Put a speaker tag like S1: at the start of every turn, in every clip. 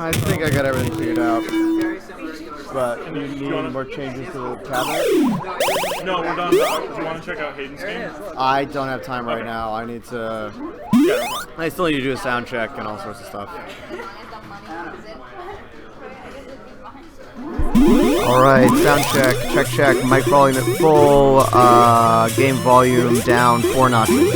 S1: I think I got everything figured out. But you need more changes to the cabinet?
S2: No, we're done. Do you want to check out Hayden's game?
S1: I don't have time right now. I need to... I still need to do a sound check and all sorts of stuff. Alright, sound check, check, mic volume at full, game volume down 4 notches.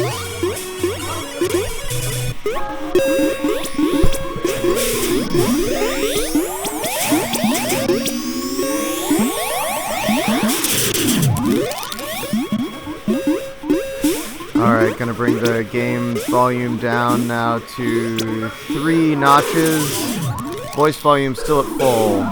S1: Alright, gonna bring the game volume down now to 3 notches. Voice volume still at full.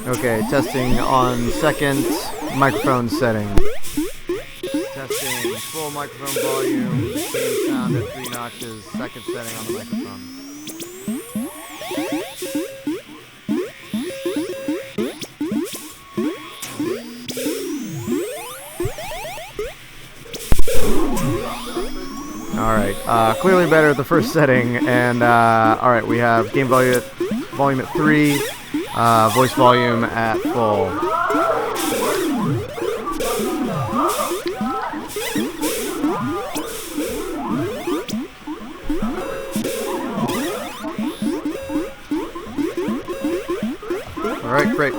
S1: Okay, testing on second microphone setting. Testing full microphone volume, same sound at 3 notches, second setting on the microphone. Alright, clearly better at the first setting, and alright, we have game volume at 3, voice volume at full. Alright, great.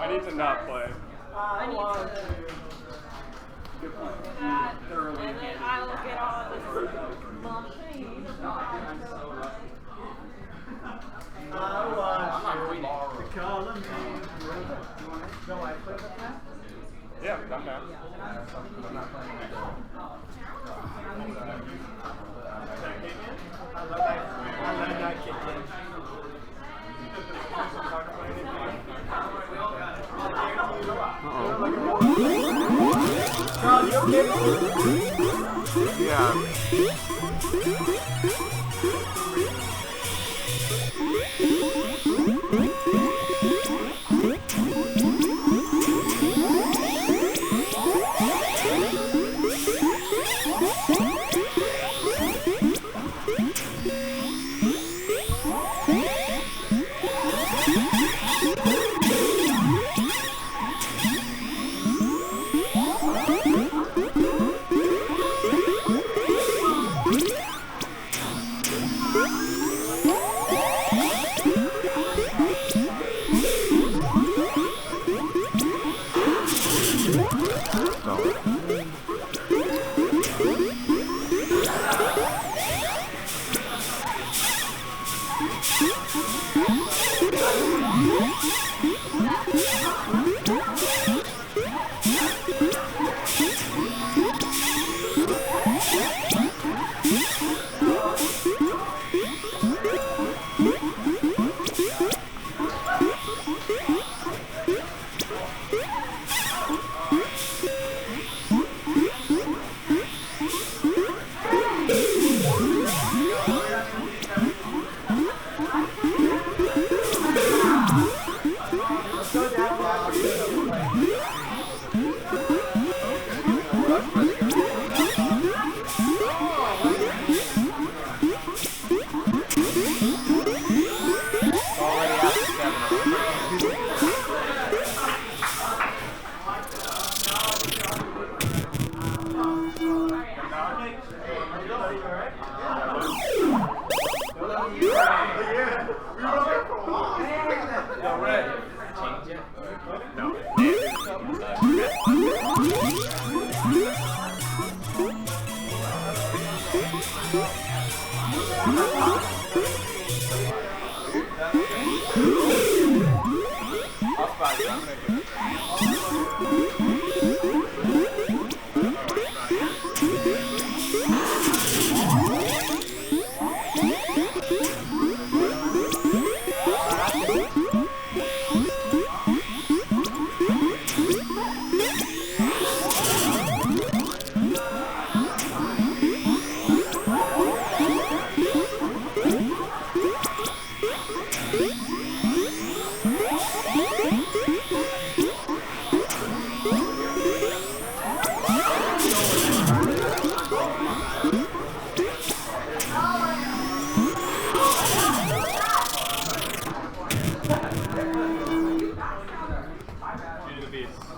S2: I need to not play.
S3: I need to do that, and then I will get on this machine.
S4: I want you to call me. No, I play the past?
S2: Yeah, I'm down.
S4: I let that kick in. Carl, you okay?
S1: Yeah.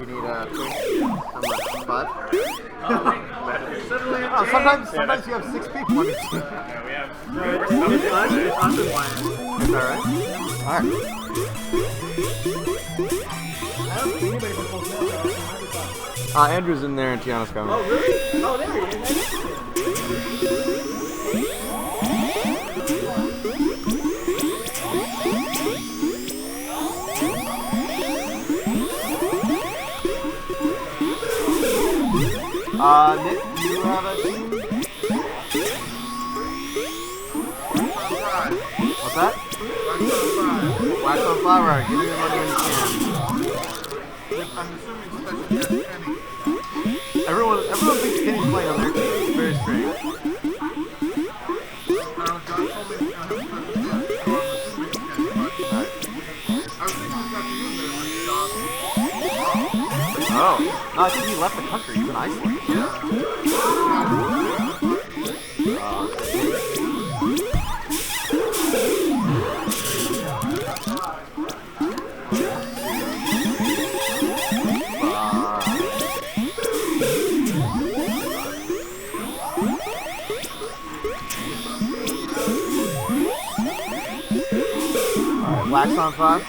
S1: You need a spot.
S2: Suddenly,
S1: Oh, sometimes you have 6 people on your team.
S2: yeah, we have.
S4: It's us and Wyatt.
S1: Is that right? Alright.
S4: I don't think anybody from both knows.
S1: Andrew's in there and Tiana's coming.
S4: Oh, really? Oh, there he is.
S1: Nick, do you have a team? What's that? Wax on 5. Alright, give me your money when you can.
S5: I'm assuming special guest Penny.
S1: Everyone thinks Kenny's playing on their team. It's very strange.
S5: John told me we're going to have a special guest, so I'm assuming it's Penny. But I was thinking this afternoon that it was John.
S1: Oh. No, I think he left the country. He's in Iceland. Wax on 5.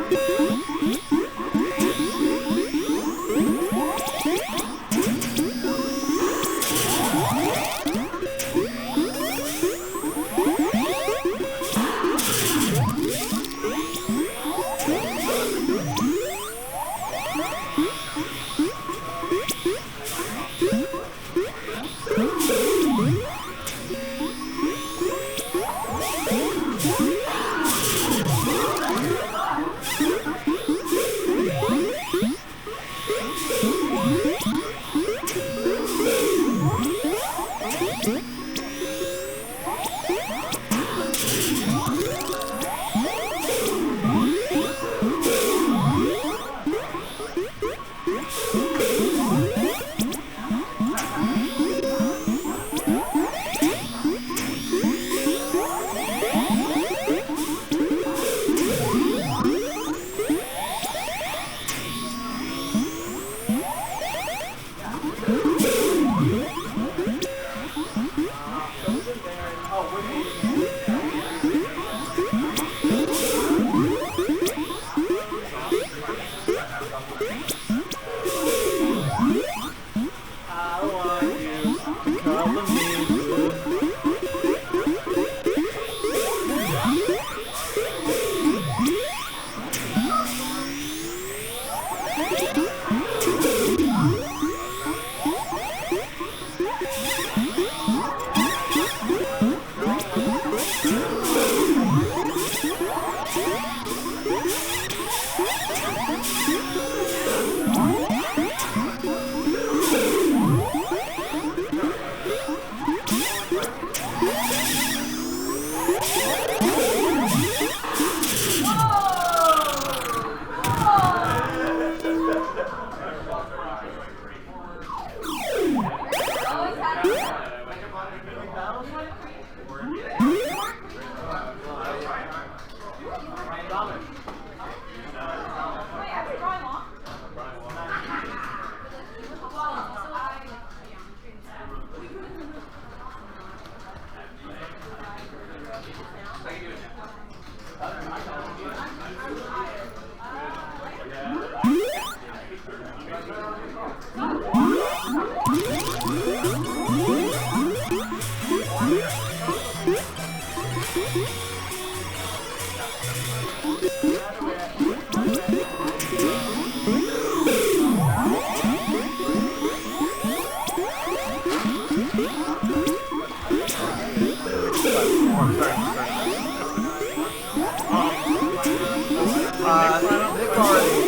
S1: Nick already.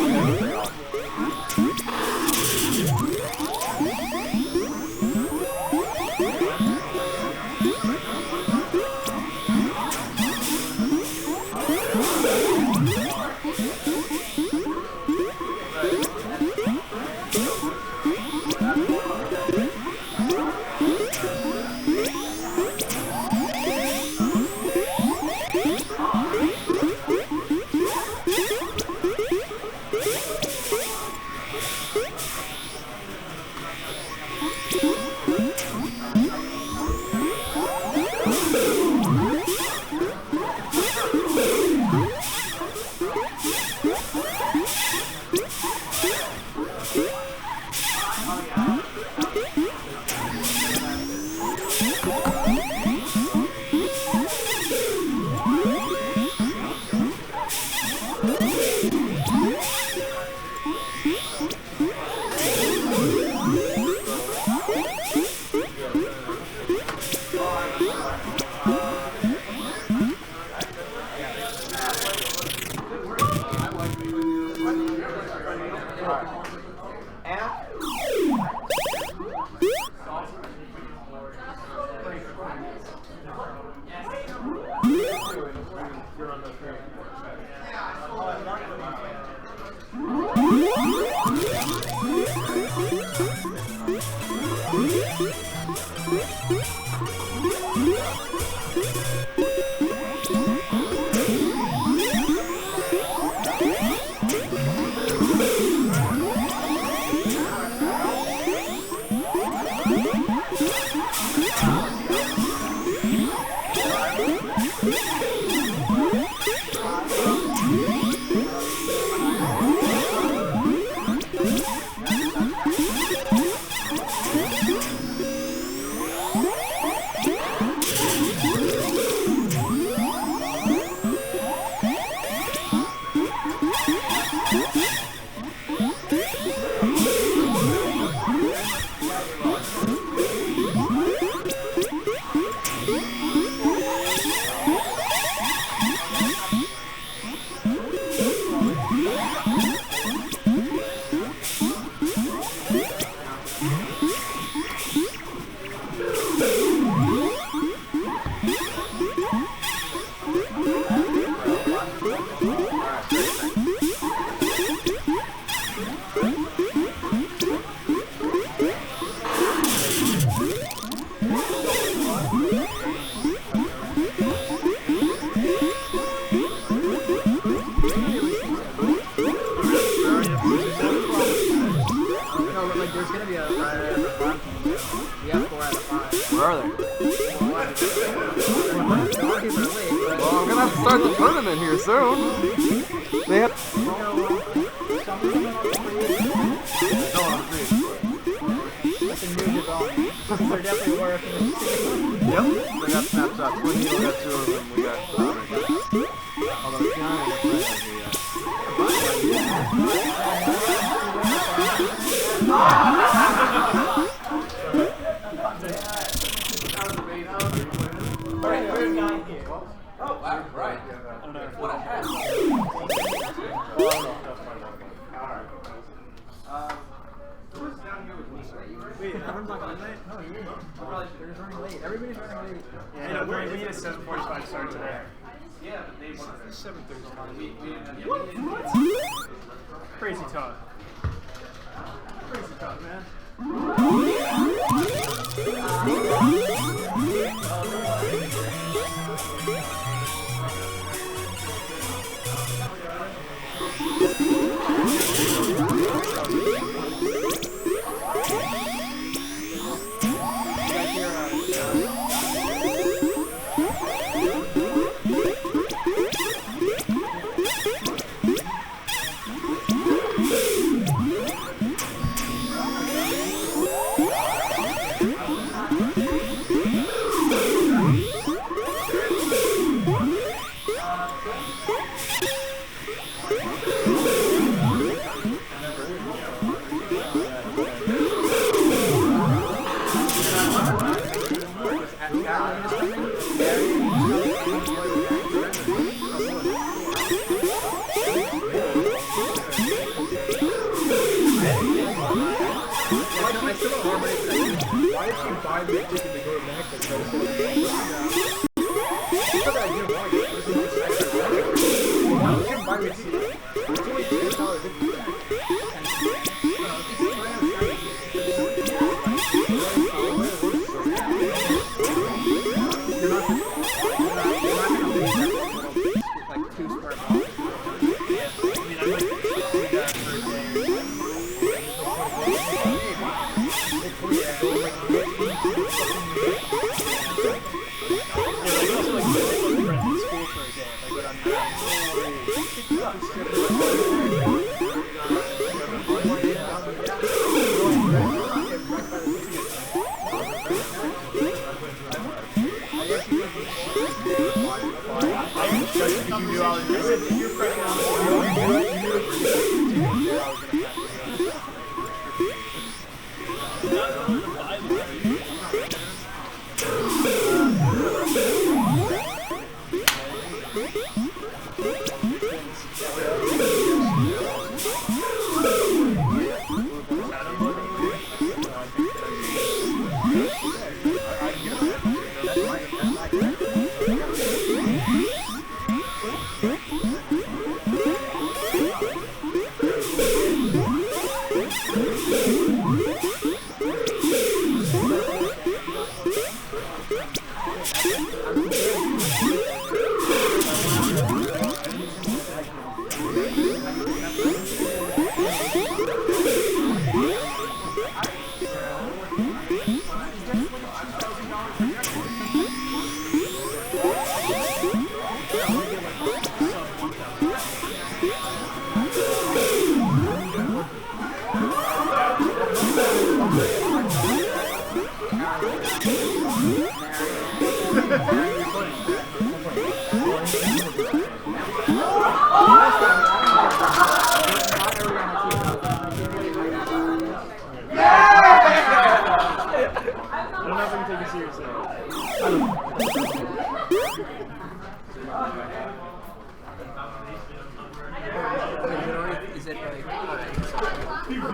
S4: There's gonna be a 5 out of 5. We have 4 out of 5.
S1: Where are they? Well, I'm gonna have to start the tournament here soon. They have.
S4: That's a new development. They're definitely working.
S1: Yep. They got snapped up. We got 2 of them. We got. Although Keanu was playing yet.
S4: Wait, everyone's not running late? No, you're not. They're just running late. Everybody's running late.
S2: Yeah, we need a 7:45 start today.
S4: Yeah, but they want 7:30.
S2: Crazy talk.
S4: Crazy talk, man. Why did she buy me a ticket to go to Mexico? She said that I didn't want it. It was a nice Why would she buy me a ticket? It's only $10.50. You're not going to leave like 2 square miles.
S2: I mean, I might do that for a day.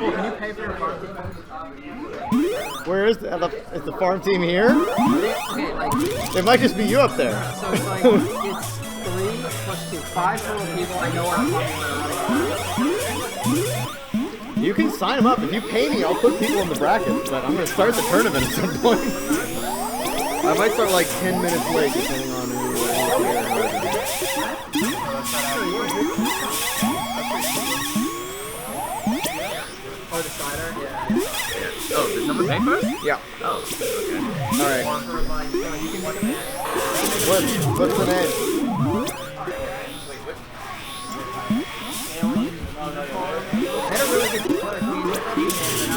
S4: Cool, can you pay for your farm team?
S1: Where is is the farm team here?
S4: Okay, like,
S1: It might just be you up there.
S4: so it's like, it's 3 plus 2, 5 total people I know are farming.
S1: You can sign them up. If you pay me, I'll put people in the bracket. But I'm going to start the tournament at some point. I might start like 10 minutes late, depending on who is
S4: Or the cider? Yeah.
S5: Oh, did someone pay for it?
S1: Yeah.
S5: Oh, okay.
S1: All right.
S4: You can make a match.
S1: What's the name?
S4: They had a really good Killer Queen team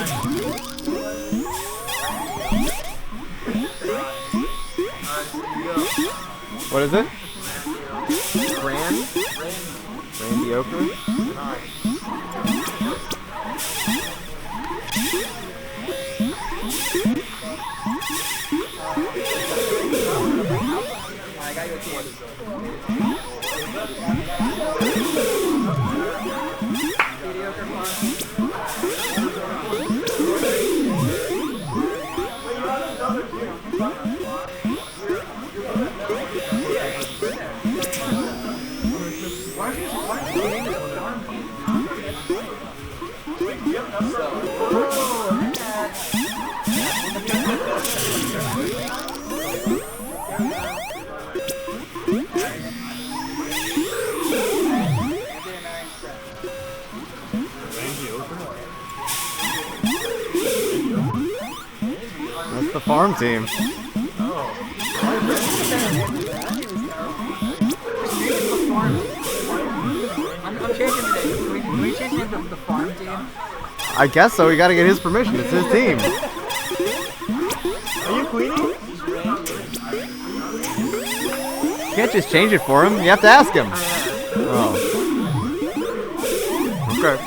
S1: What is it? Randy Oker?
S4: I got you a team. Mediocre farm.
S1: That's the farm team.
S4: I'm changing the name. Can we change the name to the farm team?
S1: I guess so. We got to get his permission. It's his team.
S4: Are you Queenie?
S1: You can't just change it for him. You have to ask him. Oh. Okay.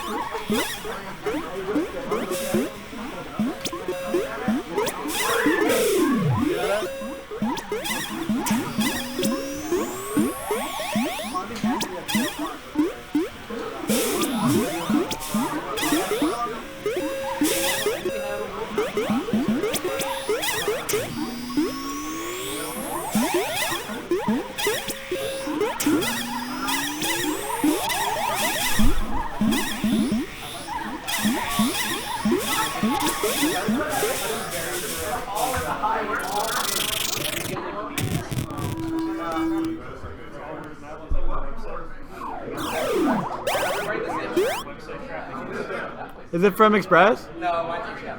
S6: Is it from Express?
S4: No, mine's yeah.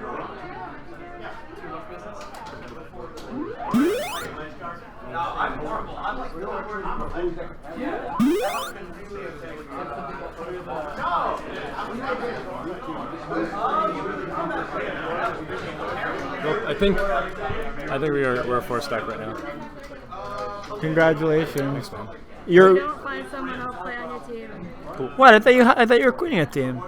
S4: No, I'm horrible. I'm like yeah.
S2: Well, I think we're a 4-stack right now.
S6: Congratulations.
S2: Thanks, man.
S6: You're
S3: Don't find someone else play on your team.
S6: what? I thought you were queening a team.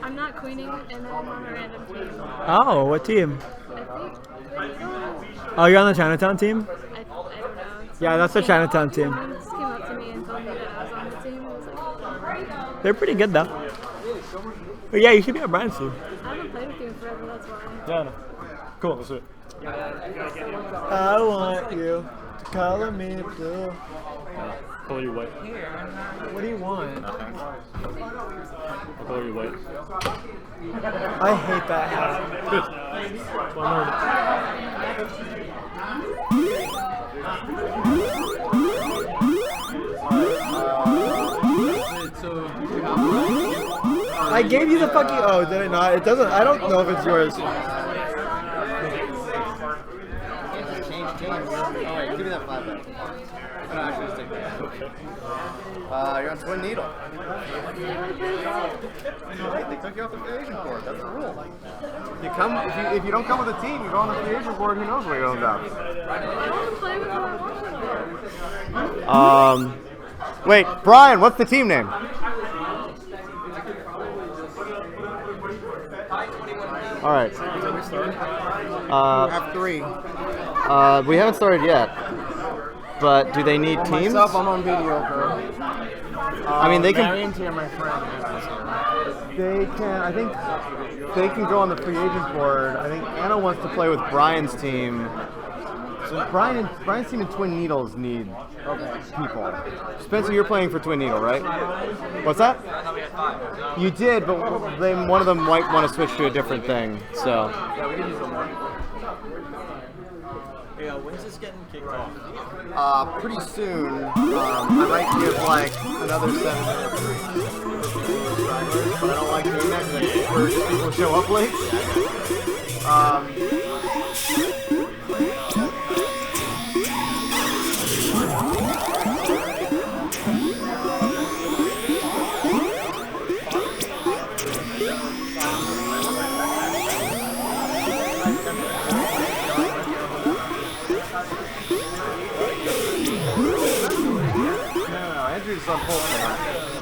S3: I'm not queening, and then I'm on a random team.
S6: Oh, what team?
S3: I think. I don't know.
S6: Oh, you're on the Chinatown team?
S3: I don't know.
S6: Yeah, that's the Chinatown team.
S3: Someone just came up to me and told me that I was on the team. I was like,
S6: They're pretty good though. But yeah, you should be on Brian's team.
S3: I haven't played with you in forever, that's why.
S2: Yeah, no. Cool, let's do it.
S6: I want you to color me blue.
S2: Color you white.
S6: What do you want?
S2: Nothing. I'll color you white.
S6: I hate that hat.
S2: Good. One more.
S6: I gave you the fucking. Oh, did I not? It doesn't. I don't know if it's yours.
S1: Change teams. Oh, wait, give me that flat back. No, actually, just take that. You're on Twin Needle. They took you off the free agent board. That's the rule. If you don't come with a team, you go on the free agent board. Who knows where you're going to
S3: I want to play with who I want to.
S1: Wait, Brian, what's the team name? All right.
S4: Have 3.
S1: We haven't started yet. But do they need teams?
S4: Myself, I'm on mediocre.
S1: I mean, they can.
S4: Marion here, my friend.
S1: They can. I think they can go on the free agent board. I think Anna wants to play with Brian's team. So Brian's team and Twin Needles need people. Spencer, you're playing for Twin Needle, right? What's that? You did, but one of them might want to switch to a different thing. So.
S6: Yeah, we can use some more. Hey, when's this getting kicked off?
S1: Pretty soon. I might give like another 7 minutes. But I don't like doing that because people show up late. Andrew's on hold tonight.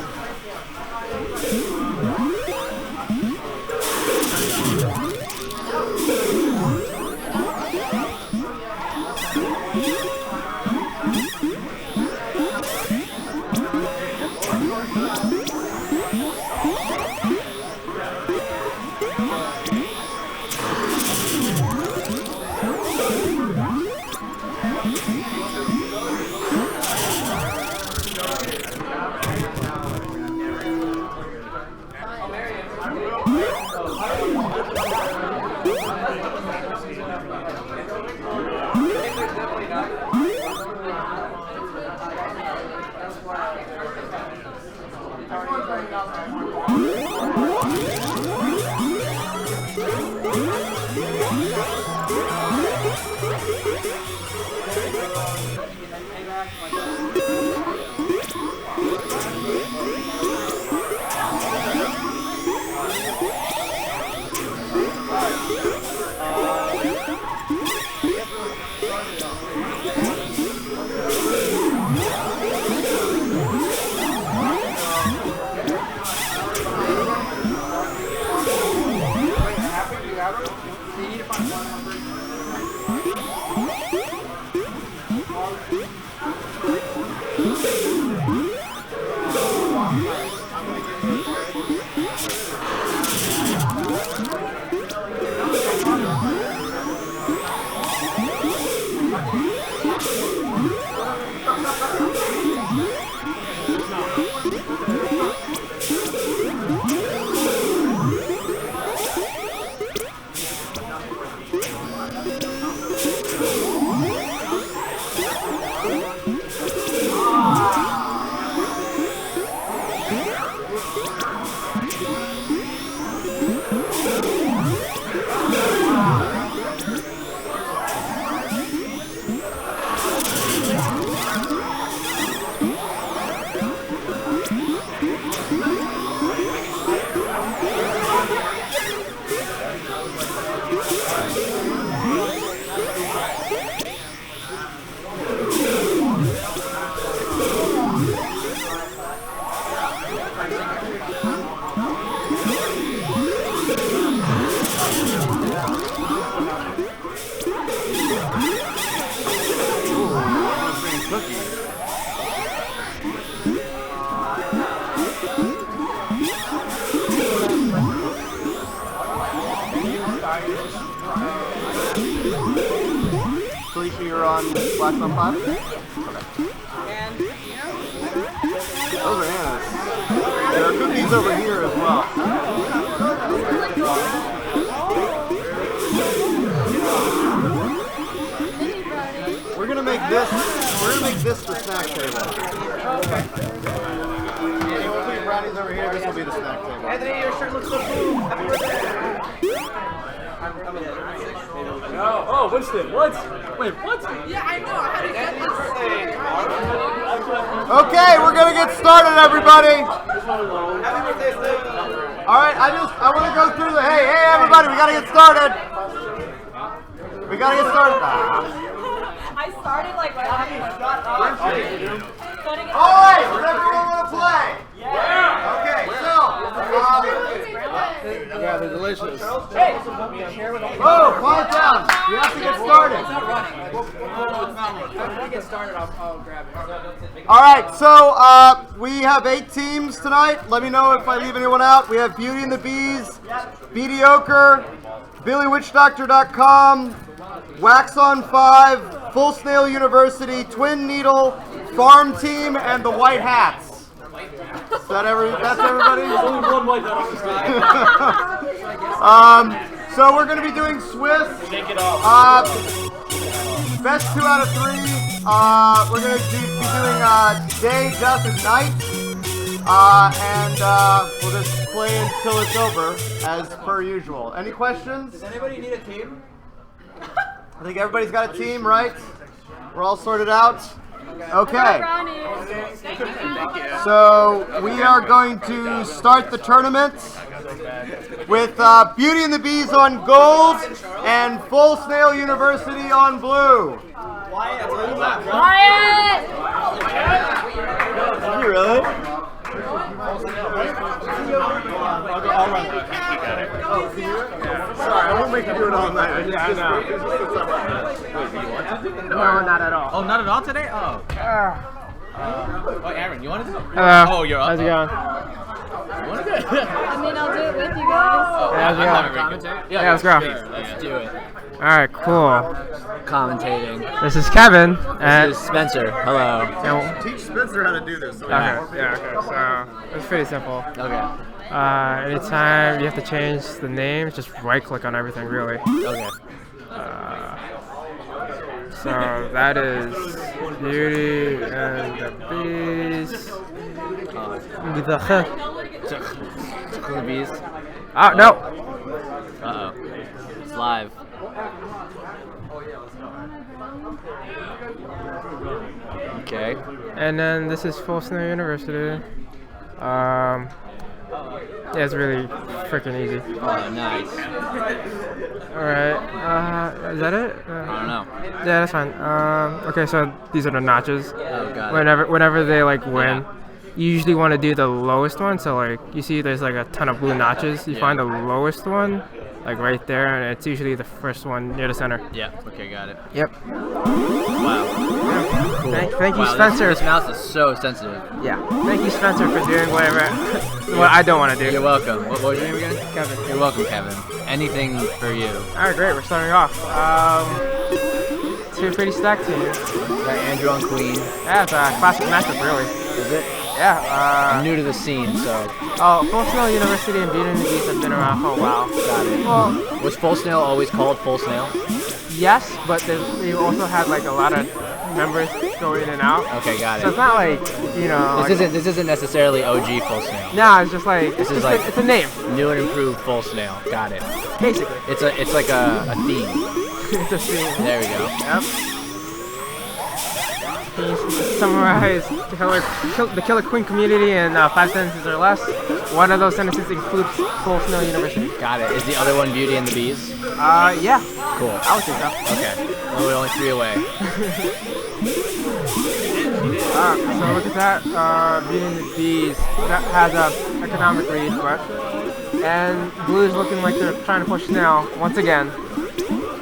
S1: Felicia, you're on Black on 5? Okay. Those are Anna's. There are cookies over here as well. We're gonna make this the snack table. Okay. Yeah, we'll put brownies over here, this will be the snack table.
S4: Anthony, your shirt looks so cool. Happy birthday.
S6: No. Oh, Winston, what? Wait, what?
S3: Yeah, I know. I had to get this.
S1: Okay, we're gonna get started, everybody.
S4: Happy birthday, Steve.
S1: All right, I want to go through the. Hey, everybody, we gotta get started. We gotta get started.
S3: I started like right after.
S1: All right, does everyone want to play? Yeah. Okay, so.
S6: Yeah, they're delicious.
S1: Whoa, quiet down. We have to get started. All right, so we have 8 teams tonight. Let me know if I leave anyone out. We have Beauty and the Bees, Mediocre, BillyWitchDoctor.com, Wax on 5, Full Snail University, Twin Needle, Farm Team, and the White Hats. Is that that's everybody?
S4: Only one white hat on the stage.
S1: So we're going to be doing Swiss.
S4: Shake it off.
S1: Best 2 out of 3. We're going to be doing day, dusk, and night. And we'll just play until it's over, as per usual. Any questions?
S6: Does anybody need a team?
S1: I think everybody's got a team, right? We're all sorted out? Okay. So we are going to start the tournament with Beauty and the Bees on gold and Full Snail University on blue.
S3: Wyatt!
S1: Did you really? Sorry, I won't make you do it all night.
S6: Yeah, I know. No, not at all.
S7: Oh, not at all today? Oh. Oh, Aaron, you want to do it?
S6: Hello.
S7: Oh, you're up.
S6: How's it going?
S7: You want to do it?
S3: I mean, I'll do it with you guys.
S6: How's it going?
S7: Yeah,
S6: let's go.
S7: Let's do it.
S6: Alright, cool.
S7: Commentating.
S6: This is Kevin. And
S7: This is Spencer. Hello.
S1: Teach Spencer how to do this.
S6: okay, so it's pretty simple.
S7: Okay.
S6: Anytime you have to change the names, just right click on everything, really.
S7: Okay.
S6: So that is Beauty and the Bees.
S7: The bees.
S6: Oh, no!
S7: Uh-oh. It's live. Okay.
S6: And then this is Full Snail University. Yeah, it's really freaking easy.
S7: Oh, nice.
S6: Alright, is that it?
S7: I don't know.
S6: Yeah, that's fine. Okay, so these are the notches.
S7: Oh, got it.
S6: Whenever they like win, you usually want to do the lowest one. So like you see, there's like a ton of blue notches. You find the lowest one, like right there, and it's usually the first one near the center.
S7: Yeah. Okay, got it.
S6: Yep.
S7: Wow. Cool.
S6: Thank you,
S7: Wow,
S6: Spencer.
S7: This mouse is so sensitive.
S6: Yeah. Thank you, Spencer, for doing whatever what I don't want to do.
S7: You're welcome. What was your name again?
S6: Kevin.
S7: You're welcome, Kevin. Anything for you.
S6: Alright, great. We're starting off. Two pretty stacked teams.
S7: Got Andrew on Queen.
S6: Yeah, it's a classic matchup, really.
S7: Is it?
S6: Yeah.
S7: I'm new to the scene, so
S6: Full Snail University and Beauty and the Beast have been around for a while.
S7: got it.
S6: Well,
S7: Was Full Snail always called Full Snail?
S6: yes, but they also had like a lot of members go in and out.
S7: Okay, got
S6: So it's
S7: it.
S6: not like, you know.
S7: This isn't necessarily OG Full Snail.
S6: Nah, it's just like
S7: This is
S6: it's,
S7: like-
S6: it's a name,
S7: New and improved Full Snail. Got it.
S6: basically.
S7: It's like a theme.
S6: It's a scene.
S7: There we go.
S6: Yep. Can you summarize the Killer Queen community in 5 sentences or less? One of those sentences includes Full Snail University.
S7: Got it. Is the other one Beauty and the Bees?
S6: Yeah.
S7: Cool.
S6: I would think so.
S7: Okay. Well, we're only 3 away.
S6: So look at that. Beauty and the Bees. That has a economic read, but and Blue is looking like they're trying to push Snail once again.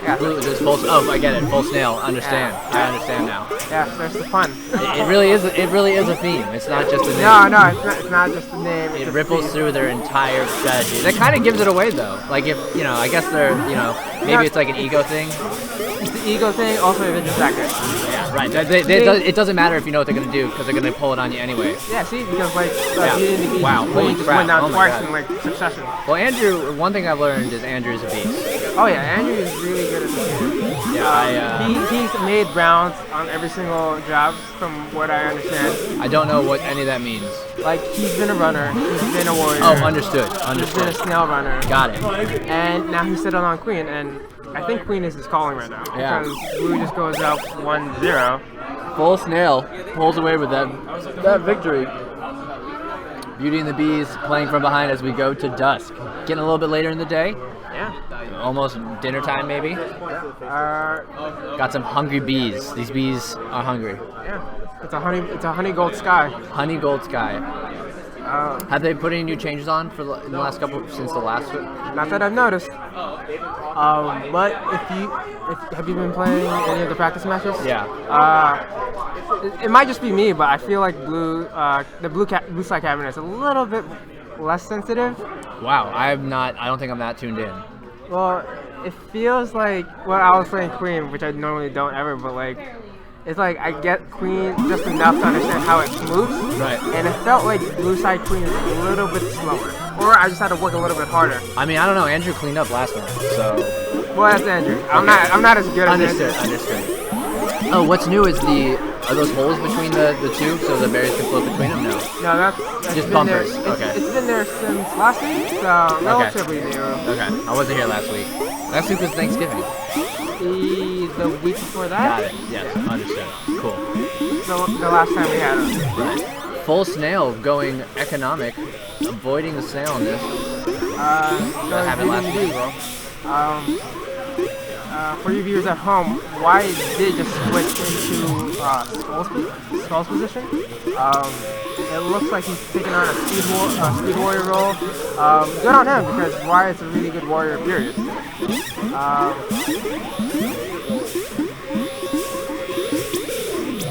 S6: Yeah.
S7: Blue is Full. Oh, I get it. Full Snail. Understand.
S6: Yeah.
S7: I understand now.
S6: Yeah, there's the fun.
S7: It really is. It really is a theme. It's not just a name.
S6: No, it's not just the name. It's
S7: It
S6: a
S7: ripples
S6: theme.
S7: through their entire strategy. That kind of gives it away, though. Like if I guess they're maybe it's like an ego thing.
S6: It's the ego thing. Also, if it's just that good.
S7: Yeah, right. It doesn't matter if you know what they're gonna do because they're gonna pull it on you anyway.
S6: Yeah, see, because like
S7: Yeah.
S6: Beauty and the Beast,
S7: Wow, holy
S6: just
S7: crap.
S6: went down
S7: Oh my
S6: twice
S7: God.
S6: in like succession.
S7: Well, Andrew. One thing I've learned is Andrew's a beast.
S6: Oh yeah, Andrew is really good at this game.
S7: Yeah,
S6: He's made rounds on every single job, from what I understand.
S7: I don't know what any of that means.
S6: Like he's been a runner, he's been a warrior.
S7: Oh, understood.
S6: He's been a
S7: Understood.
S6: snail runner.
S7: Got it.
S6: And now he's settled on Queen, and I think Queen is his calling right now.
S7: Yeah.
S6: Because Blue just goes up 1-0.
S7: Full Snail pulls away with that victory. Beauty and the Bees playing from behind as we go to dusk. Getting a little bit later in the day.
S6: Yeah.
S7: Almost dinner time, maybe. Got some hungry bees. These bees are hungry.
S6: Yeah. It's a honey gold sky.
S7: Honey gold sky. Have they put any new changes on in the last couple since the last?
S6: Not that I've noticed. But have you been playing any of the practice matches?
S7: Yeah.
S6: It might just be me, but I feel like the blue side cabinet is a little bit less sensitive.
S7: Wow, I don't think I'm that tuned in.
S6: Well, it feels like I was playing Queen, which I normally don't ever, but like it's like I get Queen just enough to understand how it moves.
S7: Right.
S6: And it felt like blue side Queen is a little bit slower, or I just had to work a little bit harder.
S7: I mean, I don't know. Andrew cleaned up last night, so.
S6: Well, that's Andrew. I'm not as good as Andrew.
S7: Understood. Oh, what's new is are those holes between the two, so the berries can float between them? No.
S6: No, that's
S7: Just
S6: been
S7: bumpers.
S6: There.
S7: Okay.
S6: It's been there since last week, so relatively new.
S7: Okay. I wasn't here last week. Last week was Thanksgiving.
S6: The week before that?
S7: Got it. Yes. Understood. Cool.
S6: The last time we had it.
S7: Right. Full snail going economic, avoiding the snail in this. That happened last week, bro.
S6: For you viewers at home, why did just switch into Skull's position? It looks like he's taking on a speed warrior role. Good on him, because Wyatt's a really good warrior, period.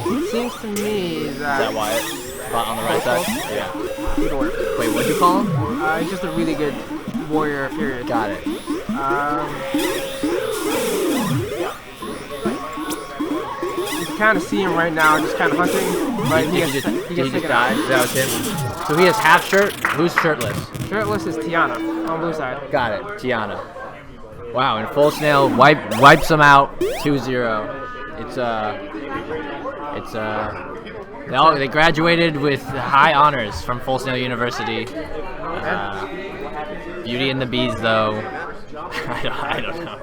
S6: It seems to me that...
S7: Is that Wyatt? Spot on the right side? Yeah.
S6: Speed warrior.
S7: Wait, what'd you call him?
S6: He's just a really good warrior, period.
S7: Got it.
S6: You can kind of see him right now, just kind of hunting. But he
S7: just
S6: taken
S7: died?
S6: out.
S7: That was him? So he has half shirt. Who's shirtless?
S6: Shirtless is Tiana on blue side.
S7: Got it. Tiana. Wow, and full snail wipes them out 2-0. They graduated with high honors from Full Snail University. Beauty and the Bees, though. I don't know.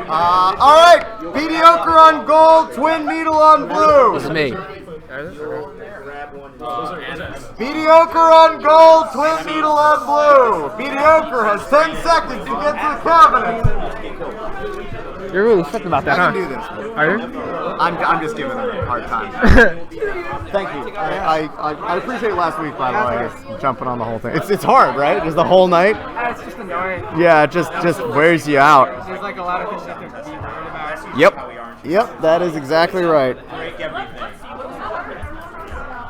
S1: All right, mediocre on gold, twin needle on blue.
S7: This is me.
S1: Mediocre on gold, twin needle on blue. Mediocre has 10 seconds to get to the cabinet.
S6: You're really sick about that,
S1: I
S6: huh?
S1: can do this.
S6: Are you?
S1: I'm just giving them a hard time. Thank you. I appreciate last week, by the way, jumping on the whole thing. It's hard, right? Just the whole night.
S6: It's just annoying.
S1: Yeah, it just wears you out.
S6: There's like a lot of things that can be worried about.
S1: Yep, that is exactly right.
S4: Break everything.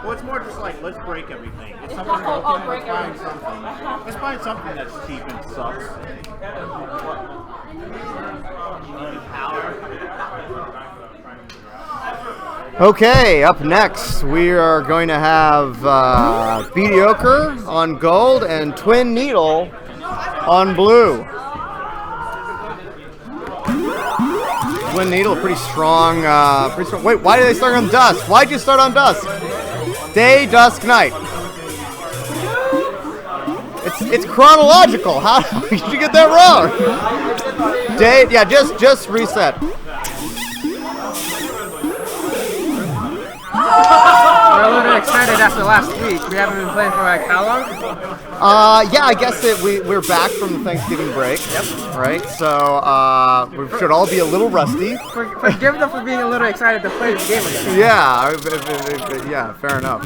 S4: Well, it's more just like, let's break everything. It's something broken, let's find something. Let's find something that's cheap and sucks.
S1: Okay, up next we are going to have mediocre on gold and twin needle on blue. Twin needle, pretty strong. Wait, why did they start on dusk? Why'd you start on dusk? Day, dusk, night. It's chronological. How did you get that wrong? Day, yeah, just reset.
S6: We're a little excited after last week. We haven't been playing for like how long?
S1: Yeah, I guess that we're back from the Thanksgiving break. Yep. Right, so we should all be a little rusty.
S6: Forgive them for being a little excited to play the game again.
S1: Yeah, fair enough.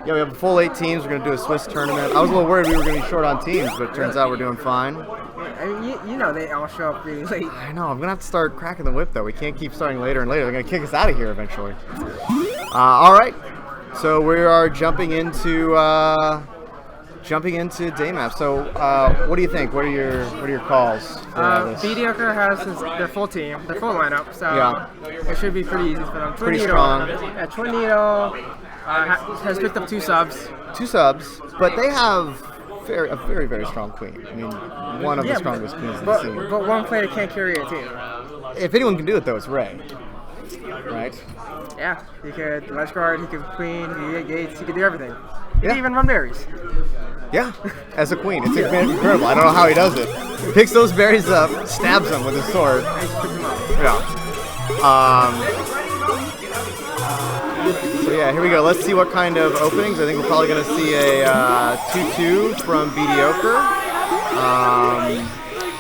S1: Yeah, we have a full 8 teams. We're going to do a Swiss tournament. I was a little worried we were going to be short on teams, but it turns out we're doing fine.
S6: I mean, you know they all show up really late.
S1: I know. I'm going to have to start cracking the whip, though. We can't keep starting later and later. They're going to kick us out of here eventually. All right. So we are jumping into day map. So what do you think? What are your calls?
S6: Mediocre has their full team, their full lineup, so
S1: yeah.
S6: It should be pretty easy for them.
S1: Pretty strong.
S6: Yeah, Twin Needle has picked up 2 subs.
S1: 2 subs, but they have a very, very strong queen. I mean, one of the strongest queens in the scene.
S6: But one player can't carry a team.
S1: If anyone can do it, though, it's Ray. Right?
S6: Yeah, he could ledge guard, he could queen, he could get gates, he could do everything. He
S1: Yeah.
S6: could even run berries.
S1: Yeah, as a queen. It's incredible. I don't know how he does it. He picks those berries up, stabs them with his sword.
S6: And he just picks them up.
S1: Yeah. So yeah, here we go. Let's see what kind of openings. I think we're probably going to see a 2-2 from Mediocre.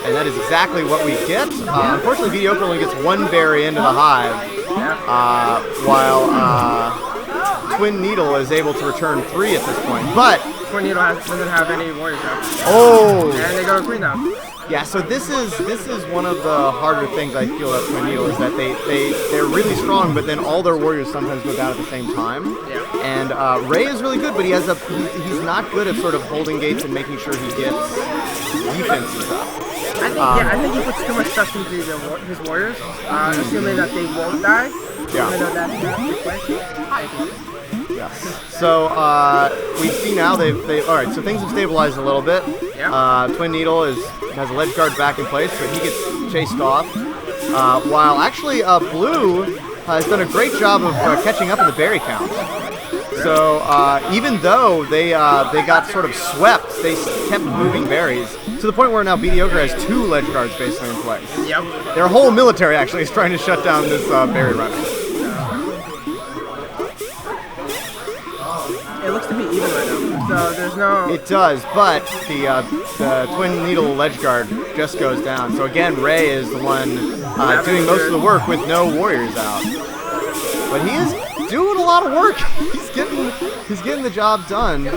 S1: And that is exactly what we get. Unfortunately, Mediocre only gets 1 berry into the hive. while Twin Needle is able to return 3 at this point. But
S6: Twin Needle doesn't have any warriors now.
S1: oh,
S6: And they go to Queen now.
S1: yeah. So this is one of the harder things I feel about Twin Needle is that they're really strong, but then all their warriors sometimes go down at the same time.
S6: Yeah.
S1: And Ray is really good, but he's not good at sort of holding gates and making sure he gets defenses up.
S6: I think he puts too much trust into his warriors, assuming that they won't die.
S1: Yeah.
S6: Even though that's not the way.
S1: Yes. So we see now they all right. So things have stabilized a little bit.
S6: Yeah.
S1: Twin Needle has a ledge guard back in place, but he gets chased off. While actually Blue has done a great job of catching up in the berry count. So even though they got sort of swept, they kept moving berries to the point where now Mediocre has 2 ledge guards basically in place.
S6: Yep.
S1: Their whole military actually is trying to shut down this berry runner.
S6: It looks to be even right now, so there's no...
S1: It does, but the Twin Needle ledge guard just goes down. So again, Ray is the one doing most of the work with no warriors out. But he is doing a lot of work. He's getting the job done.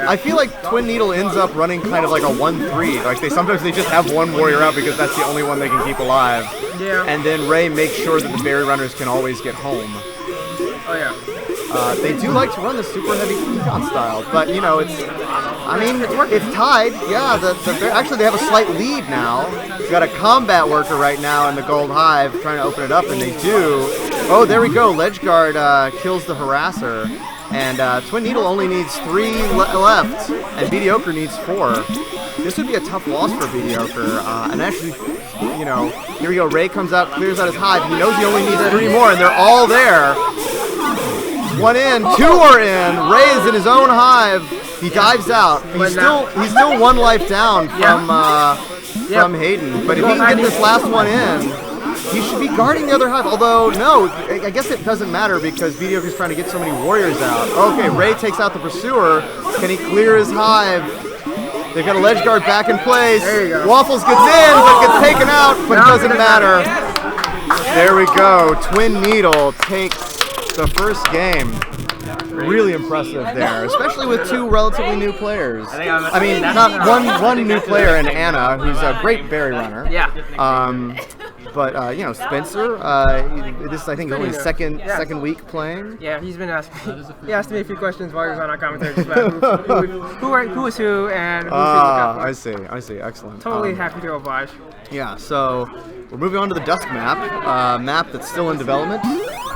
S1: I feel like Twin Needle ends up running kind of like a 1-3. Like sometimes they just have one warrior out because that's the only one they can keep alive.
S6: Yeah.
S1: And then Ray makes sure that the berry runners can always get home.
S6: Oh, yeah.
S1: They do like to run the super heavy econ style, but you know it's tied. Yeah, actually they have a slight lead now. We've got a combat worker right now in the Gold Hive trying to open it up, and they do. Oh, there we go. Ledge guard kills the harasser, and Twin Needle only needs 3 left, and Mediocre needs 4. This would be a tough loss for Mediocre, and actually, you know, here we go. Ray comes out, clears out his hive. He knows he only needs 3 more, and they're all there. 1 in, 2 are in. Ray is in his own hive. He dives out. He's still 1 life down from Hayden. But if he can get this last one in, he should be guarding the other hive. Although no, I guess it doesn't matter because Mediocre's trying to get so many warriors out. Okay, Ray takes out the pursuer. Can he clear his hive? They've got a ledge guard back in place.
S6: There you go.
S1: Waffles gets in, but gets taken out. But it doesn't matter. There we go. Twin Needle takes the first game. Really impressive there, especially with 2 relatively new players. I mean, not one new player in Anna, who's a great berry runner.
S6: Yeah.
S1: But you know, Spencer, this I think is only his second week playing.
S6: Yeah, he's been asking. He asked me a few questions while he was on our commentary just about who is who and who
S1: I see. Excellent.
S6: Totally happy to oblige.
S1: Yeah. So we're moving on to the Dusk map, map that's still in development.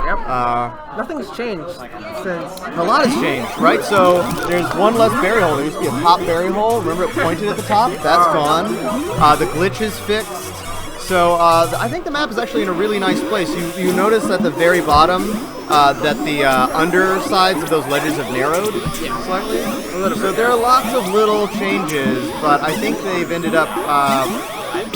S6: Yep. Nothing's changed since.
S1: A lot has changed, right? So there's 1 less berry hole. There used to be a top berry hole. Remember it pointed at the top? That's gone. The glitch is fixed. So I think the map is actually in a really nice place. You notice at the very bottom that the undersides of those ledges have narrowed slightly. So there are lots of little changes, but I think they've ended up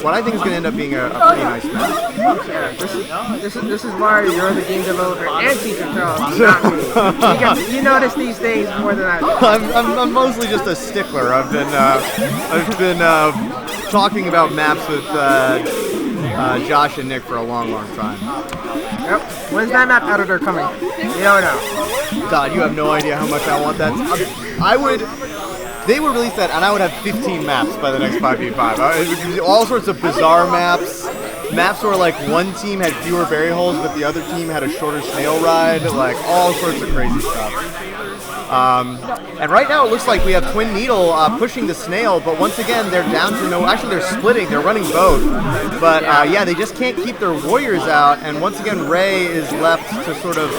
S1: what I think is going to end up being a pretty nice map.
S6: Yeah, this is why you're the game developer and teacher, Charles, not me. You notice these things more than I do.
S1: I'm mostly just a stickler. I've been talking about maps with Josh and Nick for a long time.
S6: Yep. When's that map editor coming? You don't know.
S1: God, you have no idea how much I want that. They would release that, and I would have 15 maps by the next 5v5. All sorts of bizarre maps. Maps where like one team had fewer berry holes, but the other team had a shorter snail ride. Like all sorts of crazy stuff. And right now it looks like we have Twin Needle pushing the snail, but once again they're down to no. Actually, they're splitting. They're running both, but yeah, they just can't keep their warriors out. And once again, Ray is left to sort of.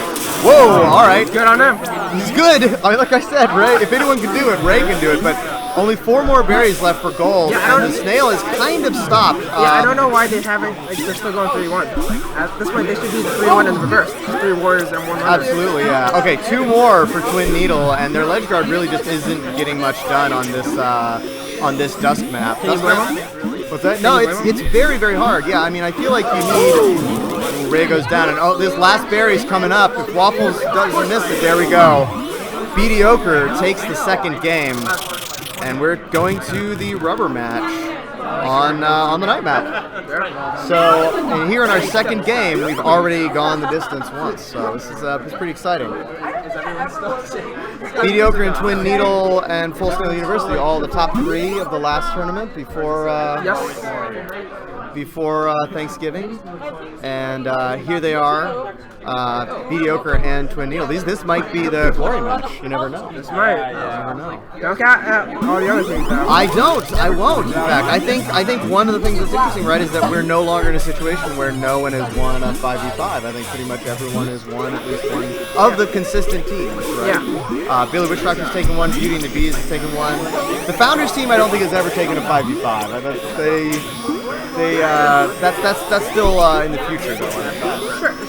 S1: Whoa! All right,
S6: Good on him.
S1: he's good. I mean, like I said, Ray. If anyone can do it, Ray can do it. But only 4 more berries left for gold, and the snail is kind of stopped.
S6: Yeah, I don't know why they haven't. Like, they're still going 3-1. At this point, they should be the 3-1 in the reverse. 3 warriors and 1 runner.
S1: Absolutely, yeah. Okay, 2 more for Twin Needle, and their ledge guard really just isn't getting much done on this Dusk map.
S6: Can you blame him?
S1: What's that? No, it's very, very hard. Yeah, I mean, I feel like you need. Ray goes down, and oh, this last berry's coming up. If Waffles doesn't miss it, there we go. Mediocre takes the second game, and we're going to the rubber match on the night map. So and here in our second game, we've already gone the distance once. So this is pretty exciting. Mediocre and Twin Needle and Full Sail University, all the top 3 of the last tournament before Thanksgiving, and here they are, Mediocre and Twin Needle. This might be the glory match. You never know.
S6: This might.
S1: You never know.
S6: Don't count all the other things though.
S1: I won't. In fact, I think one of the things that's interesting, right, is that we're no longer in a situation where no one has won a 5v5. I think pretty much everyone has won at least one of the consistent teams, right?
S6: Yeah.
S1: Billy Witch Doctor's taken one, Beauty and the Bees has taken one. The Founders team I don't think has ever taken a 5v5. I bet that's still in the future though.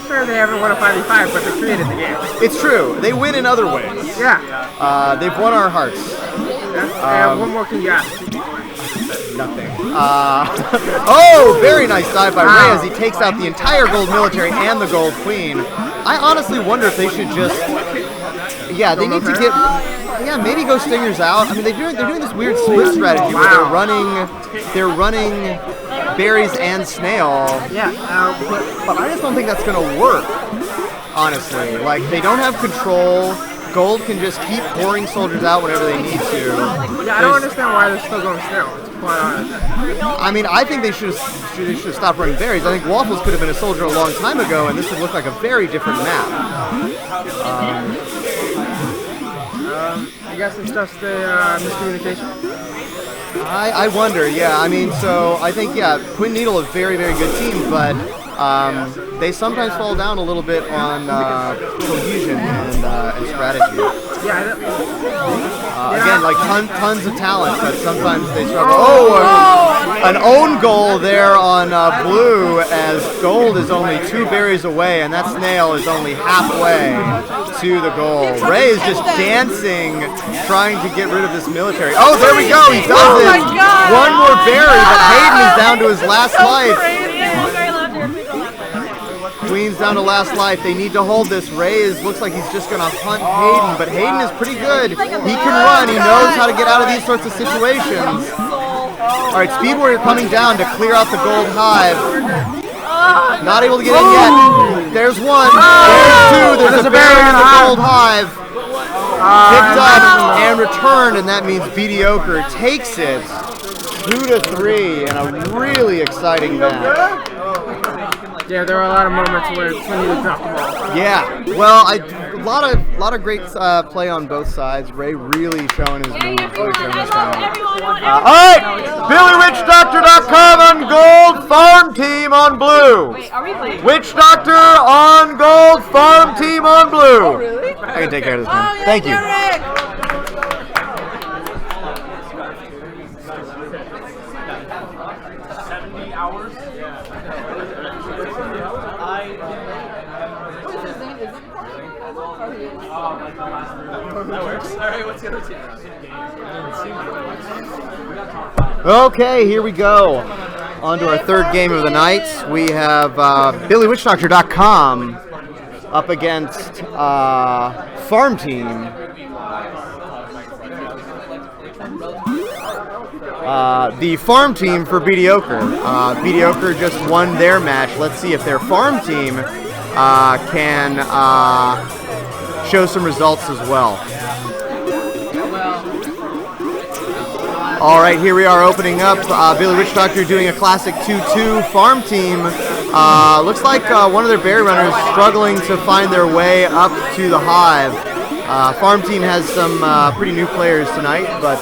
S6: Sure they haven't won a 5v5, but they created the game.
S1: It's true. They win in other ways.
S6: Yeah.
S1: They've won our hearts.
S6: And what more can you ask?
S1: Nothing. Oh, very nice dive by Ray as he takes out the entire gold military and the gold queen. I honestly wonder if they should just, they need to get, maybe go Stingers out. I mean, they're doing this weird split strategy where they're running berries and snail.
S6: Yeah.
S1: But I just don't think that's gonna work. Honestly, like they don't have control. Gold can just keep pouring soldiers out whenever they need to.
S6: Yeah, I don't understand why they're still going snail. To be quite honest.
S1: I mean, I think they should have stopped running berries. I think Waffles could have been a soldier a long time ago, and this would look like a very different map.
S6: I guess it's just a miscommunication.
S1: I wonder, yeah. I mean, so I think, Twin Needle is a very, very good team, but they sometimes fall down a little bit on cohesion and strategy.
S6: Yeah.
S1: Again, like tons of talent, but sometimes they struggle. An own goal there on blue, as gold is only 2 berries away, and that snail is only halfway to the goal. Ray is just dancing, trying to get rid of this military. Oh, there we go. He does it. One more berry, but Hayden is down to his last life. Queen's down to last life. They need to hold this. Ray looks like he's just going to hunt Hayden, but Hayden is pretty good. He can run. He knows how to get out of these sorts of situations. All right, Speed Warrior coming down to clear out the gold hive. Not able to get in yet. There's one. There's 2. There's a berry in the gold hive. Picked up and returned, and that means Mediocre takes it 2-3 in a really exciting match.
S6: Yeah, there were a lot of moments where Twin Needle dropped the ball.
S1: Yeah, well, a lot of great play on both sides. Ray really showing his moves, really showing his talent. All right, BillyWitchDoctor.com on gold, Farm Team on blue.
S3: Wait, are we playing?
S1: Witch Doctor on gold, Farm Team on blue.
S3: Oh, really?
S1: I can take care of this, man. Thank you. Okay, here we go. On to our third game of the night. We have BillyWitchDoctor.com up against Farm Team. The Farm Team for Mediocre. Mediocre just won their match. Let's see if their Farm Team can show some results as well. All right, here we are opening up. Billy Witch Doctor doing a classic 2-2 Farm Team. Looks like one of their berry runners struggling to find their way up to the hive. Farm Team has some pretty new players tonight, but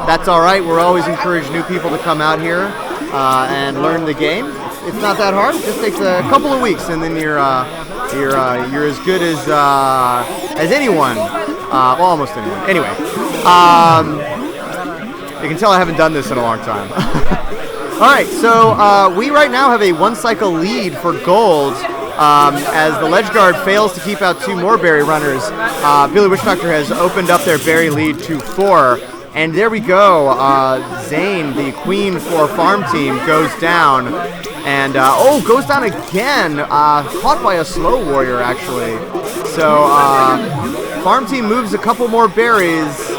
S1: that's all right. We're always encourage new people to come out here and learn the game. It's not that hard. It just takes a couple of weeks, and then you're as good as anyone. Well, almost anyone. Anyway. You can tell I haven't done this in a long time. All right, so we right now have a 1-cycle lead for gold as the Ledge Guard fails to keep out 2 more berry runners. Billy Witch Doctor has opened up their berry lead to 4. And there we go. Zane, the queen for Farm Team, goes down. And, goes down again. Caught by a slow warrior, actually. So, Farm Team moves a couple more berries.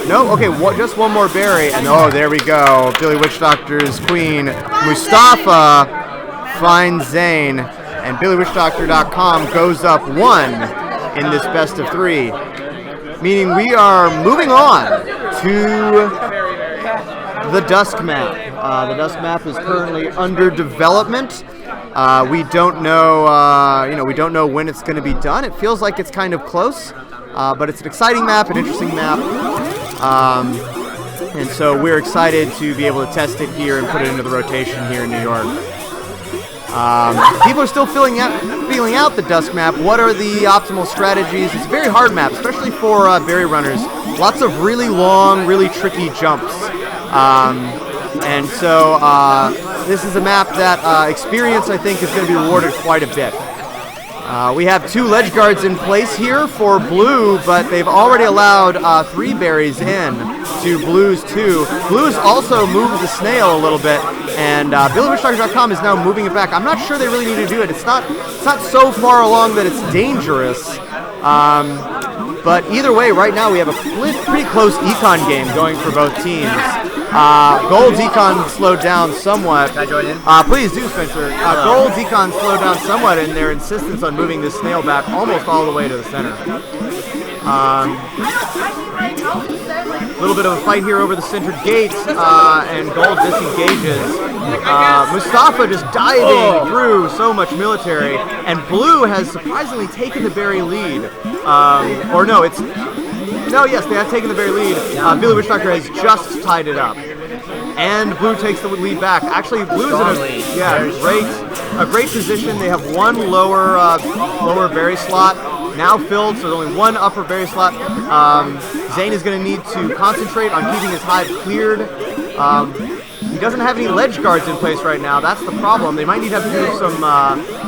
S1: No, okay, just one more berry, and there we go. Billy Witch Doctor's queen Mustafa finds Zane, and BillyWitchDoctor.com goes up 1 in this best of 3. Meaning we are moving on to the Dusk map. The Dusk map is currently under development. We don't know, we don't know when it's going to be done. It feels like it's kind of close, but it's an exciting map, an interesting map, and so we're excited to be able to test it here and put it into the rotation here in New York. People are still feeling out the Dusk map. What are the optimal strategies? It's a very hard map, especially for berry runners. Lots of really long, really tricky jumps. And so this is a map that experience, I think, is going to be rewarded quite a bit. We have 2 ledge guards in place here for blue, but they've already allowed 3 berries in to blue's 2. Blue's also moved the snail a little bit, and BillyWitchDoctor.com is now moving it back. I'm not sure they really need to do it. It's not so far along that it's dangerous. But either way, right now we have a pretty close econ game going for both teams. Gold's econ slowed down somewhat.
S7: Can I join in?
S1: Please do, Spencer. Gold's econ slowed down somewhat in their insistence on moving this snail back almost all the way to the center. A little bit of a fight here over the centered gates, and Gold disengages. Mustafa just diving through so much military, and blue has surprisingly taken the berry lead. Yes, they have taken the berry lead. Billy Witch Doctor has just tied it up, and blue takes the lead back. Actually, blue's in a great position. They have 1 lower berry slot now filled, so there's only 1 upper berry slot. Zane is going to need to concentrate on keeping his hive cleared. He doesn't have any ledge guards in place right now. That's the problem. They might need to have to do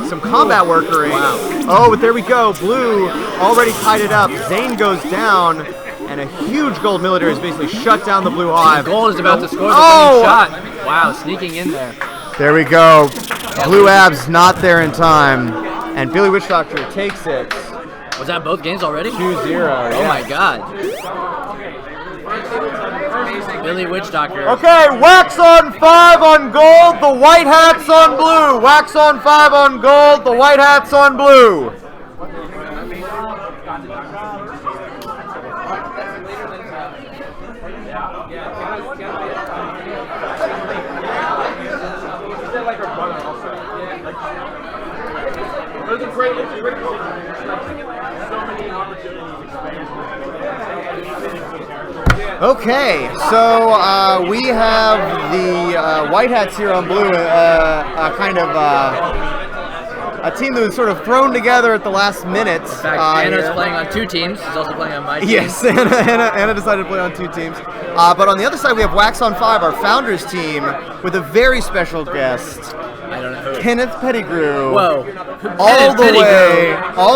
S1: some combat workering.
S7: Wow.
S1: Oh, but there we go. Blue already tied it up. Zane goes down, and a huge gold military has basically shut down the blue hive.
S7: Gold is about to score the winning shot. Wow, sneaking in there.
S1: There we go. Blue Abs not there in time, and Billy Witch Doctor takes it.
S7: Was that both games already?
S1: 2-0.
S7: Oh my god. Billy Witch Doctor.
S1: Okay, wax on 5 on gold, the white hats on blue. Wax on 5 on gold, the white hats on blue. Okay, so we have the white hats here on blue, a team that was sort of thrown together at the last minute.
S7: In fact, Anna's playing on 2 teams. She's also playing on my team.
S1: Yes, Anna decided to play on 2 teams. But on the other side, we have Wax on 5, our founders team, with a very special guest.
S7: I don't know who.
S1: Kenneth Pettigrew.
S7: Whoa.
S1: All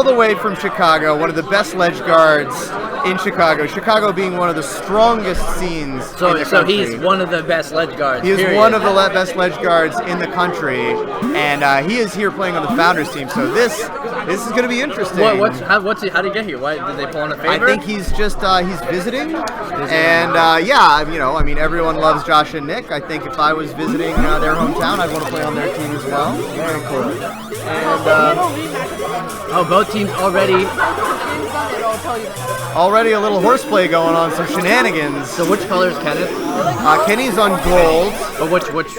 S1: the way from Chicago, one of the best ledge guards in Chicago. Chicago being one of the strongest scenes in the country.
S7: So he's one of the best ledge guards.
S1: He is one of the best ledge guards in the country, and he is here playing on the founders team. So this is going to be interesting.
S7: How did he get here? Why did they pull in a favor?
S1: I think he's just he's visiting, and everyone loves Josh and Nick. I think if I was visiting their hometown, I'd want to play on their team as well. Very cool. And
S7: both teams already
S1: a little horseplay going on, some shenanigans.
S7: So which color is Kenneth?
S1: Kenny's on gold.
S7: But which?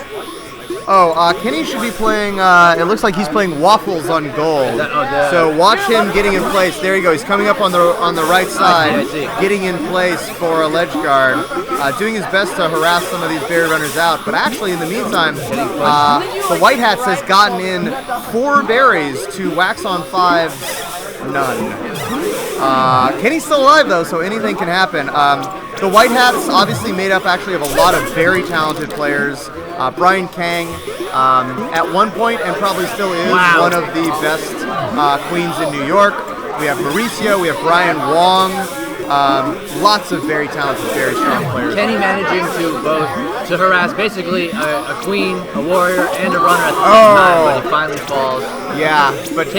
S1: Kenny should be playing, it looks like he's playing waffles on gold. So watch him getting in place. There you go. He's coming up on the right side,
S7: I see.
S1: getting in place for a ledge guard, doing his best to harass some of these berry runners out. But actually, in the meantime, the White Hats has gotten in 4 berries to Wax on 5's none. Kenny's still alive, though, so anything can happen. The White Hats obviously made up actually of a lot of very talented players. Brian Kang, at one point, and probably still is, one of the best queens in New York. We have Mauricio, we have Brian Wong, lots of very talented, very strong players.
S7: Kenny managing to harass basically a queen, a warrior, and a runner at the same time, but he finally falls.
S1: Yeah, but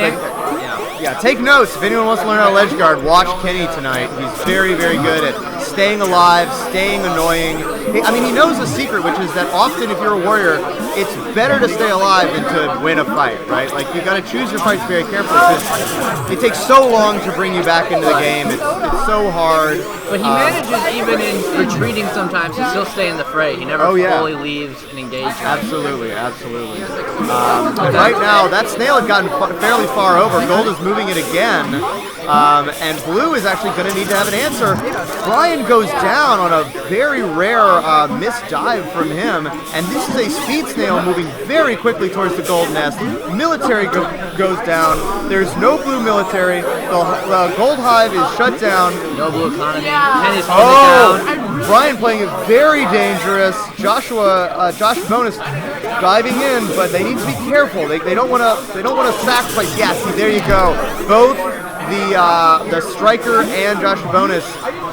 S1: take notes. If anyone wants to learn how to ledge guard, watch Kenny tonight. He's very, very good at staying alive, staying annoying. I mean, he knows the secret, which is that often if you're a warrior, it's better to stay alive than to win a fight, right? Like, you got to choose your fights very carefully because it takes so long to bring you back into the game. It's so hard.
S7: But he manages, even in retreating sometimes, to still stay in the fray. He never fully leaves and engages.
S1: Absolutely, absolutely. And right now, that snail had gotten fairly far over. Gold is moving it again. And Blue is actually going to need to have an answer. Brian goes down on a very rare missed dive from him. And this is a speed snail moving very quickly towards the gold nest. Military goes down. There's no blue military. The gold hive is shut down.
S7: No blue economy. Kenny's down.
S1: Brian playing it very dangerous. Josh Bonus diving in, but they need to be careful. They don't want to sacrifice. Yeah, see, there you go. Both the striker and Josh Bonus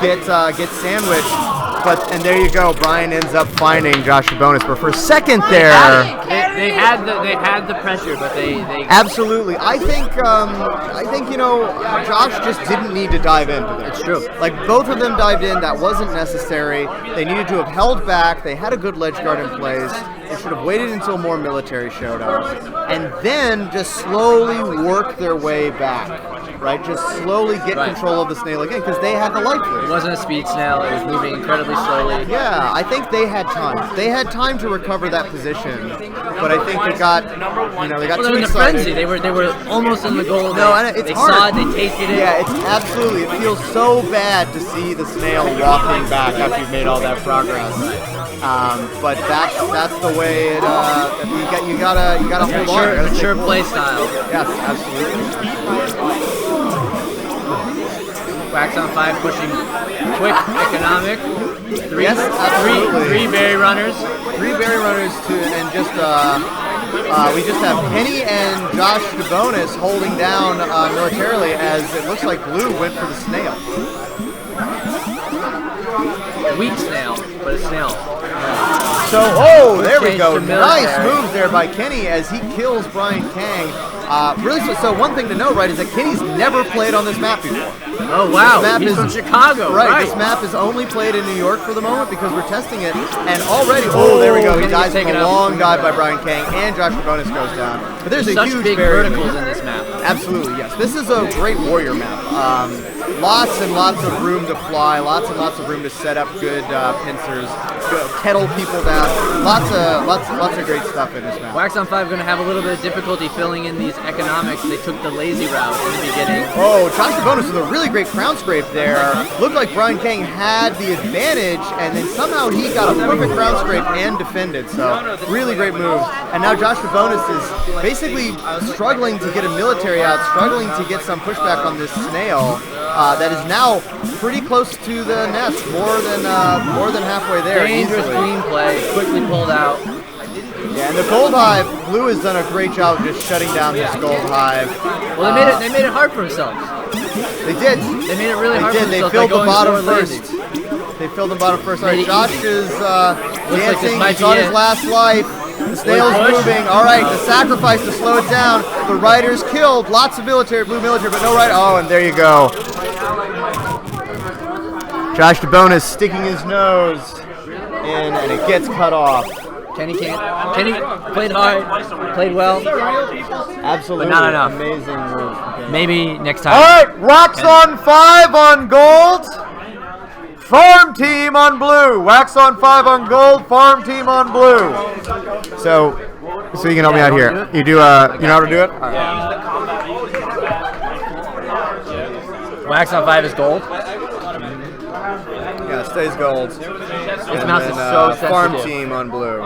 S1: get sandwiched. And there you go. Brian ends up finding Josh Bonus, but for a second there,
S7: they had the pressure, but they
S1: absolutely. I think Josh just didn't need to dive into there.
S7: It's true.
S1: Like, both of them dived in. That wasn't necessary. They needed to have held back. They had a good ledge guard in place. They should have waited until more military showed up, and then just slowly work their way back. Right, just slowly get control of the snail again because they had the life lead.
S7: It wasn't a speed snail; it was moving incredibly slowly.
S1: Yeah, I think they had time. They had time to recover that position, but I think they got too
S7: in
S1: excited.
S7: a frenzy. They were almost in the goal.
S1: No, and it's
S7: they
S1: hard.
S7: saw it, they tasted it.
S1: Yeah, it's absolutely. It feels so bad to see the snail walking back after you've made all that progress. But that's the way it. You gotta hold on.
S7: Mature play style.
S1: Yes, absolutely.
S7: Wax on 5 pushing quick economic. Three berry runners.
S1: 3 berry runners and just we just have Penny and Josh DeBonis holding down militarily as it looks like Blue went for the snail.
S7: Weak snail, but a snail.
S1: So, there we go. Nice move there by Kenny as he kills Brian Kang. Really, so one thing to know, right, is that Kenny's never played on this map before.
S7: Oh, wow. He's from Chicago.
S1: Right, this map is only played in New York for the moment because we're testing it. And already, there we go. He dies from a long dive by Brian Kang, and Josh Bonus goes down. But there's a huge
S7: big
S1: barrier
S7: verticals in this map.
S1: Absolutely, yes. This is a great warrior map. Lots and lots of room to fly, lots and lots of room to set up good pincers, kettle people down. Lots of great stuff in this map.
S7: Wax on 5 going to have a little bit of difficulty filling in these economics. They took the lazy route in the beginning.
S1: Oh, Josh DeBonis with a really great crown scrape there. Looked like Brian Kang had the advantage, and then somehow he got a perfect crown scrape and defended. So, really great move. And now Josh DeBonis is basically struggling to get a military out, struggling to get some pushback on this snail. That is now pretty close to the nest, more than halfway there.
S7: Dangerous green play, quickly pulled out.
S1: Yeah, and the gold hive, Blue has done a great job of just shutting down this gold hive.
S7: Well, they made it hard for themselves.
S1: They did.
S7: They made it really hard for themselves.
S1: They filled the bottom first. They filled the bottom first. All right, Josh is dancing. He's on his last life. The snail's moving. All right, the sacrifice to slow it down. The rider's killed. Lots of military, blue military, but no rider. Oh, and there you go. Josh DeBonis sticking his nose in, and it gets cut off.
S7: Kenny played hard, played well.
S1: Absolutely.
S7: But not enough.
S1: Amazing move.
S7: Maybe next time.
S1: All right, Wax on 5 on gold. Farm team on blue. Wax on 5 on gold. Farm team on blue. So you can help me out here. You do. You know how to do it? All right.
S7: Wax on 5 is gold.
S1: Yeah, it stays gold.
S7: This mouse is so sensitive.
S1: Farm team on blue.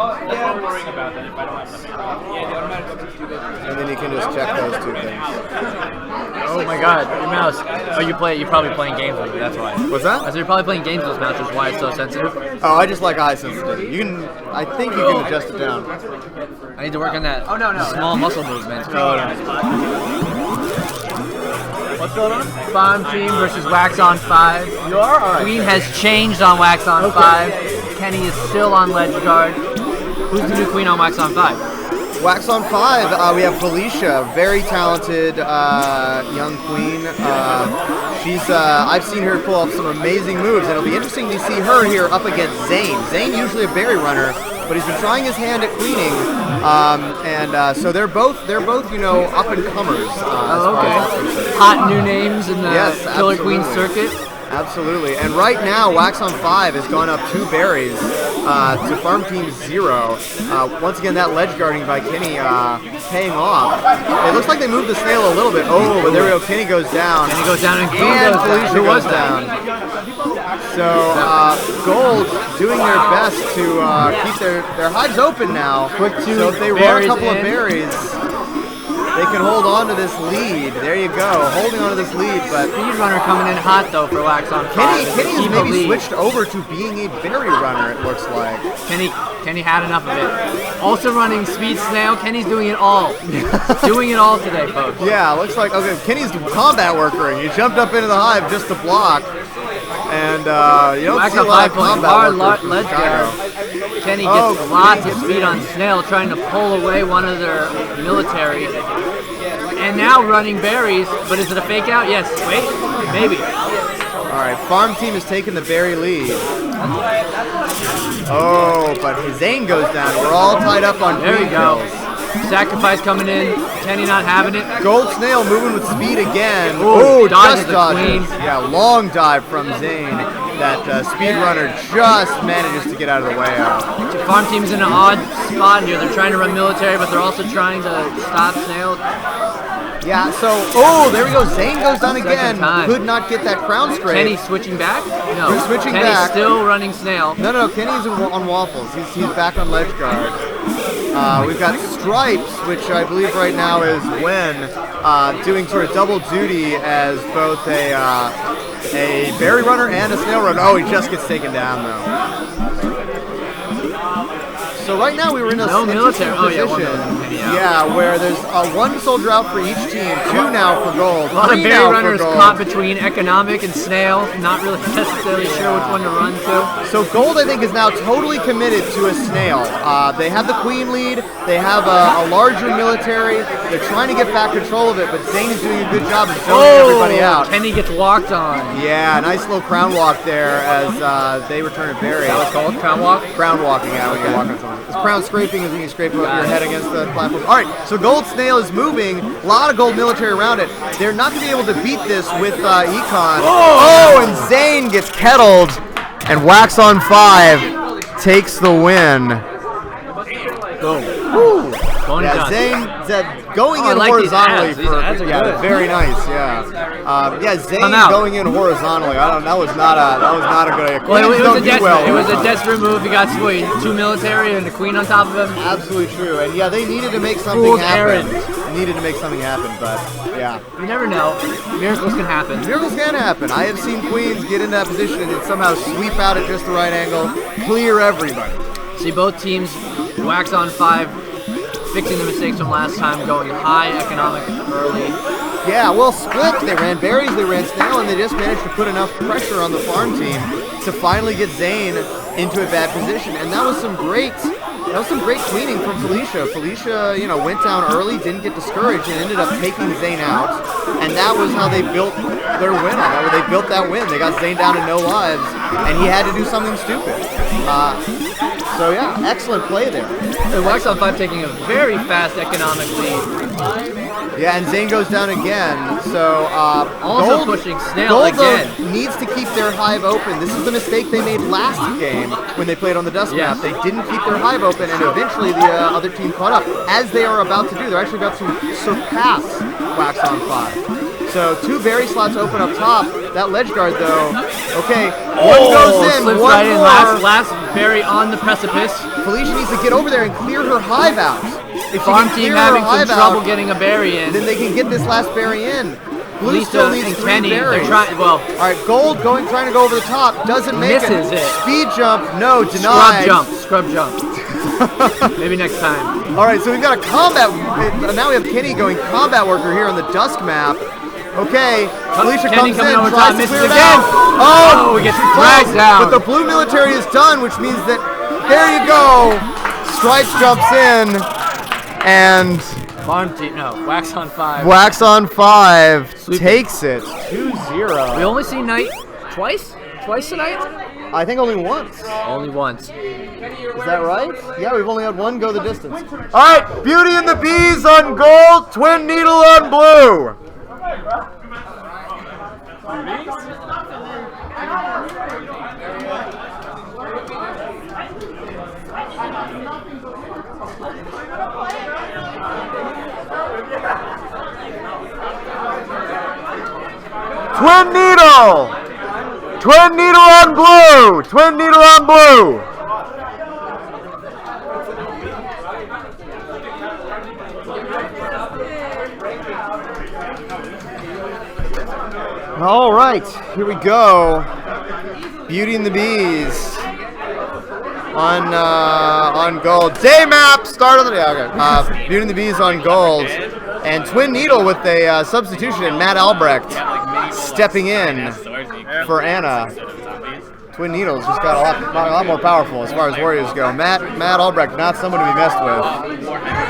S1: And then you can just check those 2 things.
S7: Oh my God, your mouse. Oh, you're probably playing games with it. That's why.
S1: What's that?
S7: I said you're probably playing games with this mouse, which is why it's so sensitive.
S1: Oh, I just like high sensitivity. I think you can adjust it down.
S7: I need to work on that. Small muscle movement.
S1: What's going on?
S7: Farm team versus Wax on 5.
S1: You are? All right.
S7: Queen has changed on Wax on 5. Kenny is still on ledge guard. Who's the new queen on Wax on 5?
S1: Wax on 5, we have Felicia, very talented young queen. I've seen her pull off some amazing moves, and it'll be interesting to see her here up against Zane. Zane usually a berry runner, but he's been trying his hand at queening, so they're both up and comers.
S7: Hot new names in the Killer Queen circuit.
S1: Absolutely, and right now Wax on 5 has gone up 2 berries to farm team 0. Once again, that ledge guarding by Kenny paying off. It looks like they moved the snail a little bit. Oh, but there we go. Kenny goes down.
S7: Kenny goes down and
S1: Felicia goes down. So Gold doing their best to keep their hives open now. So if they run a couple of berries, they can hold on to this lead. There you go, holding on to this lead. But
S7: Speedrunner coming in hot though for Wax on 5.
S1: Kenny's maybe switched over to being a berry runner. It looks like
S7: Kenny had enough of it. Also running Speed Snail. Kenny's doing it all. Doing it all today, folks.
S1: Yeah, looks like Kenny's the combat worker, and he jumped up into the hive just to block. And you don't see a lot of combat workers from Chicago.
S7: Kenny gets lots of speed on Snail, trying to pull away one of their military. And now running berries, but is it a fake out? Yes. Wait, maybe.
S1: All right, farm team has taken the berry lead. Oh, but Zane goes down. We're all tied up on
S7: There
S1: queen
S7: we go.
S1: kills.
S7: Sacrifice coming in. Kenny not having it.
S1: Gold Snail moving with speed again.
S7: Ooh, dodges
S1: just
S7: the
S1: dodges.
S7: queen.
S1: Yeah, long dive from Zane. That speedrunner just manages to get out of the way of.
S7: The farm team's in an odd spot here. They're trying to run military, but they're also trying to stop Snail.
S1: Yeah, so, there we go. Zane goes down again.
S7: Time.
S1: Could not get that crown straight.
S7: Kenny switching back? No.
S1: He's switching
S7: Kenny's
S1: back.
S7: still running Snail.
S1: No, Kenny's on waffles. He's back on ledge guard. We've got Stripes, which I believe right now is Wen, doing sort of double duty as both a berry runner and a snail runner. Oh, he just gets taken down though. So right now we were in a
S7: military.
S1: position, where there's 1 soldier out for each team, 2 now for Gold,
S7: A lot of
S1: 3
S7: berry
S1: now
S7: runners
S1: for Gold.
S7: caught between Economic and Snail, not really necessarily sure which one to run to.
S1: So Gold, I think, is now totally committed to a snail. They have the queen lead. They have a larger military. They're trying to get back control of it, but Zane is doing a good job of zoning everybody out.
S7: Kenny gets walked on.
S1: Yeah, nice little crown walk there as they return a berry.
S7: That was called crown walk?
S1: Crown walking, yeah, when you're walking on someone. It's crown scraping is when you scrape your head against the platform. All right, so Gold Snail is moving. A lot of Gold military around it. They're not going to be able to beat this with Econ. Oh, and Zane gets kettled, and Wax on 5 takes the win.
S7: Boom.
S1: Woo.
S7: Going
S1: Yeah,
S7: done.
S1: Zane going in
S7: I like these
S1: horizontally
S7: ads. These ads are good.
S1: very nice. Zane
S7: Come out.
S1: going in horizontally. I don't. That was not a good idea.
S7: Well,
S1: Queens don't do well.
S7: it was a desperate move. He got 2 military and the queen on top of him.
S1: Absolutely true. And yeah, they needed to make something
S7: Fool's
S1: happen.
S7: errand.
S1: Needed to make something happen, but yeah.
S7: You never know. Miracles can happen.
S1: Miracles can happen. I have seen queens get in that position and somehow sweep out at just the right angle, clear everybody.
S7: See both teams, Wax on 5, fixing the mistakes from last time, going high economic early.
S1: Yeah, well, split. They ran berries, they ran snail, and they just managed to put enough pressure on the farm team to finally get Zane into a bad position. And that was some great queening from Felicia. Felicia, went down early, didn't get discouraged, and ended up taking Zane out. And that was how they built their win. They built that win. They got Zane down to no lives, and he had to do something stupid. So yeah, excellent play there.
S7: And Wax on 5 taking a very fast economic lead.
S1: Yeah, and Zane goes down again. So
S7: Also
S1: Gold,
S7: pushing Snail
S1: Gold,
S7: again.
S1: though, needs to keep their hive open. This is the mistake they made last game when they played on the Dusk map. They didn't keep their hive open, and eventually the other team caught up, as they are about to do. They're actually about to surpass Wax on 5. So 2 berry slots open up top. That ledge guard though, okay, one goes in,
S7: slips
S1: one
S7: right in.
S1: more.
S7: Last berry on the precipice.
S1: Felicia needs to get over there and clear her hive out. If she
S7: Farm
S1: can
S7: team
S1: clear her
S7: having some
S1: hive
S7: trouble
S1: out,
S7: getting a berry in.
S1: then they can get this last berry in. Blue
S7: Lisa
S1: still needs
S7: and
S1: 3
S7: Kenny, they're
S1: berries.
S7: trying. Well,
S1: All right, Gold trying to go over the top, doesn't make
S7: Misses it.
S1: Speed jump, no,
S7: scrub
S1: denied.
S7: jump. Maybe next time.
S1: All right, so we've got a combat. Now we have Kenny going combat worker here on the Dusk map. Okay, Felicia
S7: Kenny
S1: comes
S7: coming
S1: in,
S7: over
S1: tries
S7: top,
S1: to
S7: misses
S1: clear it
S7: again.
S1: out.
S7: Oh, he gets
S1: she
S7: dragged
S1: falls,
S7: down.
S1: But the blue military is done, which means that there you go. Stripes jumps in, And
S7: Farm team, no, Wax on 5.
S1: Wax on 5 takes it 2-0.
S7: We only see Knight twice? Twice tonight?
S1: I think only once.
S7: Only once.
S1: Is that right? Yeah, we've only had one go the distance. All right, Beauty and the Bees on gold, Twin Needle on blue. Twin Needle! Twin Needle on blue! Twin Needle on blue! All right, here we go. Beauty and the Bees on gold. Day map start on the day. Okay. Beauty and the Bees on gold, and Twin Needle with a substitution in Matt Albrecht stepping in for Anna. Twin Needle's just got a lot more powerful as far as warriors go. Matt Albrecht, not someone to be messed with.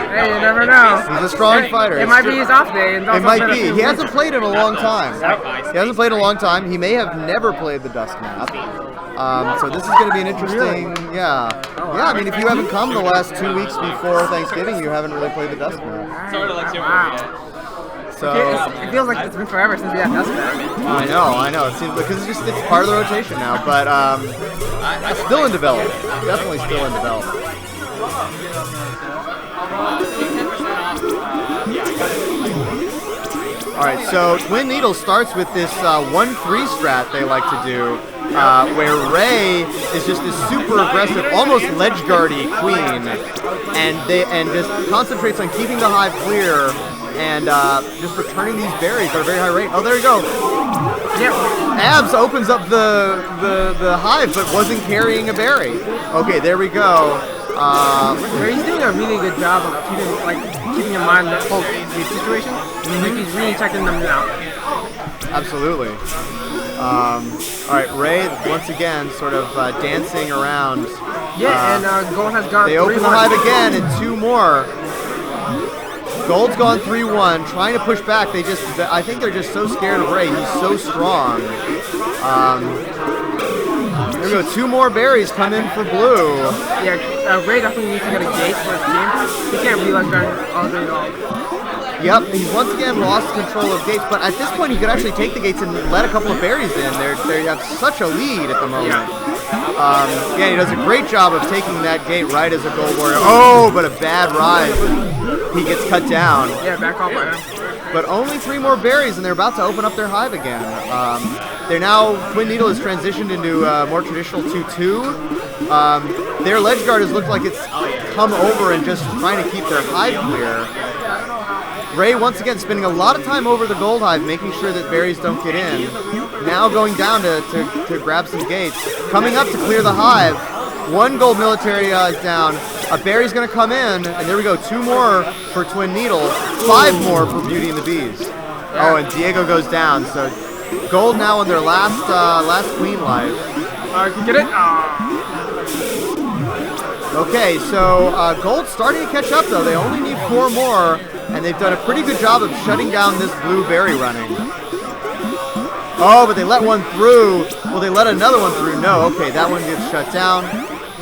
S6: Hey, you never know.
S1: He's a strong fighter.
S6: It might be his off day.
S1: It might be. He hasn't played in a long time. He hasn't played in a long time. He may have never played the Dusk map. So this is going to be an interesting, yeah. Yeah, I mean, if you haven't come the last 2 weeks before Thanksgiving, you haven't really played the Dusk map.
S6: Wow.
S1: So
S6: It feels like it's been forever since we had Dusk map.
S1: I know. It seems because it's part of the rotation now, but still in development. Definitely still in development. All right, so Twin Needle starts with this 1-3 strat they like to do, where Ray is just this super aggressive, almost ledge guardy queen, and just concentrates on keeping the hive clear and just returning these berries at a very high rate. Oh, there you go.
S6: Yep.
S1: Abs opens up the hive, but wasn't carrying a berry. Okay, there we go.
S6: He's doing a really good job of keeping in mind the whole situation. Like he's really checking them out.
S1: Absolutely. All right, Ray once again sort of dancing around.
S6: Yeah, and Gold has gone.
S1: They open the hive again, and 2 more. Gold's gone 3-1, trying to push back. I think they're just so scared of Ray. He's so strong. There we go. 2 more berries come in for blue.
S6: Yeah, Ray definitely needs to get a gate for his team. He can't be like that all day long.
S1: Yep, he's once again lost control of gates, but at this point he could actually take the gates and let a couple of berries in. They have such a lead at the moment. Yeah, he does a great job of taking that gate right as a gold warrior. Oh, but a bad ride. He gets cut down.
S6: Yeah, back off by him.
S1: But only 3 more berries, and they're about to open up their hive again. They're now, Twin Needle has transitioned into more traditional 2-2. Their ledge guard has looked like it's come over and just trying to keep their hive clear. Ray once again spending a lot of time over the gold hive, making sure that berries don't get in. Now going down to grab some gates. Coming up to clear the hive. 1 gold military is down. A berry's going to come in, and there we go. 2 more for Twin Needle. 5 more for Beauty and the Bees. Oh, and Diego goes down. So gold now on their last queen life.
S6: Get it?
S1: Okay, so gold's starting to catch up though. They only need 4 more, and they've done a pretty good job of shutting down this blue berry running. Oh, but they let one through. Will they let another one through? No. Okay, that one gets shut down.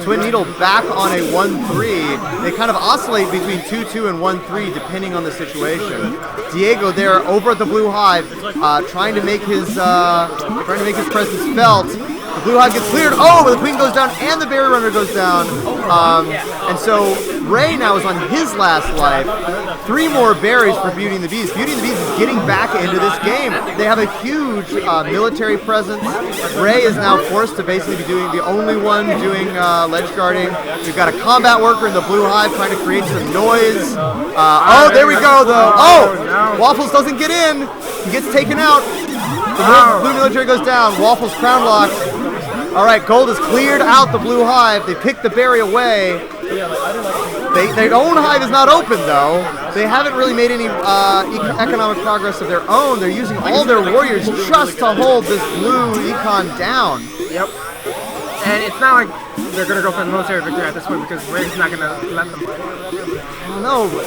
S1: Twin Needle back on a 1-3. They kind of oscillate between 2-2 and 1-3 depending on the situation. Diego there over at the blue hive, trying to make his presence felt. The blue hive gets cleared. Oh, but the queen goes down and the berry runner goes down. And so Ray now is on his last life. 3 more berries for Beauty and the Bees. Beauty and the Bees is getting back into this game. They have a huge military presence. Ray is now forced to basically be the only one doing ledge guarding. We've got a combat worker in the blue hive trying to create some noise. Oh, there we go though. Oh, Waffles doesn't get in. He gets taken out. The blue military goes down. Waffles crown locked. All right, gold has cleared out the blue hive. They picked the berry away. Their own hive is not open though. They haven't really made any economic progress of their own. They're using all their warriors just to hold this blue econ down.
S6: Yep. And it's not like they're gonna go for the military victory at this point because Ray's not gonna let them play.
S1: I don't know, but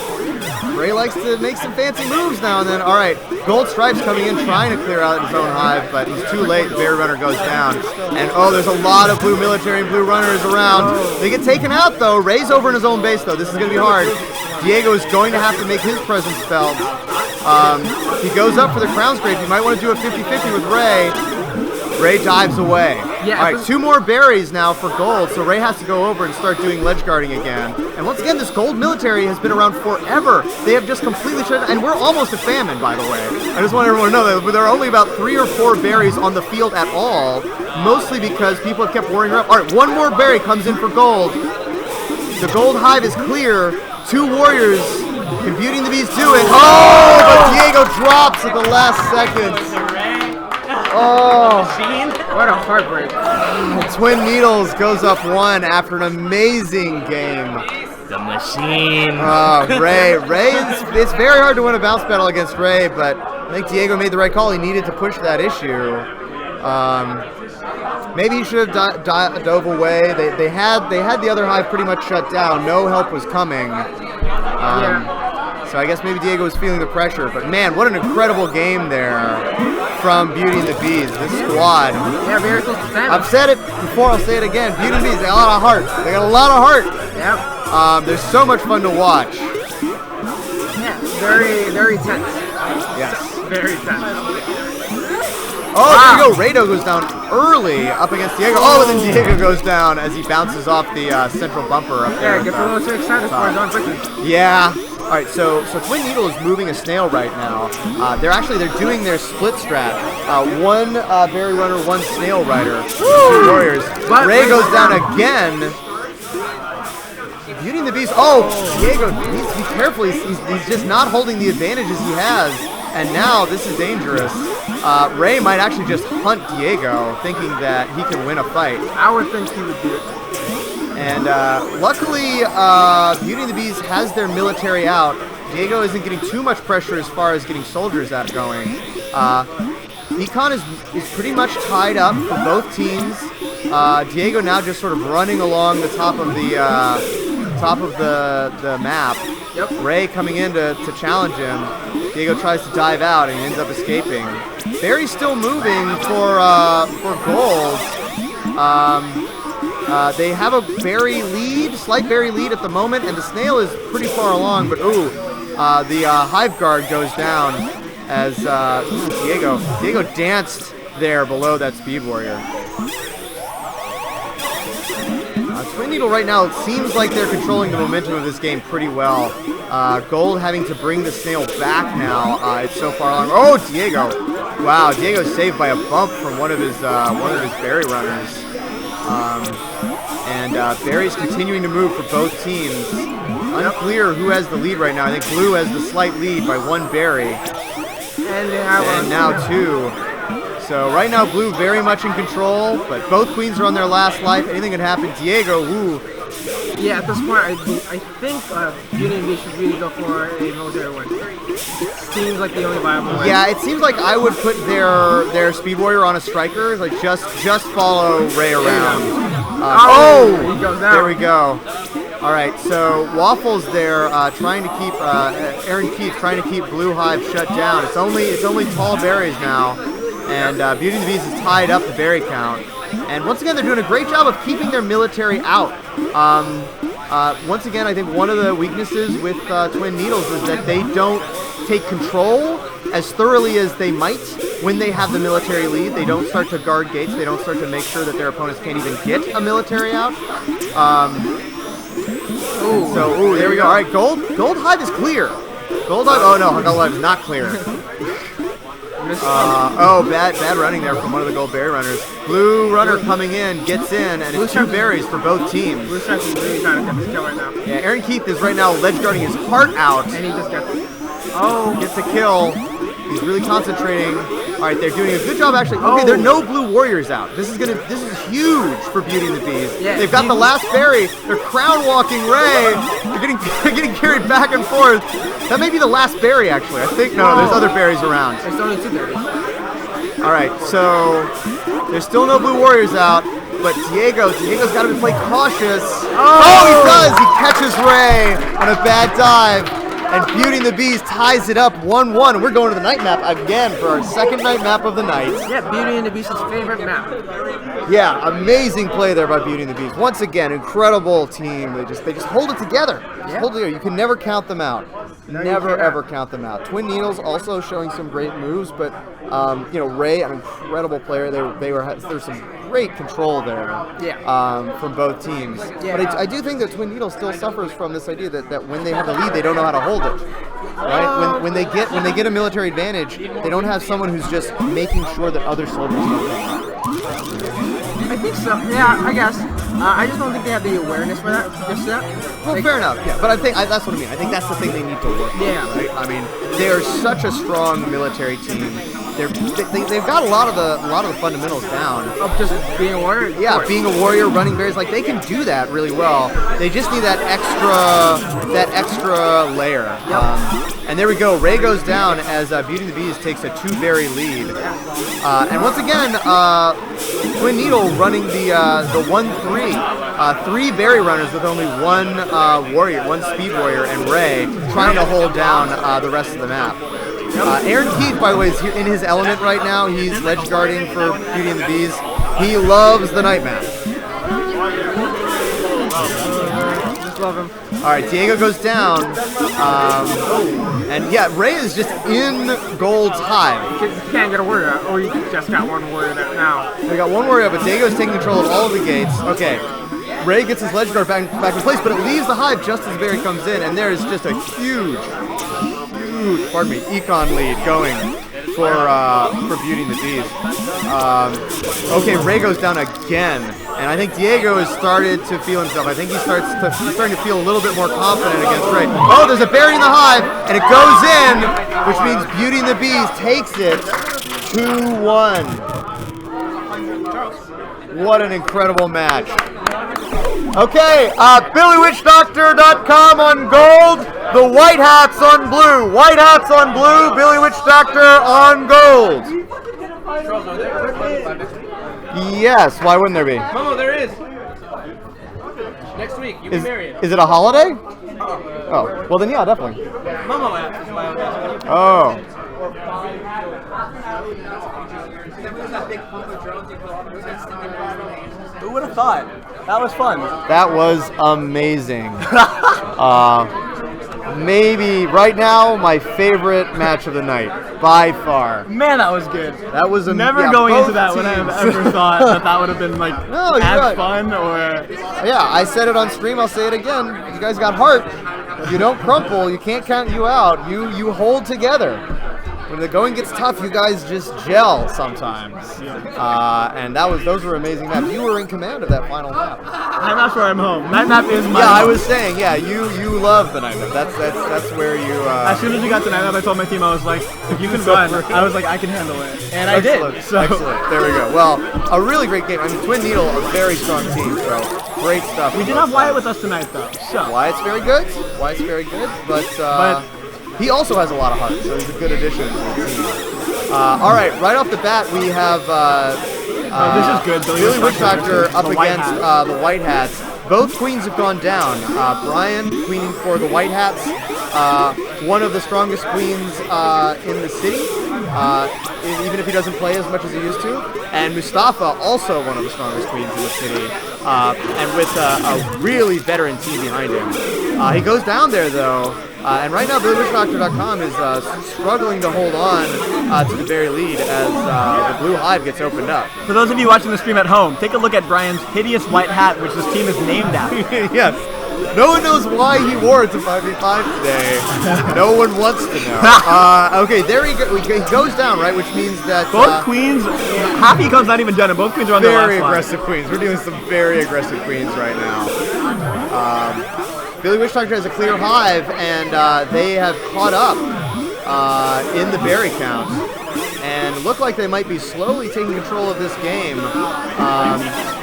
S1: Ray likes to make some fancy moves now and then. All right, Gold Stripes coming in, trying to clear out his own hive, but he's too late. Berry Runner goes down. And oh, there's a lot of blue military and blue runners around. They get taken out though. Ray's over in his own base though. This is gonna be hard. Diego is going to have to make his presence felt. He goes up for the Crown Scrape. He might want to do a 50-50 with Ray. Ray dives away.
S6: Yeah,
S1: all right, 2 more berries now for gold, so Ray has to go over and start doing ledge guarding again. And once again, this gold military has been around forever. They have just completely shut, and we're almost at famine, by the way. I just want everyone to know that there are only about 3 or 4 berries on the field at all, mostly because people have kept warring her up. All right, 1 more berry comes in for gold. The gold hive is clear. 2 warriors. Can Beauty and the Beast do it? Oh, but Diego drops at the last second. Oh,
S6: What a heartbreak.
S1: Twin Needles goes up 1 after an amazing game.
S7: The machine.
S1: Ray, it's very hard to win a bounce battle against Ray, but I think Diego made the right call. He needed to push that issue. Maybe he should have dove away. They had the other hive pretty much shut down. No help was coming. So I guess maybe Diego was feeling the pressure. But man, what an incredible game there from Beauty and the Bees. This squad.
S6: Yeah, very close to 10.
S1: I've said it before, I'll say it again. Beauty and the Bees, they got a lot of heart. They got a lot of heart.
S6: Yep.
S1: They're so much fun to watch.
S6: Yeah, very tense.
S1: Yes.
S6: Very tense.
S1: Oh, there you go. Rado goes down early up against Diego. Oh, and then Diego goes down as he bounces off the central bumper up there.
S6: Yeah, gets a little too excited for his own victory.
S1: Yeah. All right, so Twin Needle is moving a snail right now. They're doing their split strat. 1 berry runner, 1 snail rider. Warriors.
S6: But
S1: Ray goes down again. Beauty and the Beast. Oh, Diego needs to be careful. He's just not holding the advantages he has. And now this is dangerous. Ray might actually just hunt Diego, thinking that he can win a fight.
S6: I would think he would do it.
S1: And luckily, Beauty and the Beast has their military out. Diego isn't getting too much pressure as far as getting soldiers out going. Econ is pretty much tied up for both teams. Diego now just sort of running along the top of the map.
S6: Yep.
S1: Ray coming in to challenge him. Diego tries to dive out and he ends up escaping. Barry's still moving for gold. They have a slight berry lead at the moment, and the snail is pretty far along, but the hive guard goes down as Diego danced there below that speed warrior. Twin Needle right now, it seems like they're controlling the momentum of this game pretty well. Gold having to bring the snail back now. It's so far along. Oh, Diego! Wow, Diego's saved by a bump from one of his berry runners. And Barry's continuing to move for both teams. Unclear who has the lead right now. I think Blue has the slight lead by 1 berry. And now 2. So right now Blue very much in control, but both queens are on their last life. Anything can happen. Diego,
S6: Yeah, at this point, I think Beauty and the Beast should really go for a military win. It seems like the only viable way.
S1: Yeah, it seems like I would put their speed warrior on a striker, like just follow Ray around.
S6: He goes down.
S1: There we go. All right, so Waffles there trying to keep Aaron Keith trying to keep Blue Hive shut down. It's only tall berries now, and Beauty and the Beast is tied up the berry count. And once again, they're doing a great job of keeping their military out. Once again, I think one of the weaknesses with Twin Needles is that they don't take control as thoroughly as they might when they have the military lead. They don't start to guard gates. They don't start to make sure that their opponents can't even get a military out. There we go. All right, Gold Hive is clear. Gold Hive. Oh no, Gold Hive is not clear. Bad running there from one of the gold berry runners. Blue runner coming in, gets in, and it's 2 berries for both teams.
S6: Blue Stripes is really trying to get this kill right now.
S1: Yeah, Aaron Keith is right now ledge guarding his heart out.
S6: And he just gets it.
S1: Gets a kill. He's really concentrating. All right, they're doing a good job actually. Okay, there are no blue warriors out. This is huge for Beauty and the Beast.
S6: Yeah,
S1: they've got the last berry. They're crown walking Ray. They're getting carried back and forth. That may be the last berry actually. I think no, there's other berries around.
S6: There's only 2 berries.
S1: All right, so there's still no blue warriors out. but Diego's got to play cautious. Oh, he does! He catches Ray on a bad dive, and Beauty and the Beast ties it up 1-1. We're going to the night map again for our second night map of the night.
S6: Yeah, Beauty and the Beast's favorite map.
S1: Yeah, amazing play there by Beauty and the Beast. Once again, incredible team. They just hold it together. Hold it together. You can never count them out. Never ever count them out. Twin Needles also showing some great moves, but Ray, an incredible player. There's some great control there. From both teams.
S6: Yeah.
S1: But I do think that Twin Needles still suffers from this idea that when they have the lead, they don't know how to hold it. Right? When they get a military advantage, they don't have someone who's just making sure that other soldiers don't come out.
S6: I think so. Yeah, I guess. I just don't think they have the awareness for that.
S1: Well, fair enough. Yeah, but I think that's what I mean. I think that's the thing they need to work on.
S6: Yeah.
S1: Right. I mean, they are such a strong military team. They've got a lot of the fundamentals down.
S6: Of just being a warrior.
S1: Yeah, being a warrior, running berries, like they can do that really well. They just need that extra layer. And there we go. Ray goes down as Beauty and the Beast takes a 2-berry lead. And once again, Twin Needle running the 1-3. 3 berry runners with only one speed warrior, and Ray trying to hold down the rest of the map. Aaron Keith, by the way, is in his element right now. He's ledge guarding for Beauty and the Beast. He loves the night map.
S6: Just love him.
S1: All right, Diego goes down. And yeah, Ray is just in Gold's hive.
S6: You can't get a warrior out, or you just got one warrior out now.
S1: They got one warrior, but Diego's taking control of all of the gates. Okay, Ray gets his ledge guard back in place, but it leaves the hive just as Barry comes in, and there is just a huge, econ lead going for Beauty and the Beast. Okay, Ray goes down again, and I think Diego has started to feel himself. I think he's starting to feel a little bit more confident against Ray. Oh, there's a berry in the hive, and it goes in, which means Beauty and the Beast takes it 2-1. What an incredible match. Okay, BillyWitchDoctor.com on gold, the White Hats on blue. White Hats on blue, Billy Witch Doctor on gold. Yes, why wouldn't there be?
S6: Momo, there is. Next week, you can marry it.
S1: Is it a holiday? Oh, well then yeah, definitely.
S6: Momo app.
S1: Oh.
S8: Who would have thought? That was fun.
S1: That was amazing. Maybe right now my favorite match of the night by far.
S8: Man, that was good.
S1: That was
S8: Never going into that would I have ever thought that would have been like as fun or.
S1: Yeah, I said it on stream. I'll say it again. You guys got heart. You don't crumple. You can't count you out. You hold together. When the going gets tough, you guys just gel sometimes. And those were amazing maps. You were in command of that final map.
S8: I'm not sure I'm home. Night map is my.
S1: Yeah, I was saying, you love the night map. That's where you.
S8: As soon as we got to night map, I told my team, I was like, if you can run, I was like, I can handle it, and I did. So.
S1: Excellent. There we go. Well, a really great game. I mean, Twin Needle, a very strong team. So great stuff.
S8: We did have Wyatt with us tonight, though. So
S1: Wyatt's very good. But he also has a lot of heart, so he's a good addition to the team. All right off the bat, we have
S8: this is good.
S1: Billy Witch Doctor up against the White Hats. Both queens have gone down. Brian queening for the White Hats, one of the strongest queens in the city, even if he doesn't play as much as he used to. And Mustafa, also one of the strongest queens in the city, and with a really veteran team behind him. He goes down there though. And right now, BillyWitchDoctor.com is struggling to hold on to the very lead as the blue hive gets opened up.
S8: For those of you watching the stream at home, take a look at Brian's hideous white hat, which this team is named after.
S1: Yes. No one knows why he wore it to 5v5 today. No one wants to know. Okay, there he goes down, right? Which means that
S8: both queens, half econ's not even done, and both queens are on the last
S1: very
S8: line.
S1: aggressive queens. We're doing some very aggressive queens right now. Billy Witch Doctor has a clear hive, and they have caught up in the berry count, and look like they might be slowly taking control of this game.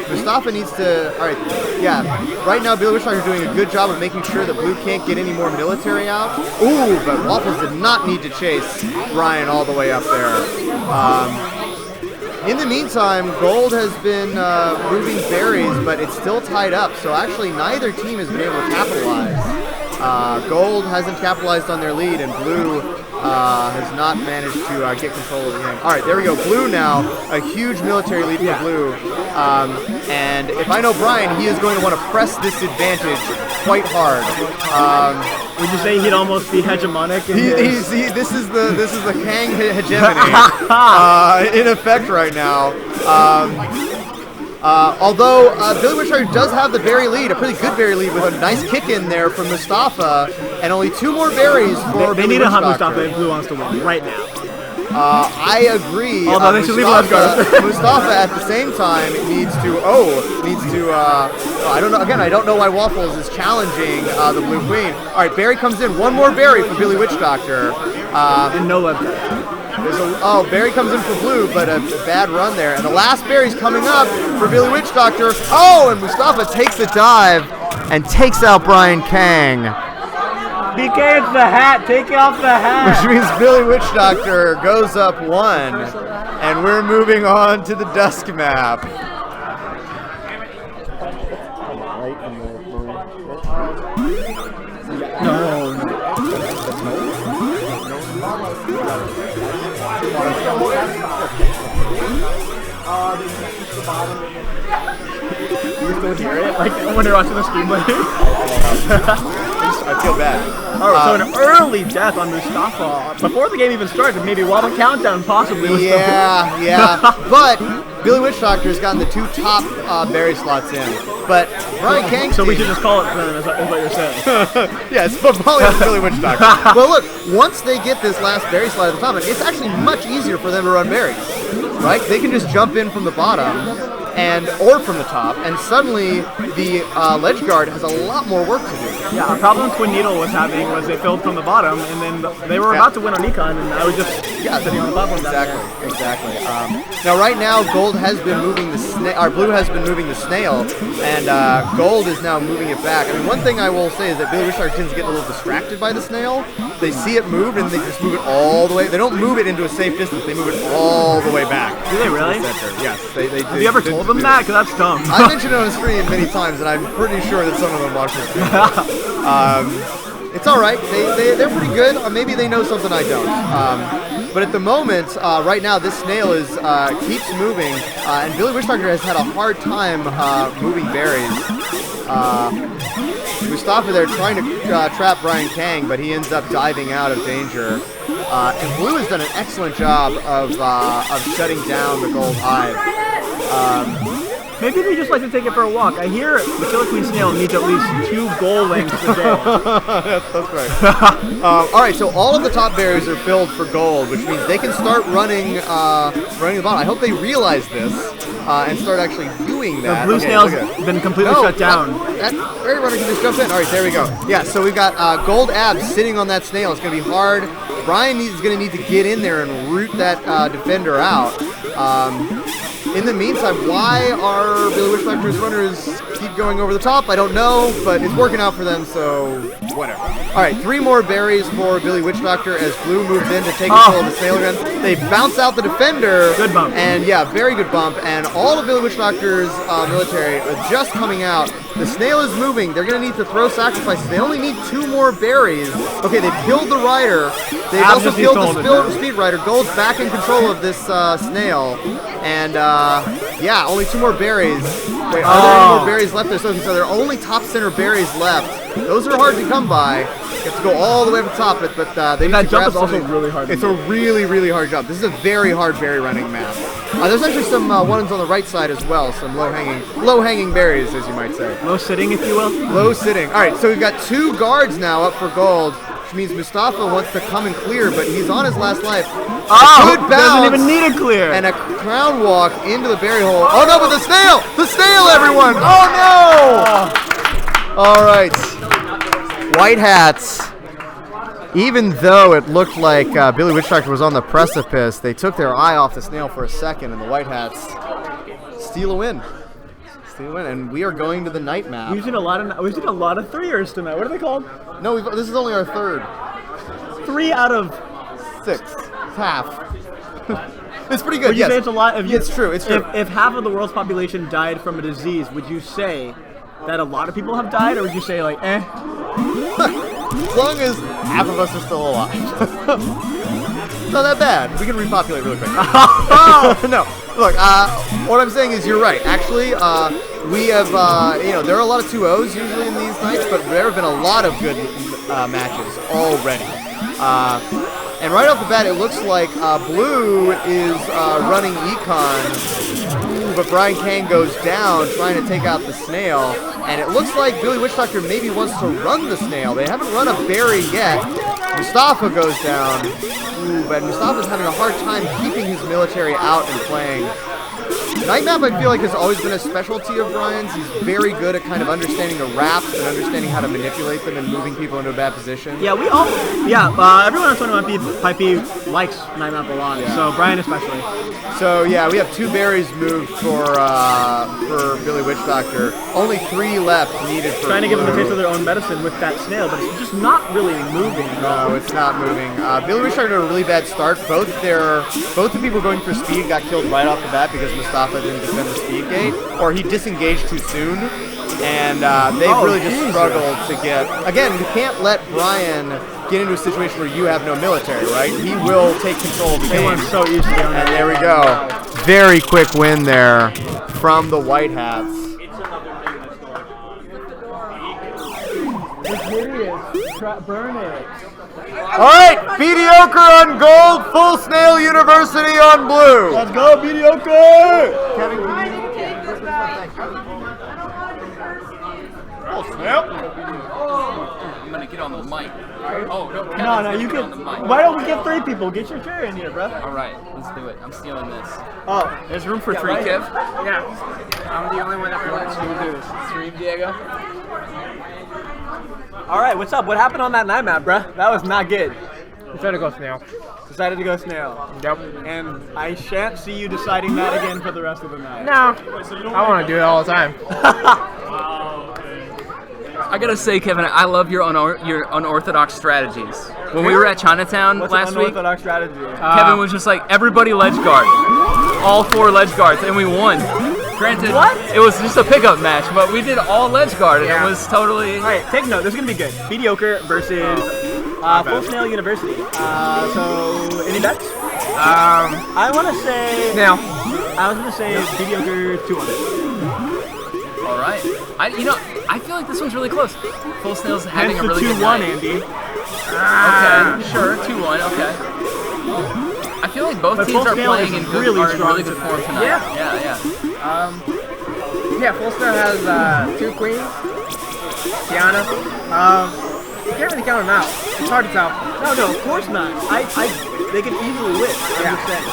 S1: Mustafa needs to. All right, yeah. Right now, Billy Witch Doctor is doing a good job of making sure that blue can't get any more military out. Ooh, but Waffles did not need to chase Brian all the way up there. In the meantime, Gold has been moving berries, but it's still tied up. So actually, neither team has been able to capitalize. Gold hasn't capitalized on their lead, and Blue has not managed to get control of the game. All right, there we go. Blue now, a huge military lead for Blue. And if I know Brian, he is going to want to press this advantage quite hard.
S8: Would you say he'd almost be hegemonic?
S1: This is the Kang hegemony in effect right now. Although Billy Witchcracker does have the berry lead, a pretty good berry lead with a nice kick in there from Mustafa, and only 2 more berries for
S8: They
S1: Billy
S8: need to hunt
S1: Witchcracker.
S8: Mustafa if Blue wants to win right now.
S1: I agree.
S8: Although they should leave
S1: Mustafa, Mustafa at the same time needs to. I don't know. Again, I don't know why Waffles is challenging the Blue Queen. All right, berry comes in. 1 more berry for Billy Witch Doctor.
S8: And no left.
S1: Berry comes in for Blue, but a bad run there. And the last berry's coming up for Billy Witch Doctor. Oh, and Mustafa takes the dive and takes out Brian Kang.
S8: BK, it's the hat. Take off the hat.
S1: Which means Billy Witch Doctor goes up 1, and we're moving on to the Dusk map.
S8: You still hear it? Like when you're watching the stream later?
S1: I feel bad.
S8: So an early death on Mustafa before the game even started, maybe while the countdown possibly was still
S1: But Billy Witch Doctor has gotten the 2 top berry slots in. But Brian Kang.
S8: So we should just call it then, is what you're saying.
S1: Yes, but probably not Billy Witch Doctor. Well, look, once they get this last berry slot at the top, it's actually much easier for them to run berries, right? They can just jump in from the bottom or from the top, and suddenly the ledge guard has a lot more work to do.
S8: Yeah, the problem Twin Needle was having was they filled from the bottom, and then they were about to win on Econ, and I was just sitting on the platform.
S1: Exactly. Now, right now, Gold has been moving the snail, or Blue has been moving the snail, and Gold is now moving it back. I mean, one thing I will say is that Billy Witch Doctor tends to get a little distracted by the snail. They see it move, and they just move it all the way. They don't move it into a safe distance. They move it all the way back.
S8: Do they really?
S1: Yes. They
S8: Have you ever told them that? Because that's dumb.
S1: I mentioned it on the stream many times, and I'm pretty sure that some of them watch this stream. It's all right. They're pretty good. Maybe they know something I don't. But at the moment, right now, this snail keeps moving, and Billy Witch Doctor has had a hard time moving berries. Mustafa there trying to trap Brian Kang, but he ends up diving out of danger. And Blue has done an excellent job of shutting down the Gold Hive.
S8: Maybe they just like to take it for a walk. I hear the Killer Queen snail needs at least 2 goal lengths a day.
S1: That's right. All right, so all of the top berries are filled for Gold, which means they can start running the bottom. I hope they realize this and start actually doing that.
S8: The blue snail's been completely shut down.
S1: That berry runner can just jump in. All right, there we go. Yeah, so we've got Gold Abs sitting on that snail. It's going to be hard. Brian is going to need to get in there and root that defender out. In the meantime, why are Billy Witch Doctor's runners keep going over the top? I don't know, but it's working out for them, so whatever. All right, 3 more berries for Billy Witch Doctor as Blue moves in to take control of the snail again. They bounce out the defender.
S8: Good bump.
S1: And yeah, very good bump. And all of Billy Witch Doctor's military are just coming out. The snail is moving. They're going to need to throw sacrifices. They only need 2 more berries. Okay, they've killed the rider. They've also killed the speed rider. Gold's back in control of this snail. And yeah, only 2 more berries. Wait, are there any more berries left? So there are only top center berries left. Those are hard to come by. You have to go all the way up the top, but they need to grab something.
S8: Also really hard.
S1: It's a really, really hard jump. This is a very hard berry running map. There's actually some ones on the right side as well. Some low-hanging berries, as you might say.
S8: Low sitting, if you will.
S1: Low sitting. All right, so we've got 2 guards now up for Gold, which means Mustafa wants to come and clear, but he's on his last life. Good bounce,
S8: doesn't even need a clear.
S1: And a crown walk into the berry hole. Oh no, but the snail! The snail, everyone! Oh no! All right, White Hats. Even though it looked like Billy Witch Doctor was on the precipice, they took their eye off the snail for a second, and the White Hats steal a win. And we are going to the night map.
S8: We've seen a lot of 3ers tonight. What are they called?
S1: No, this is only our 3rd.
S8: 3 out of
S1: 6. It's half. It's pretty good.
S8: Would you
S1: Yes,
S8: say it's a lot?
S1: It's true. It's true.
S8: If half of the world's population died from a disease, would you say that a lot of people have died, or would you say like, eh?
S1: As long as half of us are still alive. It's not that bad. We can repopulate really quick. No, look, what I'm saying is you're right. Actually, we have, there are a lot of 2-0s usually in these nights, but there have been a lot of good matches already. And right off the bat, it looks like Blue is running Econ, but Brian Kane goes down trying to take out the Snail, and it looks like Billy Witch Doctor maybe wants to run the Snail. They haven't run a Berry yet. Mustafa goes down, but Mustafa's having a hard time keeping his military out and playing. Night Map, I feel like, has always been a specialty of Brian's. He's very good at kind of understanding the wraps and understanding how to manipulate them and moving people into a bad position.
S8: Yeah, everyone on 21 likes Night Map a lot, so Brian especially.
S1: So yeah, we have 2 berries moved for Billy Witch Doctor. Only 3 left needed for
S8: Trying to give them a
S1: Blue.
S8: taste of their own medicine with that snail, but it's just not really moving.
S1: No, it's not moving. Billy Witch Doctor had a really bad start. Both the people going for speed got killed right off the bat because Mustafa didn't defend the speed gate, or he disengaged too soon, and they've really just struggled to get. Again, you can't let Brian get into a situation where you have no military, right? He will take control of the game.
S8: Everyone's so used to it.
S1: And there we go. Very quick win there from the White Hats.
S8: It's hideous. Burn it.
S1: All right, Mediocre on gold, Full Snail University on blue.
S8: Let's go, Mediocre!
S1: Full Snail.
S7: I'm gonna get on the mic. Oh no!
S8: No, you can. Why don't we get 3 people? Get your chair in here, bro.
S7: All right, let's do it. I'm stealing this.
S8: Oh, there's room for 3,
S6: right
S8: Kev.
S6: Yeah. I'm the only one that lets you do this.
S7: Stream, Diego.
S8: All right, what's up? What happened on that night map, bruh? That was not good.
S6: Decided to go snail.
S8: Decided to go snail.
S6: Yep.
S8: And I shan't see you deciding that again for the rest of the night.
S6: No. I want to do it all the time.
S7: I gotta say, Kevin, I love your unorthodox strategies. When we were at Chinatown
S8: What's
S7: last
S8: an
S7: week,
S8: unorthodox strategy?
S7: Kevin was just like, everybody ledge guard. All 4 ledge guards, and we won. Granted, it was just a pickup match, but we did all ledge guard, and it was totally...
S8: All right, take note. This is going to be good. Mediocre versus Full Snail University. So, any bets? I want to say...
S6: Snail.
S8: I was going to say Mediocre 200.
S7: All right. I feel like this one's really close. Full Snail's having a really good
S8: 2-1,
S7: night.
S8: Andy.
S7: Okay, sure, 2-1, okay. I feel like both
S8: But
S7: teams
S8: Full
S7: are
S8: Snail
S7: playing
S8: is
S7: in good,
S8: really
S7: are in
S8: strong
S7: really good form tonight.
S6: Yeah.
S7: Yeah.
S6: Full Snail has 2 queens. Tiana. You can't really count them out. It's hard to tell.
S8: No, of course not. They can easily win. I'm just saying.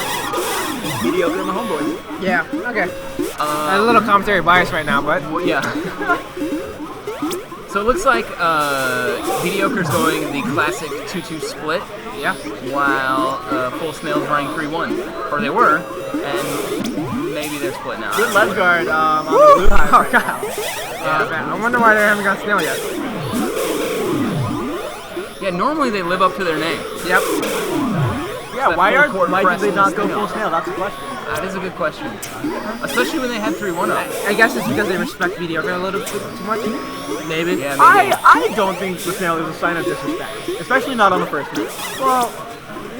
S8: Mediocre and the homeboys.
S6: Yeah, okay. A little commentary bias right now, but...
S7: Yeah. So it looks like Mediocre's going the classic 2-2 split.
S6: Yeah.
S7: While Full Snail's running 3-1. Or they were, and maybe they're split now.
S8: Good ledge guard on the blue hive.
S6: Oh, God. Man, I wonder why they haven't got snail yet.
S7: Yeah, normally they live up to their name.
S6: Yep.
S8: Yeah, why did they not go full snail? That's the question.
S7: That is a good question. Especially when they had 3-1 up.
S6: I guess it's because they respect Mediocre a little bit too much. Maybe.
S7: Yeah, maybe.
S8: I don't think the snail is a sign of disrespect, especially not on the first night.
S6: Well,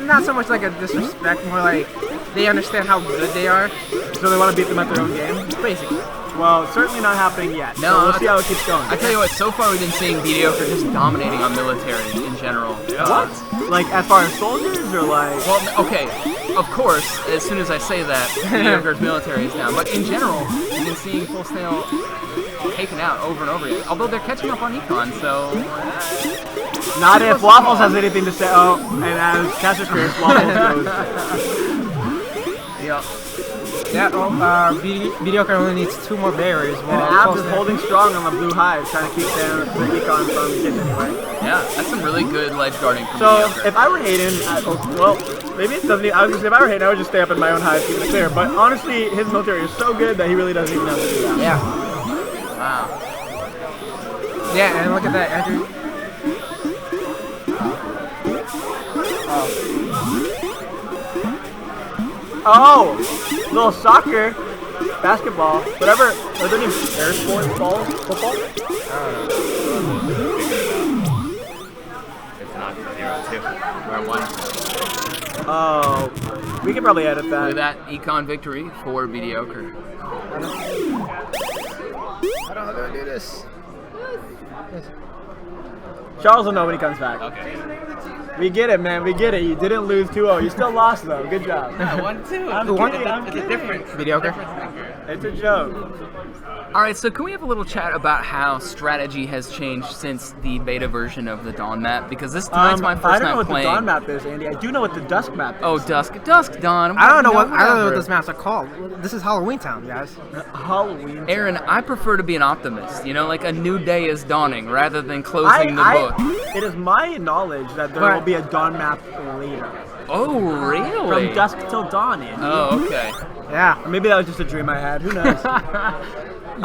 S6: not so much like a disrespect, more like they understand how good they are.
S8: So they want to beat them at their own game?
S6: Basically.
S8: Well, it's certainly not happening yet.
S7: No,
S8: so we'll see how it keeps going.
S7: I tell you what, so far we've been seeing Mediocre just dominating on military in general.
S8: What? Like as far as soldiers or like?
S7: Well, okay, of course, as soon as I say that, Mediocre's military is down. But in general, we've been seeing Full Snail taken out over and over again. Although they're catching up on Econ, so...
S8: Not if Waffles has anything to say. Oh, and as Caster Chris, Waffles goes.
S7: Yeah.
S6: Yeah, well, Mediocre only needs 2 more barriers.
S8: And Abs is holding strong on the blue hive, trying to keep their Econ from getting anywhere.
S7: Yeah, that's some really good ledge guarding from
S8: So,
S7: Mediocre.
S8: if I were Hayden, well, maybe it doesn't. I was gonna say if I were Hayden, I would just stay up in my own hive, keep it clear. But honestly, his military is so good that he really doesn't even have to do that.
S6: Yeah.
S7: Wow.
S6: Yeah, and look at that, Andrew.
S8: Oh, little soccer, basketball, whatever. Are there any air sports, ball, football?
S7: It's not 0-2. We're 1.
S8: Oh, we can probably edit that.
S7: Look at that econ victory for mediocre.
S6: I don't know how to do this.
S8: Charles will know when he comes back.
S7: Okay.
S8: We get it, man. We get it. You didn't lose 2-0. You still lost, though. Good job.
S7: 1-2.
S8: I'm kidding. I'm
S7: It's a
S8: kidding.
S7: difference.
S6: Mediocre.
S8: It's a joke.
S7: All right, so can we have a little chat about how strategy has changed since the beta version of the Dawn map? Because tonight's my
S8: I
S7: first
S8: don't know
S7: time
S8: what
S7: playing.
S8: the dawn map is, Andy. I do know what the dusk map is.
S7: Oh, Dusk Dawn.
S6: I don't know what
S7: whatever.
S6: those maps are called. This is Halloween Town, guys.
S8: Halloween.
S7: Aaron, I prefer to be an optimist. You know, like a new day is dawning rather than closing the book.
S8: It is my knowledge that there will be a dawn map later.
S7: Oh, really?
S8: From dusk till dawn, Andy.
S7: Oh, okay.
S6: Yeah.
S8: Or maybe that was just a dream I had. Who knows?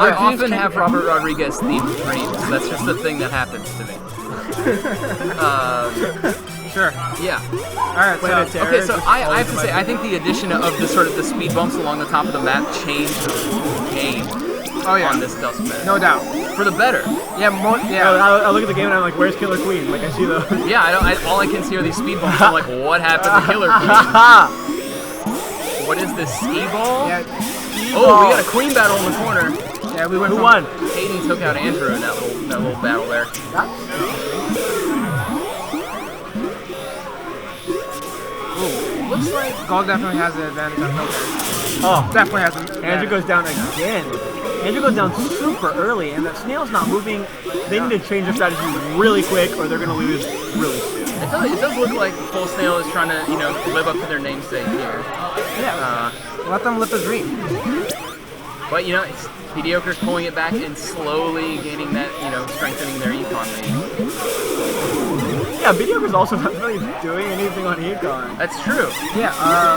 S7: I often have Robert Rodriguez themed dreams. That's just the thing that happens to me.
S6: Sure.
S7: Yeah.
S6: All right.
S8: Planet
S6: So,
S8: Terror
S7: Okay, so
S8: just
S7: I
S8: always
S7: have to say, I think the addition of the sort of the speed bumps along the top of the map changed the game
S6: oh yeah.
S7: on this Dusk map.
S6: No doubt.
S7: For the better.
S6: Yeah. Yeah.
S8: I look at the game and I'm like, where's Killer Queen? Like, I see the...
S7: Yeah, all I can see are these speed bumps. I'm like, what happened to Killer Queen? What is this, ski ball?
S6: Yeah.
S7: Oh, we got a queen battle in the corner.
S6: Yeah. We went.
S8: Who
S6: from-
S8: won?
S7: Hayden took out Andrew in that little battle there.
S6: Looks like Gold definitely has the advantage on Military.
S8: Oh,
S6: Definitely has an
S8: Andrew goes down again. Andrew goes down super early, and the snail's not moving. They need to change their strategy really quick, or they're going to lose really soon.
S7: It does look like Full Snail is trying to, live up to their namesake here.
S6: Yeah. Let them live the dream.
S7: But, it's Mediocre's pulling it back and slowly gaining that, strengthening their econ lead.
S8: Yeah, Mediocre's also not really doing anything on econ.
S7: That's true.
S6: Yeah.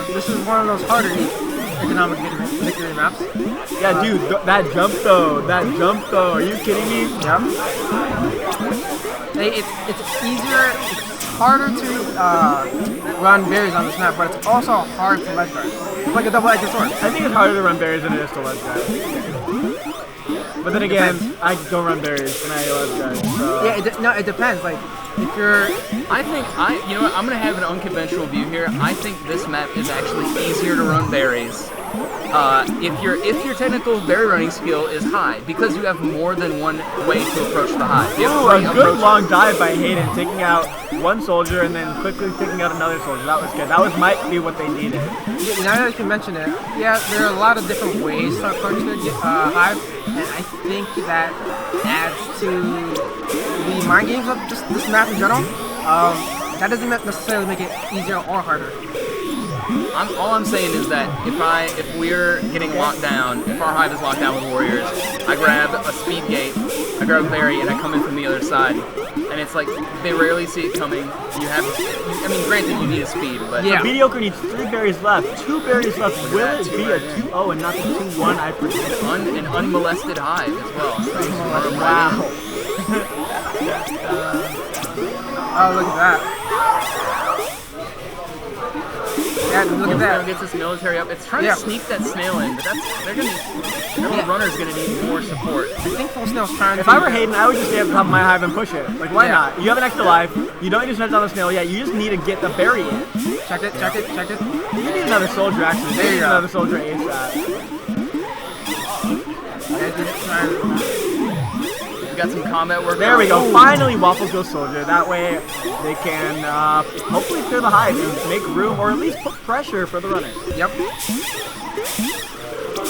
S6: This is one of those harder economic victory maps.
S8: Yeah, dude, that jump though. Are you kidding me?
S6: Yep. It's easier. It's harder to run berries on this map, but it's also hard to ledge guard. It's like a double-edged sword.
S8: I think it's harder to run berries than it is to ledge guys. But then again, I don't run berries and I ledge guys. So.
S6: Yeah, it depends. Like, if you're...
S7: I think, you know what, I'm going to have an unconventional view here. I think this map is actually easier to run berries. If your technical berry running skill is high, because you have more than one way to approach the hive. You have
S8: Ooh, a
S7: three
S8: good
S7: approaches.
S8: long dive by Hayden, taking out one soldier and then quickly taking out another soldier. That was good. That might be what they needed.
S6: Now that you mention it, yeah, there are a lot of different ways to approach the hive, and I think that adds to the mind games of just this map in general. That doesn't necessarily make it easier or harder.
S7: All I'm saying is that if we're getting locked down, if our hive is locked down with warriors, I grab a speed gate, I grab a berry, and I come in from the other side. And it's like, they rarely see it coming. Granted you need a speed, but...
S6: Yeah.
S8: Mediocre needs 3 berries left. 2 berries left. Will it be a 2-0 and not a 2-1, I predict?
S7: An unmolested hive as well. So
S8: Wow.
S6: Oh, look at that. Yeah, look at that.
S7: Gets this military up. It's trying to sneak that snail in, but the runner's gonna need more support.
S6: I think Full Snail's trying to...
S8: If I were Hayden, I would just stay at the top of my hive and push it. Like, why not? You have an extra life. You don't need to smash down the snail yet. You just need to get the berry in.
S6: Check it.
S8: You need another soldier, actually.
S6: There you go.
S8: Another soldier ASAP.
S7: We got some combat work.
S8: There we go. Finally, Waffles goes soldier. That way, they can hopefully clear the hive and make room, or at least put pressure for the runners.
S6: Yep.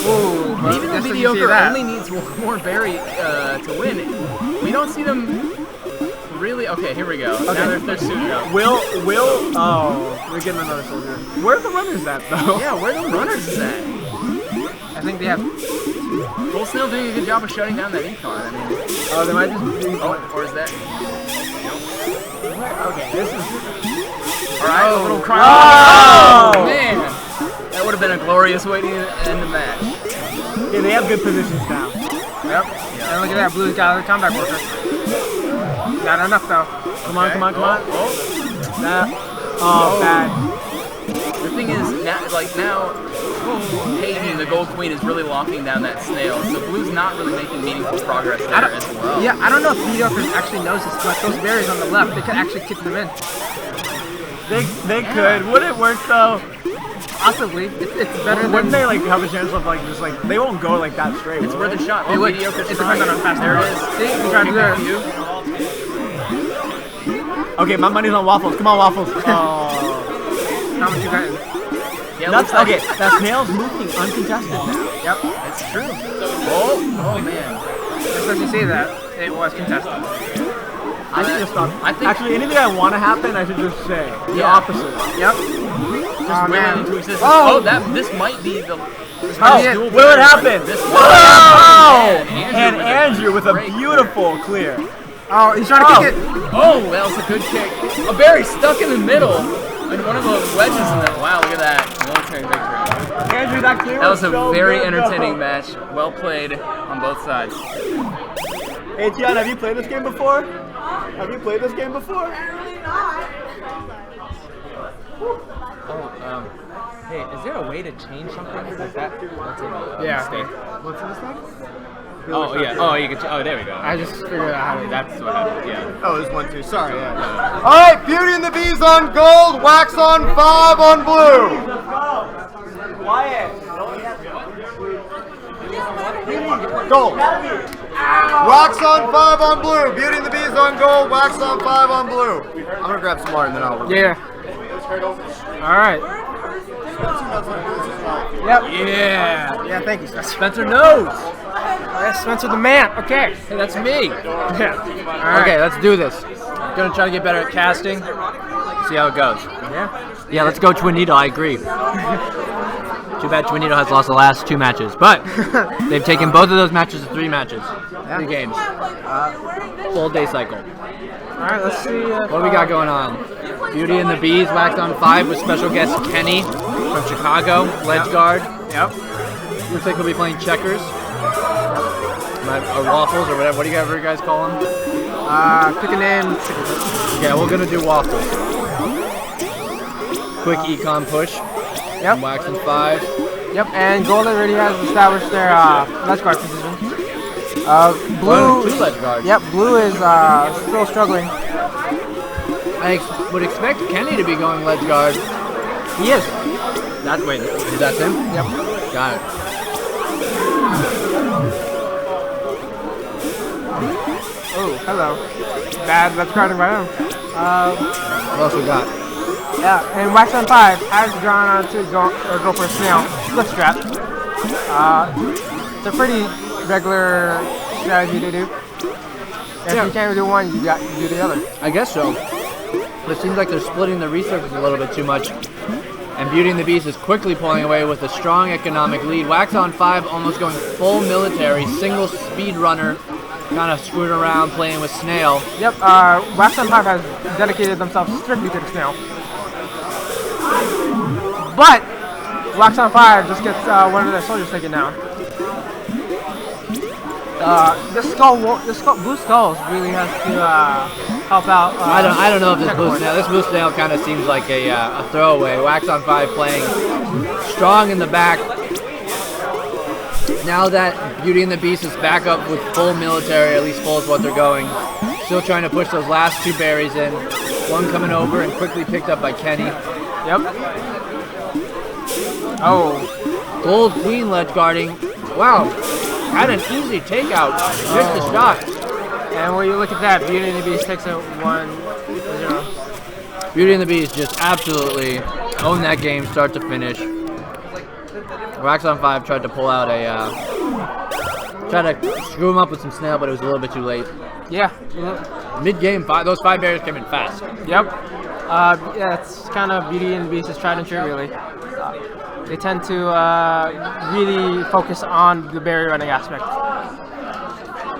S6: Ooh, but
S7: Even though
S6: just so you see
S7: Mediocre
S6: that.
S7: only needs one more berry to win, we don't see them really. Okay, here we go.
S8: Okay.
S7: Now they're suited up.
S8: Oh, we're getting another soldier. Where are the runners at, though?
S7: Yeah, where the runners is at?
S6: I think they have...
S7: Full Snail doing a good job of shutting down that econ.
S8: Oh, they might just be...
S7: Or is that?
S8: Okay, this is...
S7: Alright, a little crown.
S8: Oh!
S7: Man! That would have been a glorious way to end the match.
S8: Yeah, they have good positions now.
S6: Yep. And look at that, Blue's got a combat worker. Not enough though.
S8: Come on.
S7: Oh.
S8: Oh, bad.
S7: The thing is, now, Hayden, the Gold Queen, is really locking down that snail. So Blue's not really making meaningful progress there as well.
S6: Yeah, I don't know if mediocre actually knows this, but those berries on the left, they could actually kick them in.
S8: They could. Would it work though?
S6: Possibly. It's better than...
S8: Wouldn't they like have a chance of like just like they won't go like that straight?
S7: It's worth a shot.
S6: It would.
S7: Mediocre's
S6: It depends on how fast
S7: there
S6: they
S7: it is.
S6: run. See, we tried to do that.
S8: Okay, my money's on waffles. Come on, waffles. Oh.
S6: How much you got?
S7: Yeah,
S8: That's
S7: looks like
S8: okay. That snail's moving uncontested now.
S6: Yep.
S7: It's true. Oh man.
S6: Just as you say that, it was contested.
S8: I should just stop.
S7: I think
S8: Actually, anything I want to happen, I should just say the
S7: Yeah.
S8: opposite.
S6: Yep.
S7: just ran into existence.
S6: Oh!
S7: This might be the. This
S8: Oh,
S7: might be it.
S8: will it happen?
S7: This
S8: Wow!
S7: Man,
S8: And
S7: with
S8: Andrew with a
S7: great
S8: beautiful clear.
S6: Oh, he's trying to kick it.
S7: Oh, that was a good kick. A berry stuck in the middle. And one of the wedges in the. Wow, look at that. Military victory.
S8: Andrew, that clear
S7: That was a
S8: so
S7: very
S8: good,
S7: entertaining
S8: though.
S7: match. Well played on both sides.
S8: Hey, Tiana, have you played this game before? Have you played this game before?
S3: Apparently not.
S6: Hey, is there a way to change something like that? That's a
S1: Yeah. What's this thing?
S6: Oh, yeah. Oh, you can. Oh, there we go. I just figured out how to. That's what happened. Yeah.
S1: Oh, there's 1, 2. Sorry. Yeah. All right, Beauty and the Beast on gold, Wax on 5 on blue. Gold. Wax on 5 on blue. Beauty and the Beast on gold, Wax on 5 on blue. I'm gonna grab some more and then I'll.
S6: Yeah. All right. Yep. Yeah. Yeah. Thank you, Spencer.
S7: Spencer knows.
S6: Yes, Spencer the man. Okay.
S7: Hey, that's me.
S6: Yeah. All right.
S7: Okay, let's do this. Gonna try to get better at casting. See how it goes.
S6: Yeah.
S9: Yeah, let's go Twin Needle, I agree. Too bad Twin Needle has lost the last 2 matches, but they've taken both of those matches to 3 matches. 3 games. Full day cycle.
S6: All right. Let's see.
S9: What do we got going on? Beauty and the Bees, Waxed on 5 with special guest Kenny from Chicago, ledge guard.
S6: Yep.
S9: Looks like we'll be playing checkers. Or waffles, or whatever. What do you guys call them?
S6: Pick a name.
S9: Yeah, we're gonna do waffles. Quick econ push.
S6: Yep.
S9: Waxed on 5.
S6: Yep. And Gold already has established their ledge guard position. Blue.
S9: 2 ledge guards.
S6: Yep. Blue is still struggling.
S9: I would expect Kenny to be going ledge guard.
S6: He is.
S9: That's wait, is that him?
S6: Yep.
S9: Got it.
S6: Oh, hello. Bad ledge guarding by him.
S9: What else we got?
S6: Yeah, and Wax on 5 has drawn on to go for a snail split strap. It's a pretty regular strategy to do. If you can't do one, you do the other.
S9: I guess so. It seems like they're splitting the resources a little bit too much. And Beauty and the Beast is quickly pulling away with a strong economic lead. Wax on 5 almost going full military, single speed runner, kind of screwing around, playing with Snail.
S6: Yep, Wax on 5 has dedicated themselves strictly to the snail. But Wax on 5 just gets one of their soldiers taken down. Blue Skulls really has to help out.
S9: I don't know if this Blue Snail. This Blue Snail kind of seems like a throwaway. Wax on 5 playing strong in the back. Now that Beauty and the Beast is back up with full military, at least full is what they're going. Still trying to push those last 2 berries in. One coming over and quickly picked up by Kenny.
S6: Yep. Oh.
S9: Gold Queen ledge guarding. Wow. Had an easy takeout. Missed the shot.
S6: And when you look at that, Beauty and the Beast takes it 1-0.
S9: Beauty and the Beast just absolutely owned that game start to finish. Wax on 5 tried to pull out tried to screw him up with some snail, but it was a little bit too late.
S6: Yeah.
S9: Mid-game, those 5 berries came in fast.
S6: Yep. Yeah, it's kind of Beauty and the Beast is tried and true, really. They tend to really focus on the berry running aspect.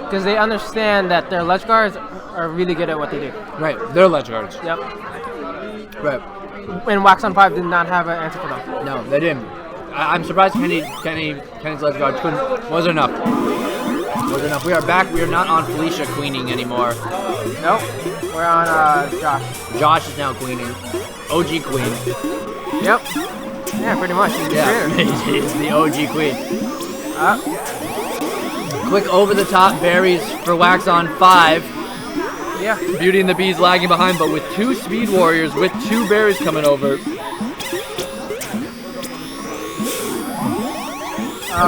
S6: Because they understand that their ledge guards are really good at what they do.
S9: Right, they're ledge guards.
S6: Yep.
S9: Right.
S6: And Wax on 5 did not have an answer for them.
S9: No, they didn't. I'm surprised Kenny's ledge guard wasn't enough. Wasn't enough. We are back. We are not on Felicia queening anymore.
S6: Nope. We're on Josh.
S9: Josh is now queening. OG queen.
S6: Yep. Yeah, pretty much. He's the creator.
S9: He's the OG queen. Quick over-the-top berries for Wax on 5.
S6: Yeah.
S9: Beauty and the Beast lagging behind, but with 2 Speed Warriors, with 2 berries coming over.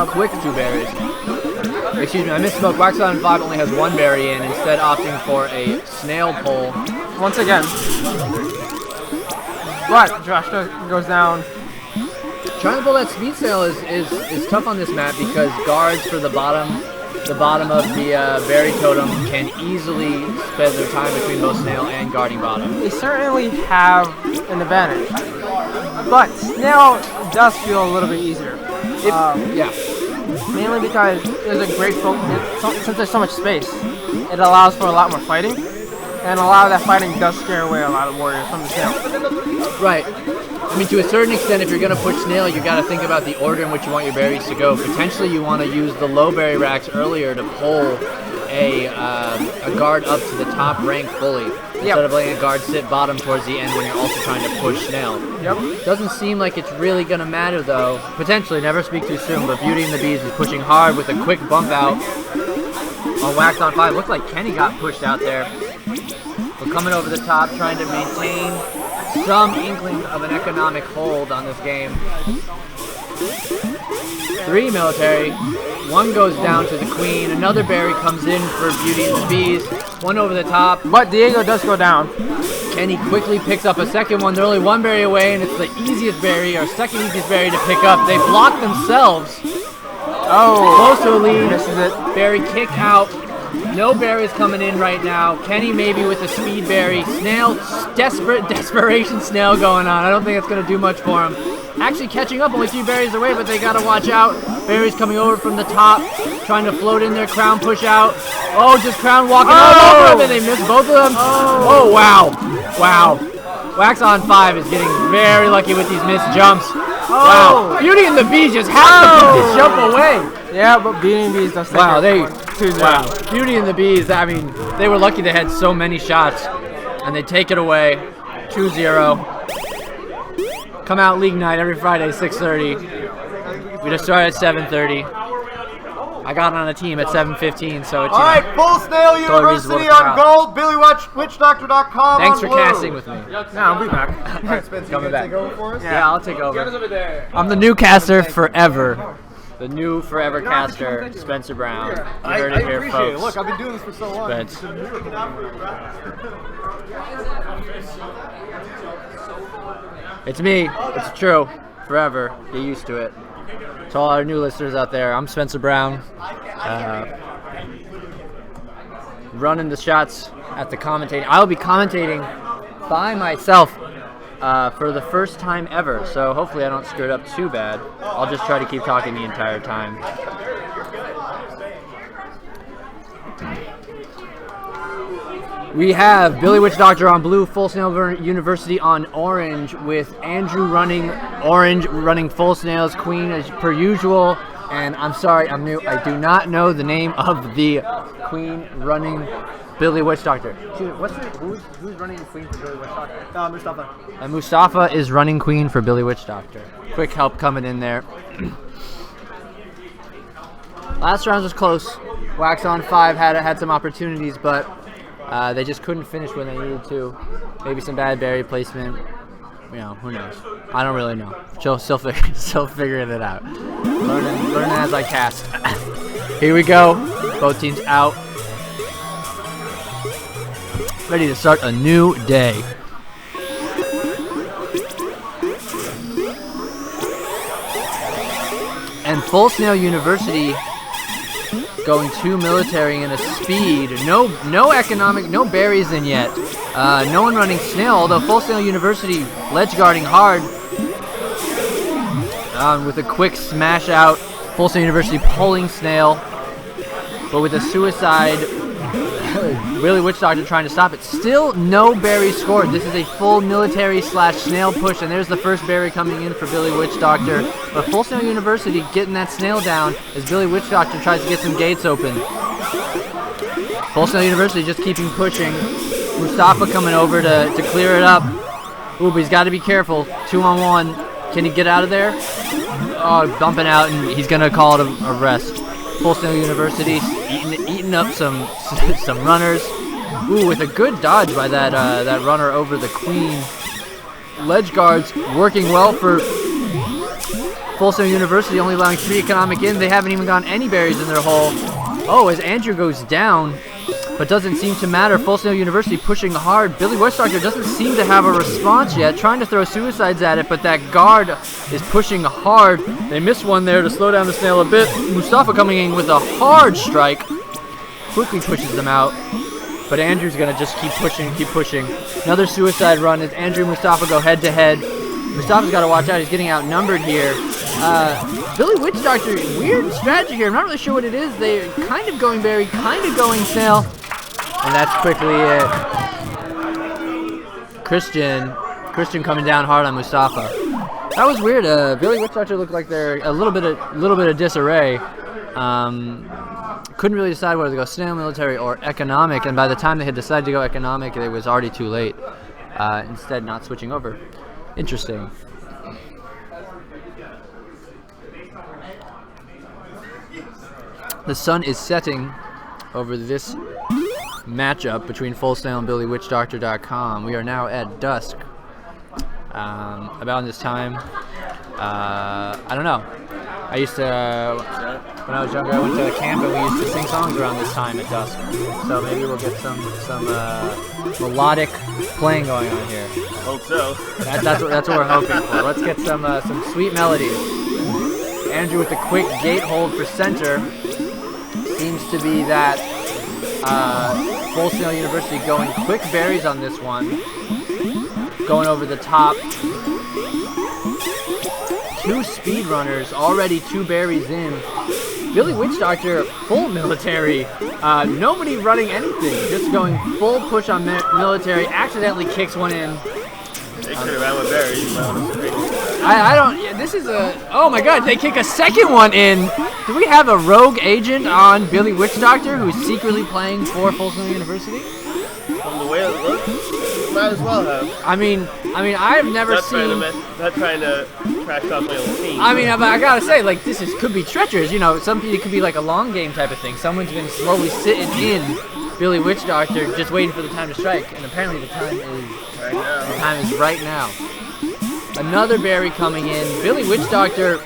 S9: Quick 2 berries. Excuse me, I misspoke. Wax on 5 only has 1 berry in, instead opting for a snail pole.
S6: Once again. But Josh goes down.
S9: Trying to pull that speed snail is tough on this map because guards for the bottom of the berry totem can easily spend their time between both snail and guarding bottom.
S6: They certainly have an advantage. But snail does feel a little bit easier.
S9: Yeah.
S6: Mainly because there's a great since there's so much space, it allows for a lot more fighting, and a lot of that fighting does scare away a lot of warriors from the snail.
S9: Right. I mean, to a certain extent, if you're going to push snail, you got to think about the order in which you want your berries to go. Potentially, you want to use the low berry racks earlier to pull a guard up to the top rank fully, instead of letting a guard sit bottom towards the end when you're also trying to push snail.
S6: Yep.
S9: Doesn't seem like it's really going to matter, though. Potentially, never speak too soon, but Beauty and the Beast is pushing hard with a quick bump out on Wax on 5. Looked like Kenny got pushed out there. But coming over the top, trying to maintain some inkling of an economic hold on this game. 3 military. 1 goes down to the queen. Another berry comes in for Beauty and the Beast. 1 over the top.
S6: But Diego does go down.
S9: Kenny quickly picks up a second one. They're only 1 berry away, and it's the easiest berry, or second easiest berry to pick up. They block themselves.
S6: Oh.
S9: Close to a lead.
S6: This is it.
S9: Berry kicked out. No berries coming in right now. Kenny maybe with a speed berry. Snail, desperation snail going on. I don't think it's going to do much for him. Actually catching up, only 2 berries away, but they got to watch out. Berries coming over from the top, trying to float in there. Crown push out. Oh, just Crown walking all over him, and they missed both of them. Oh, wow. Wow. Wax on 5 is getting very lucky with these missed jumps. Wow. Beauty and the Beast just have to put this jump away.
S6: Yeah, but Beauty and the Beast does take
S9: Wow,
S6: it. 2-0.
S9: Wow. Beauty and the Beast, I mean, they were lucky they had so many shots, and they take it away. 2-0. Come out league night every Friday, 6:30. We just started at 7:30. I got on a team at 7:15, so it's
S1: All right, Full Snail University on gold. BillyWitchDoctor.com.
S9: Thanks
S1: on
S9: for
S1: blue.
S9: casting with me.
S6: No, I'll be back.
S1: All right, Spencer,
S9: Coming
S1: you
S9: back.
S1: take over for us?
S9: Yeah, I'll take over. I'm the new caster forever. The new forever caster, Spencer Brown. You
S1: I
S9: heard it here,
S1: appreciate
S9: folks.
S1: it. Look, I've been doing this for so long.
S9: Spence. It's me. It's true. Forever. Get used to it. To all our new listeners out there, I'm Spencer Brown. Running the shots at the commentating. I'll be commentating by myself for the first time ever, so hopefully I don't screw it up too bad. I'll just try to keep talking the entire time. We have Billy Witch Doctor on blue, Full Snail University on orange, with Andrew running orange, running Full Snail's Queen as per usual. And I'm sorry, I'm new. I do not know the name of the Queen running Billy Witch Doctor. Who's running the Queen for Billy Witch Doctor?
S1: Mustafa.
S9: And Mustafa is running Queen for Billy Witch Doctor. Quick help coming in there. Last round was close. Wax on 5 had some opportunities, but they just couldn't finish when they needed to. Maybe some bad berry placement. You know, who knows? I don't really know. Still figuring it out. Learning as I cast. Here we go. Both teams out. Ready to start a new day. And Full Snail University going 2 military and a speed. No economic, no berries in yet. No one running snail, although Full Snail University ledge guarding hard. With a quick smash out. Full Snail University pulling snail. But with a suicide, Billy Witch Doctor trying to stop it. Still no berries scored. This is a full military / snail push, and there's the first berry coming in for Billy Witch Doctor. But Full Snail University getting that snail down as Billy Witch Doctor tries to get some gates open. Full Snail University just keeping pushing. Mustafa coming over to clear it up. Ooh, but he's got to be careful. 2-on-1. Can he get out of there? Oh, bumping out, and he's gonna call it a rest. Full Sail University eating up some runners. Ooh, with a good dodge by that runner over the queen. Ledge guards working well for Full Sail University, only allowing 3 economic in. They haven't even gotten any berries in their hole. Oh, as Andrew goes down, but doesn't seem to matter. Full Sail University pushing hard. Billy Witchdoctor doesn't seem to have a response yet, trying to throw suicides at it, but that guard is pushing hard. They miss one there to slow down the snail a bit. Mustafa coming in with a hard strike. Quickly pushes them out. But Andrew's going to just keep pushing. Another suicide run as Andrew and Mustafa go head-to-head. Mustafa's got to watch out. He's getting outnumbered here. Billy Witchdoctor, weird strategy here. I'm not really sure what it is. They're kind of going berry, kind of going snail. And that's quickly it. Christian coming down hard on Mustafa. That was weird. Billy Witchdoctor looked like they're a little bit of disarray. Couldn't really decide whether to go snail, military, or economic, and by the time they had decided to go economic, it was already too late. Instead, not switching over. Interesting. The sun is setting over this matchup between Full Sail and BillyWitchDoctor.com. We are now at dusk. About this time, I don't know. I used to, when I was younger, I went to a camp and we used to sing songs around this time at dusk. So maybe we'll get some melodic playing going on here.
S8: Hope so.
S9: That's what we're hoping for. Let's get some sweet melodies. Andrew with the quick gate hold for center. Seems to be that Full Sail University going quick berries on this one. Going over the top. 2 speedrunners, already 2 berries in. Billy Witchdoctor, full military. Nobody running anything, just going full push on military. Accidentally kicks one in.
S8: They could have ran with berries.
S9: I don't. Yeah, this is a. Oh my God! They kick a second one in. Do we have a rogue agent on Billy Witchdoctor who's secretly playing for Full Sail University?
S8: From the way it looks, might as well have.
S9: I mean, I've never seen.
S8: Not trying to trash talk my own team.
S9: I mean, I gotta say, like, could be treacherous. You know, it could be like a long game type of thing. Someone's been slowly sitting in Billy Witchdoctor, just waiting for the time to strike, and apparently the time is right now. Another berry coming in. Billy Witchdoctor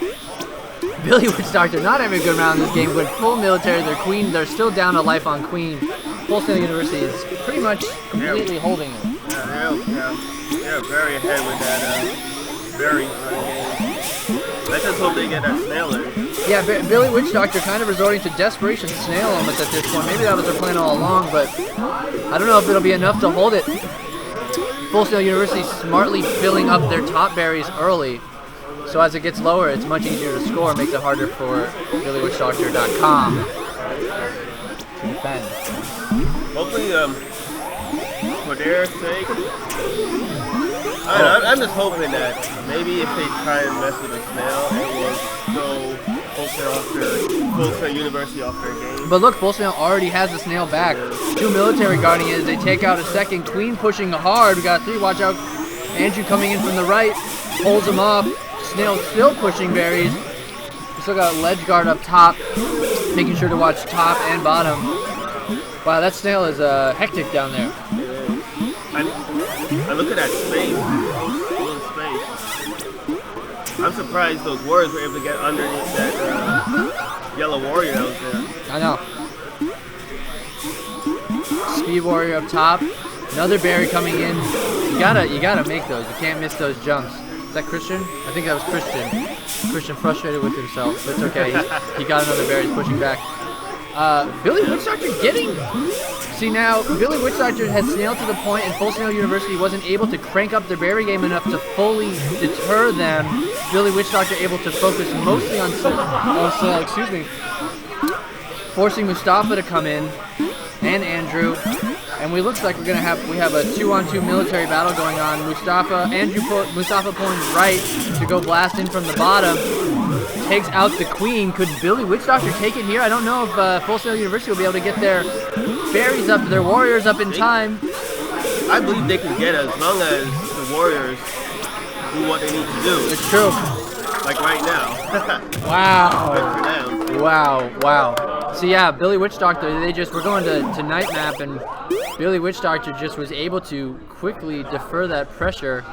S9: not having a good round in this game, but full military. Their queen, they're still down a life on queen. Full Sail University is pretty much completely holding it.
S8: Yeah, very ahead with that berry game. Let's just hope they get that snail in.
S9: Yeah, Billy Witchdoctor kind of resorting to desperation snail almost at this point. Maybe that was their plan all along, but I don't know if it'll be enough to hold it. Full Sail University smartly filling up their top berries early. So as it gets lower, it's much easier to score, makes it harder for BillyWitchDoctor.com to defend.
S8: Hopefully, for their sake, I'm just hoping that maybe if they try and mess with the snail, it will go Full Sail University off their game.
S9: But look, Full Sail already has the snail back. 2 military guarding it as they take out a second. Queen pushing hard. We got 3. Watch out. Andrew coming in from the right. Pulls him off. Snail still pushing berries. We still got ledge guard up top. Making sure to watch top and bottom. Wow, that snail is hectic down there.
S8: I look at that space. Little space. I'm surprised those warriors were able to get underneath that yellow warrior that was there.
S9: I know. Speed warrior up top. Another berry coming in. You gotta make those. You can't miss those jumps. Is that Christian? I think that was Christian. Christian frustrated with himself, but it's okay. He got another berry. He's pushing back. Billy Witchdoctor getting. See now, Billy Witchdoctor has snailed to the point, and Full Sail University wasn't able to crank up their berry game enough to fully deter them. Billy Witchdoctor able to focus mostly on snail, forcing Mustafa to come in, and Andrew. And we looks like we have a 2-on-2 military battle going on. Mustafa pulling right to go blast in from the bottom. Takes out the queen. Could Billy Witchdoctor take it here? I don't know if Full Sail University will be able to get their berries up, their warriors up in time.
S8: I believe they can get it as long as the the Warriors do what they need to do.
S9: It's true.
S8: Like right now.
S9: Wow.
S8: Good for them.
S9: Wow. So yeah, Billy Witch Doctor, we're going to night map, and Billy Witch Doctor just was able to quickly defer that pressure,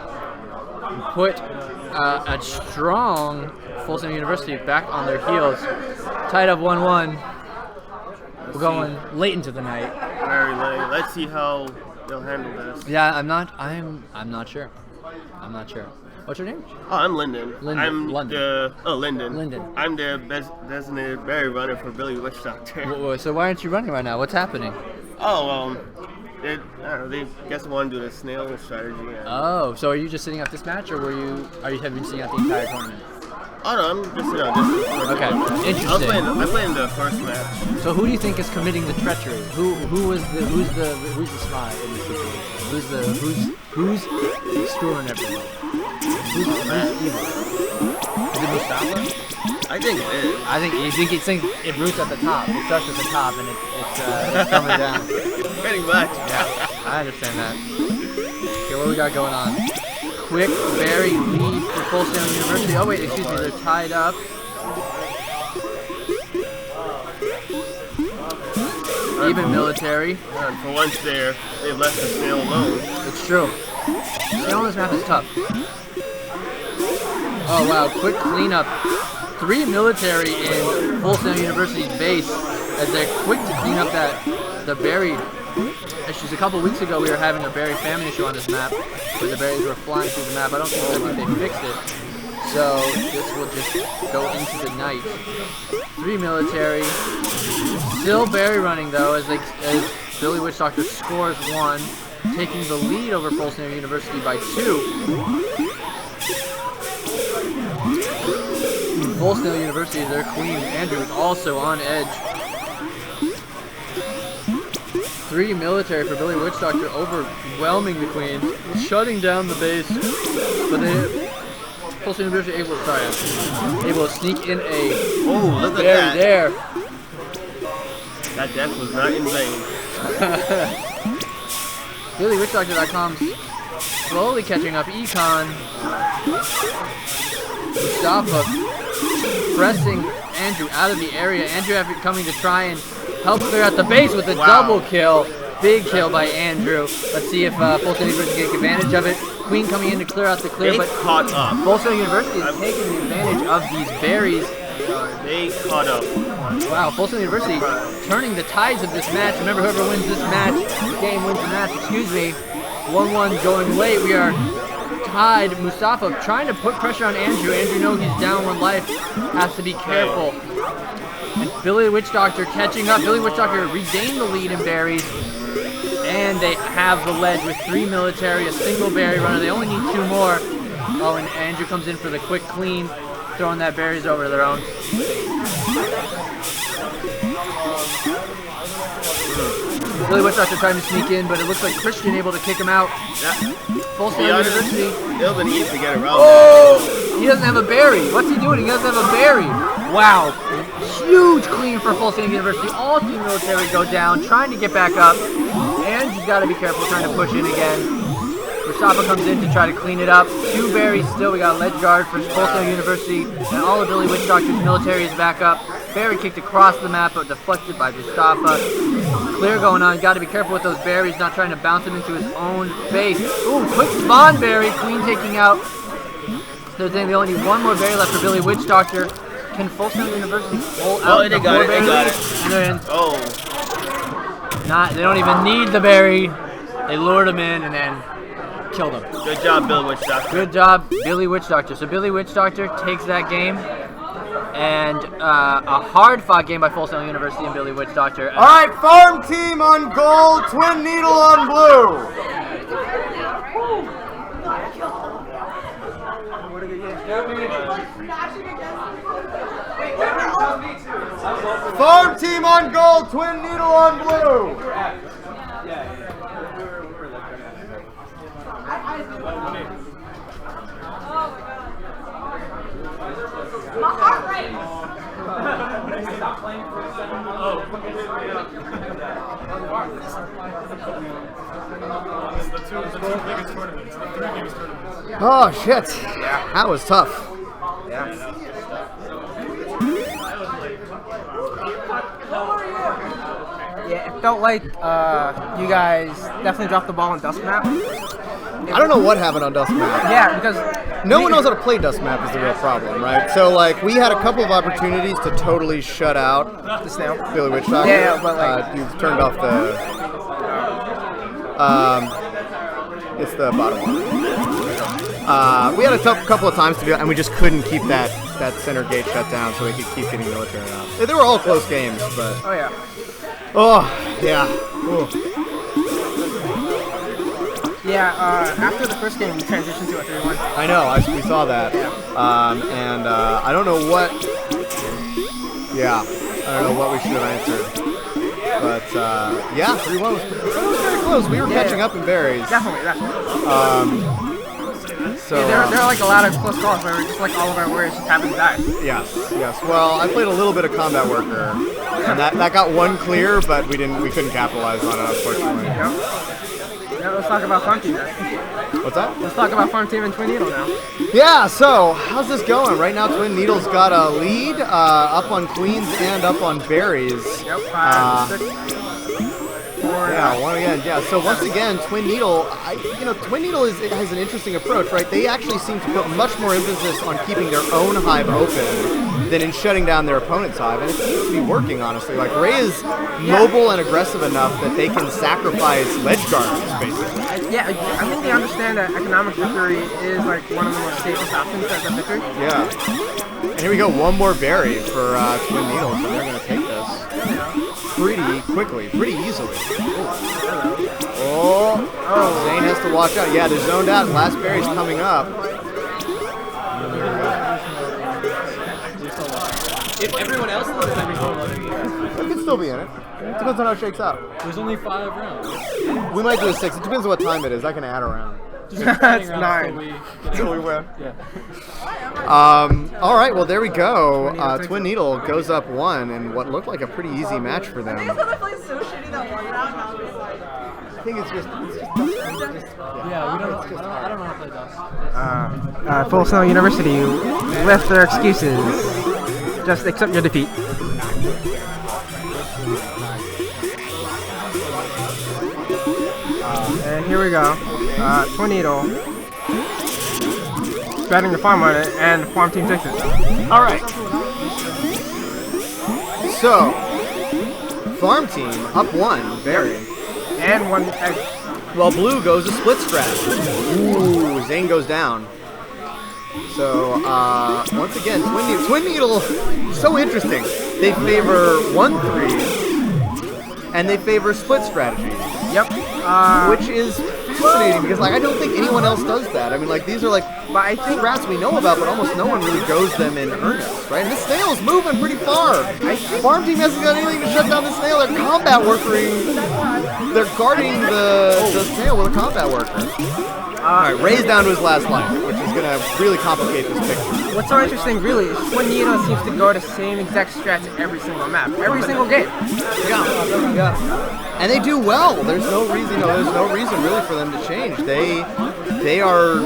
S9: put a strong Full Sail University back on their heels. Tied up 1-1. We're going late into the night.
S8: Very late. Let's see how they'll handle this.
S9: Yeah, I'm not sure. What's your name?
S8: Oh, I'm Lyndon. I'm
S9: London.
S8: Lyndon.
S9: Lyndon.
S8: I'm the designated berry runner for Billy Witch Doctor.
S9: So why aren't you running right now? What's happening?
S8: Oh, I don't know, they guess they want to do the snail strategy. And
S9: Oh, so are you just sitting out this match, or have you been sitting out the entire tournament?
S8: Oh no, I'm just sitting on this.
S9: Okay, interesting.
S8: I played in the first match.
S9: So who do you think is committing the treachery? Who's the spy in this situation? Who's screwing everyone? Who's evil? Is it Mustafa?
S8: I think it is.
S9: I think it roots at the top. It starts at the top and it's coming down.
S8: Pretty much.
S9: Yeah, I understand that. Okay, what we got going on? Quick, very lead for Full Sail University. Oh wait, excuse me, they're tied up. Even military.
S8: And for once they've left the snail alone.
S9: It's true. Snail on this map is tough. Oh wow, quick cleanup. 3 military in Full Sail University's base as they're quick to clean up the berry. Issues. A couple weeks ago we were having a berry famine issue on this map where the berries were flying through the map. I think they fixed it. So this will just go into the night. 3 military. Still berry running though as Billy Witch Doctor scores 1, taking the lead over Full Sail University by 2. Full Sail University, their queen, Andrew, is also on edge. 3 military for Billy Witch Doctor, overwhelming the queen, shutting down the base. But Full Sail University able to sneak in a berry there.
S8: That death was not in vain.
S9: BillyWitchDoctor.com's slowly catching up. Econ. Mustafa pressing Andrew out of the area. Andrew coming to try and help clear out the base with a double kill. Big kill by Andrew. Let's see if Full Sail University can take advantage of it. Queen coming in to clear out the clear, but
S8: caught up.
S9: Full Sail University is taking advantage of these berries.
S8: They caught up.
S9: Wow, Full Sail University turning the tides of this match. Remember, whoever wins this game wins the match. Excuse me. 1-1 going late. We are tied. Mustafa trying to put pressure on Andrew. Andrew knows he's down 1 life. Has to be careful. And Billy Witch Doctor catching up. Billy Witch Doctor regained the lead in berries. And they have the ledge with 3 military, a single berry runner. They only need 2 more. Oh, and Andrew comes in for the quick clean, throwing that berries over to their own. Billy Witch Doctor trying to sneak in, but it looks like Christian able to kick him out.
S8: Yeah.
S9: Full Sail University.
S8: It'll been easy to get around.
S9: Oh! He doesn't have a berry. What's he doing? He doesn't have a berry. Wow. Huge clean for Full Sail University. All 2 military go down, trying to get back up. And you've got to be careful trying to push in again. Mustafa comes in to try to clean it up. 2 berries still. We got a ledge guard for Full Sail University. And all of Billy Witch Doctor's military is back up. Berry kicked across the map, but deflected by Mustafa. Clear going on. Got to be careful with those berries, not trying to bounce him into his own base. Ooh, quick spawn berry. Queen taking out. They're saying they only need 1 more berry left for Billy Witch Doctor. Can Full Sail University pull out
S8: they got it. They got it.
S9: And
S8: Oh.
S9: they don't even need the berry. They lured him in and then killed him.
S8: Good job, Billy Witch Doctor.
S9: Good job, Billy Witch Doctor. So Billy Witch Doctor takes that game. And a hard-fought game by Full Sail University and Billy Witch Doctor.
S1: All right, farm team on gold, twin needle on blue. Farm team on gold, twin needle on blue.
S3: My heart rate.
S2: Stop playing for a second. Oh. two biggest tournaments, the 3 biggest tournaments.
S1: Oh shit. That was tough.
S6: Yeah, it felt like you guys definitely dropped the ball on Dust Map.
S1: I don't know what happened on Dust Map.
S6: Yeah, because
S1: No one knows how to play Dust Map is the real problem, right? So like we had a couple of opportunities to totally shut out
S6: the snail.
S1: Billy Witch Doctor.
S6: Yeah, but like
S1: you turned off the. It's the bottom one. We had a couple of times to do it, and we just couldn't keep that center gate shut down, so we could keep getting military out. They were all close games, but.
S6: Oh yeah.
S1: Oh yeah. Ooh.
S6: Yeah, after the first game, we transitioned to a 3-1.
S1: I know, we saw that. And I don't know what... Yeah, I don't know what we should have answered. But, yeah, 3-1 was very close. We were catching up in berries.
S6: Definitely.
S1: So,
S6: yeah, there are like a lot of close calls where just like all of our warriors just happen to die.
S1: Yes. Well, I played a little bit of Combat Worker, and that got one clear, but we couldn't capitalize on it, unfortunately.
S6: Yep. Now let's talk about Farm Team then.
S1: What's that?
S6: Let's talk about Farm Team and Twin Needle now.
S1: Yeah, so how's this going? Right now, Twin Needle's got a lead up on Queens and up on Berries.
S6: Yep, 5, 6, 4.
S1: Yeah, one again. Yeah, so once again, Twin Needle, Twin Needle has an interesting approach, right? They actually seem to put much more emphasis on keeping their own hive open than in shutting down their opponent's hive, and it seems to be working, honestly. Like, Ray is mobile and aggressive enough that they can sacrifice ledge guards, basically.
S6: Yeah, I think they understand that economic victory is like one of the more safest options as a victory.
S1: Yeah. And here we go, one more berry for Twin Needle, so they're going to take this pretty quickly, pretty easily. Oh, Zane has to watch out. Yeah, they're zoned out. Last berry's coming up.
S7: If everyone else loses, then we
S1: It could still be in it. Depends on how it shakes out.
S10: There's only 5 rounds.
S1: We might do a 6. It depends on what time it is. I can add around.
S6: That's 9.
S1: Until we win.
S10: Yeah.
S1: All right, well, there we go. Twin Needle goes up 1 in what looked like a pretty easy match for them.
S3: I think I played so shitty that one round, and I was like...
S1: I think it's just
S10: Yeah, we don't. I don't know how to play Dust.
S6: Full Snow University left their excuses. Just accept your defeat. And here we go. Twin Needle betting the farm on it, and the farm team takes it.
S1: all right. So, farm team up 1, very.
S6: And one egg.
S1: Well, blue goes a split strategy. Ooh, Zane goes down. So, once again, Twin Needle, so interesting. They favor 1-3, and they favor split strategy.
S6: Yep.
S1: Which is fascinating because, like, I don't think anyone else does that. I mean, like, these are, like, strats we know about, but almost no one really goes them in earnest, right? And the snail's moving pretty far. Farm team hasn't got anything to shut down the snail. They're combat workering. They're guarding the snail with a combat worker. All right, Ray's down to his last life, which is going to really complicate this picture.
S6: What's so interesting, really, is Twin Needle seems to go the same exact strats every single map, every single game.
S1: Yeah. And they do well. There's no reason really for them to change. They are,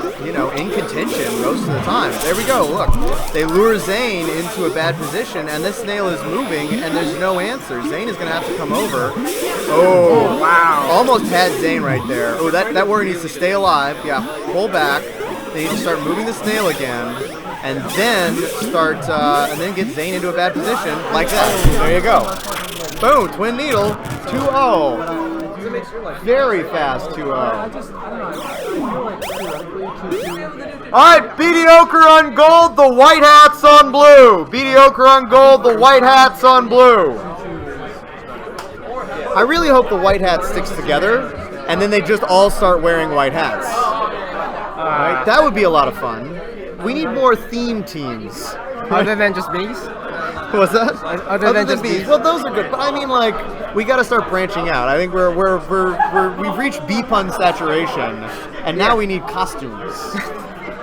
S1: in contention most of the time. There we go. Look, they lure Zane into a bad position, and this snail is moving, and there's no answer. Zane is going to have to come over. Oh,
S6: wow!
S1: Almost had Zane right there. Oh, that warrior needs to stay alive. Yeah, pull back. They need to start moving the snail again, and then get Zane into a bad position like that. There you go. Boom, Twin Needle, 2-0. Very fast 2-0. Alright, mediocre on gold, the white hats on blue. Mediocre on gold, the white hats on blue. I really hope the white hat sticks together, and then they just all start wearing white hats. Right? That would be a lot of fun. We need more theme teams.
S6: Other than just bees?
S1: What's that?
S6: Other than just bees.
S1: Well, those are good, but I mean, like, we got to start branching out. I think we've reached bee pun saturation, and now we need costumes,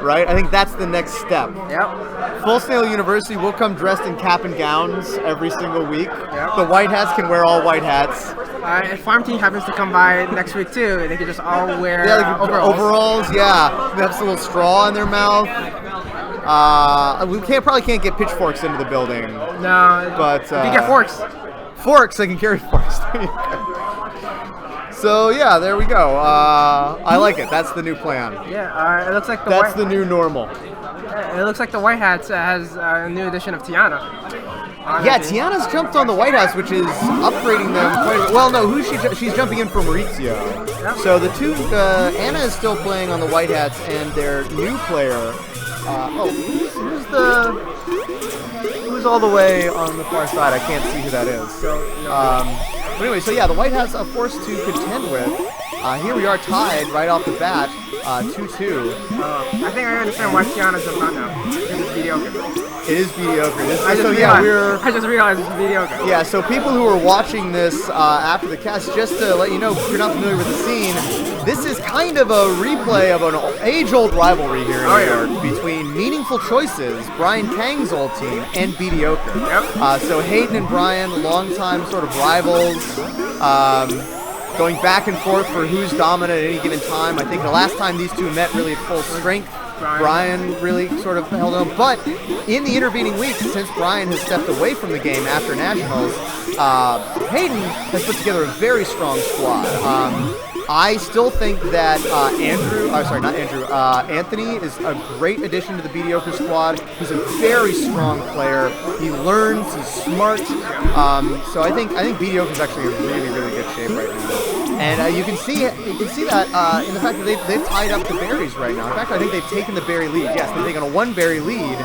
S1: right? I think that's the next step.
S6: Yep.
S1: Full Snail University will come dressed in cap and gowns every single week.
S6: Yep.
S1: The white hats can wear all white hats.
S6: If Farm Team happens to come by next week too, they could just all wear
S1: overalls. Yeah, they have a little straw in their mouth. We probably can't get pitchforks into the building.
S6: No,
S1: but
S6: if you get forks.
S1: Forks, I can carry forks. So yeah, there we go. I like it. That's the new plan.
S6: Yeah, it looks like
S1: that's the new normal.
S6: It looks like the White Hats has a new edition of Tiana.
S1: Yeah, Tiana's jumped on the White House, which is upgrading them quite a bit. Well, no, she's jumping in for Maurizio. Yep. So the two, Anna is still playing on the White Hats, and their new player. Who's all the way on the far side? I can't see who that is. But anyway, so yeah, the White Hats are forced to contend with. Here we are tied right off the bat, 2-2.
S6: I think I understand why Tiana's jumped on now. It's mediocre.
S1: It is mediocre.
S6: I just realized it's mediocre.
S1: Yeah, so people who are watching this after the cast, just to let you know, if you're not familiar with the scene, this is kind of a replay of an age-old rivalry here in New York between Meaningful Choices, Brian Kang's old team, and Mediocre.
S6: Yep.
S1: So Hayden and Brian, longtime sort of rivals, going back and forth for who's dominant at any given time. I think the last time these two met really at full strength, Brian really sort of held on. But in the intervening weeks, since Brian has stepped away from the game after Nationals, Hayden has put together a very strong squad. I still think that Anthony is a great addition to the Mediocre squad. He's a very strong player. He learns, he's smart. So I think Mediocre is actually in really, really good shape right now. And you can see that in the fact that they've tied up the berries right now. In fact, I think they've taken the berry lead. Yes, they've taken a 1-berry lead.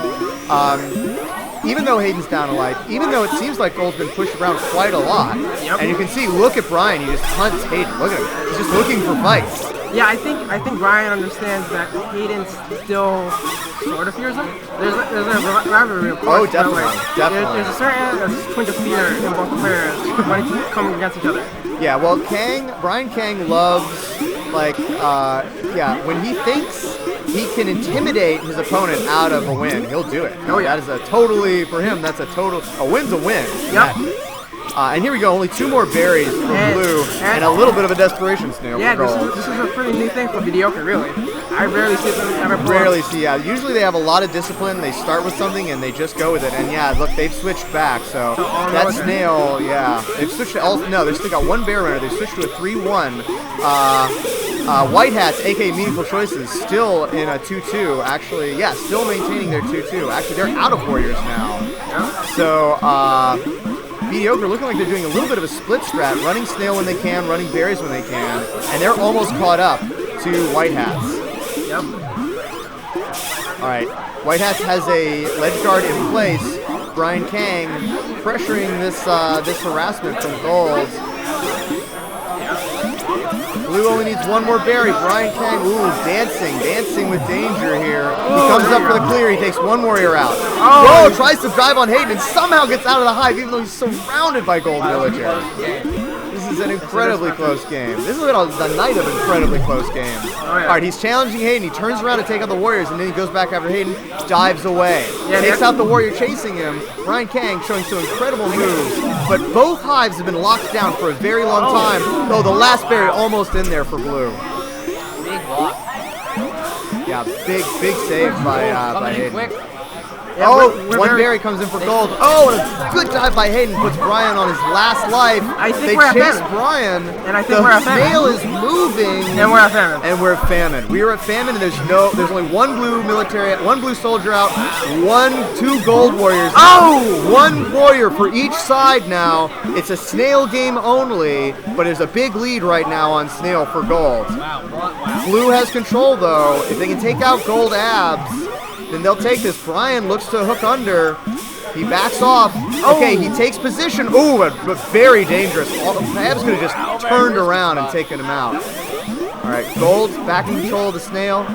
S1: Even though Hayden's down a life, even though it seems like Gold's been pushed around quite a lot. Yep. And you can see, look at Brian, he just hunts Hayden. Look at him. He's just looking for fights.
S6: Yeah, I think Brian understands that Hayden still sort of fears him. There's a rivalry, of course.
S1: Oh, definitely.
S6: There's a certain twinge of fear in both players when they come against each other.
S1: Yeah, well, Brian Kang loves, when he thinks he can intimidate his opponent out of a win, he'll do it. Oh, yeah. That is for him, that's a win's a win.
S6: Yep.
S1: And here we go, only 2 more berries for Blue, and a little bit of a desperation snail for Gold.
S6: This is a pretty new thing for Mediocre, really. I rarely see them ever play.
S1: Rarely see, yeah. Usually they have a lot of discipline, they start with something and they just go with it. And yeah, look, they've switched back, so that snail, yeah. They've switched to, they've still got 1 bear runner, they've switched to a 3-1. White Hats, aka Meaningful Choices, still in a 2-2. Actually, yeah, still maintaining their 2-2. Actually, they're out of Warriors now. So, Mediocre looking like they're doing a little bit of a split strat, running snail when they can, running berries when they can, and they're almost caught up to White Hats.
S6: Yep.
S1: All right, White Hats has a ledge guard in place. Brian Kang pressuring this harassment from Gold. Blue only needs 1 more berry. Brian Kang, dancing with danger here. He comes up for the clear. He takes 1 warrior out. Oh, tries to drive on Hayden and somehow gets out of the hive, even though he's surrounded by Gold villagers. This is an incredibly close game. This is the night of incredibly close games. All right, he's challenging Hayden. He turns around to take out the warriors, and then he goes back after Hayden, dives away. Takes out the warrior chasing him. Brian Kang showing some incredible moves, but both hives have been locked down for a very long time. Oh, the last berry almost in there for Blue.
S9: Big block.
S1: Yeah, big save by Hayden.
S9: Quick.
S6: Yeah,
S1: 1 berry comes in for Gold. Oh, and a good dive by Hayden puts Brian on his last life.
S6: They chase
S1: Brian,
S6: and I think we're at famine.
S1: The snail is moving,
S6: and we're at famine. We are at famine, and there's only 1 blue soldier out, 2 Gold warriors. Oh,
S1: 1 warrior for each side now. It's a snail game only, but there's a big lead right now on snail for Gold.
S9: Wow.
S1: Blue has control though. If they can take out Gold abs, then they'll take this. Brian looks to hook under. He backs off. Okay, he takes position. Ooh, but very dangerous. Abs could have just turned around and taken him out. All right, Gold back in control of the snail.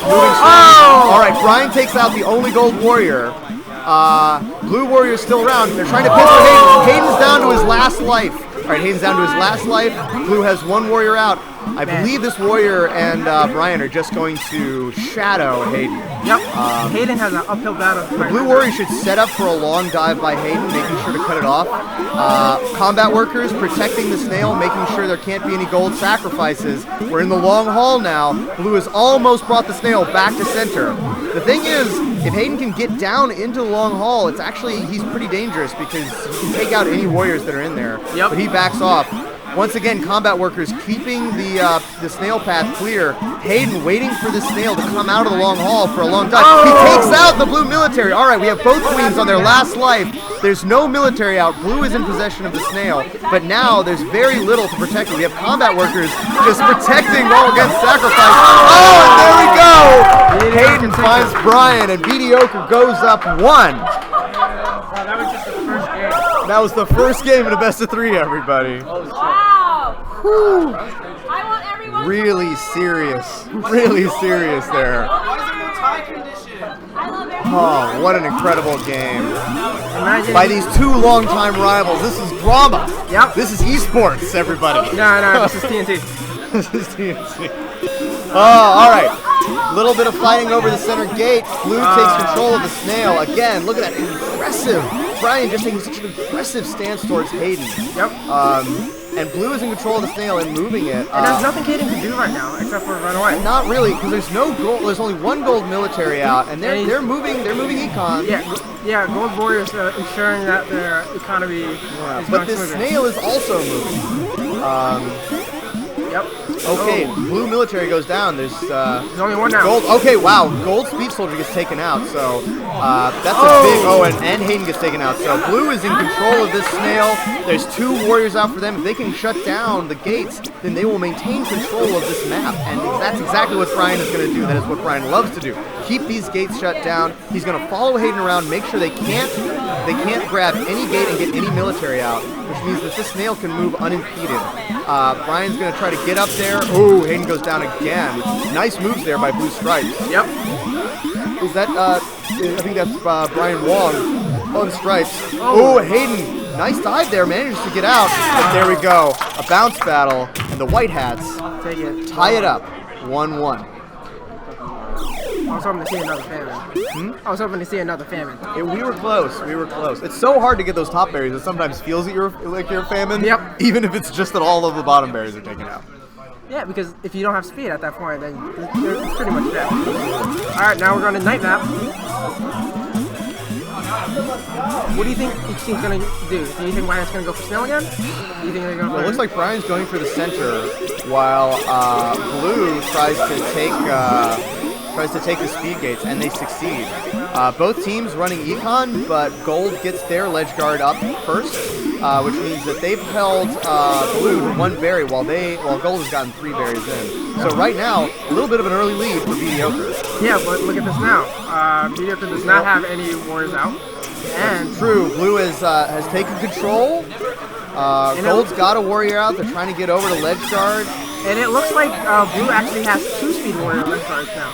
S1: All right, Brian takes out the only Gold warrior. Blue warrior is still around. They're trying to pin Hayden. Hayden's down to his last life. All right, Hayden's down to his last life. Blue has 1 warrior out. I believe this Warrior and Brian are just going to shadow Hayden.
S6: Yep. Hayden has an uphill battle.
S1: The Blue Warrior should set up for a long dive by Hayden, making sure to cut it off. Combat workers protecting the snail, making sure there can't be any gold sacrifices. We're in the long haul now. Blue has almost brought the snail back to center. The thing is, if Hayden can get down into the long haul, he's pretty dangerous because he can take out any warriors that are in there.
S6: Yep.
S1: But he backs off. Once again, combat workers keeping the snail path clear. Hayden waiting for the snail to come out of the long haul for a long time.
S6: Oh!
S1: He takes out the blue military. All right, we have both queens on their last life. There's no military out. Blue is in possession of the snail, but now there's very little to protect it. We have combat workers just protecting all against sacrifice. Oh, and there we go. Hayden finds Brian, and Mediocre goes up 1.
S6: That was just the first game.
S1: That was the first game in a best of 3, everybody.
S3: Wow.
S1: Whew.
S3: I want everyone.
S1: Really serious there.
S3: Why is there no tie condition? I love everyone.
S1: Oh, what an incredible game.
S6: Imagine
S1: By these 2 longtime rivals. This is drama.
S6: Yep.
S1: This is esports, everybody.
S6: No, this is TNT.
S1: This is TNT. Oh, all right. Little bit of fighting over the center gate. Blue takes control of the snail. Again, look at that impressive. Brian just taking such an aggressive stance towards Hayden.
S6: Yep.
S1: And Blue is in control of the snail and moving it.
S6: And there's nothing Hayden can do right now except for run away.
S1: Not really, because there's no gold. There's only 1 gold military out, and they're moving econ.
S6: Yeah. Gold Warriors ensuring that their economy is
S1: But
S6: going
S1: this
S6: smoothly.
S1: snail is also moving.
S6: Yep.
S1: Okay, blue military goes down. There's
S6: only 1 now.
S1: gold. Okay, wow. Gold speed soldier gets taken out. So that's a big. Oh, and Hayden gets taken out. So blue is in control of this snail. There's 2 warriors out for them. If they can shut down the gates, then they will maintain control of this map. And that's exactly what Brian is going to do. That is what Brian loves to do. Keep these gates shut down. He's going to follow Hayden around, make sure they can't grab any gate and get any military out, which means that this snail can move unimpeded. Brian's going to try to get up there. Oh, Hayden goes down again. Nice moves there by Blue Stripes.
S6: Yep.
S1: Is that, I think that's Brian Wong on Stripes. Oh, Hayden, nice dive there, manages to get out. But there we go. A bounce battle, and the White Hats
S6: Take it.
S1: tie it up 1-1.
S6: I was hoping to see another famine. I was hoping to see another famine.
S1: We were close. We were close. It's so hard to get those top berries. It sometimes feels that you're famine.
S6: Yep.
S1: Even if it's just that all of the bottom berries are taken out.
S6: Yeah, because if you don't have speed at that point, then it's pretty much dead. Alright, now we're going to night map. What do you think each team's going to do? Do you think Brian's going to go for snail again? Do you think they're going to
S1: Well, it looks like Brian's going for the center, while Blue tries to take the speed gates, and they succeed. Both teams running econ, but Gold gets their ledge guard up first, which means that they've held Blue to 1 berry while Gold has gotten 3 berries in. So right now, a little bit of an early lead for Mediocre.
S6: Yeah, but look at this now. Mediocre does not have any warriors out. And
S1: True, Blue has taken control. Gold's got a warrior out. They're trying to get over to ledge guard.
S6: And it looks like Blue actually has 2 speed warrior ledge guards now.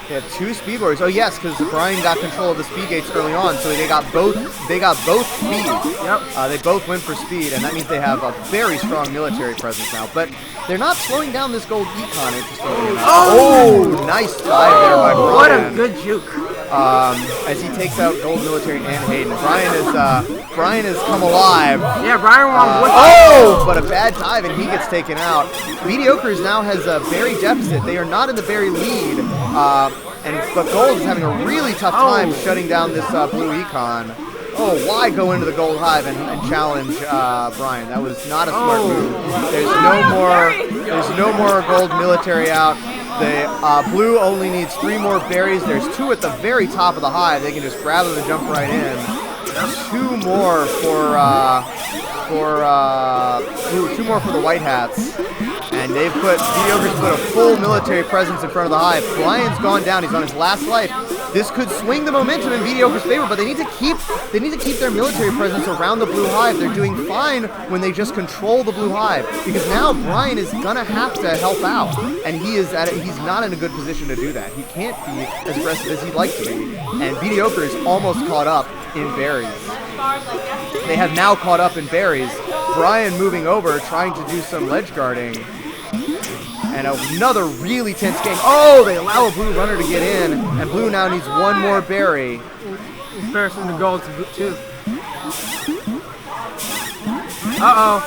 S1: They have 2 speed warriors. Oh yes, because Brian got control of the speed gates early on, so they got both. They got both speed.
S6: Yep.
S1: They both went for speed, and that means they have a very strong military presence now. But they're not slowing down this gold econ. Interestingly enough. Oh, nice dive there by Brian.
S6: What a good juke.
S1: As he takes out gold military and Hayden. Brian has come alive.
S6: Yeah, Brian won.
S1: But a bad dive, and he gets taken out. Mediocres now has a berry deficit. They are not in the berry lead. But Gold is having a really tough time shutting down this blue econ. Oh, why go into the gold hive and challenge Brian? That was not a smart move. There's no more gold military out. The blue only needs 3 more berries. There's 2 at the very top of the hive. They can just grab them and jump right in. 2 more for the White Hats. And Mediocre's put a full military presence in front of the hive. Brian's gone down. He's on his last life. This could swing the momentum in Mediocre's favor, but they need to keep their military presence around the blue hive. They're doing fine when they just control the blue hive, because now Brian is gonna have to help out, and he's not in a good position to do that. He can't be as aggressive as he'd like to be. And Mediocre is almost caught up in berries. They have now caught up in berries. Brian moving over, trying to do some ledge guarding. And another really tense game. Oh, they allow a blue runner to get in, and blue now needs one more berry.
S6: First in the gold too. Uh-oh.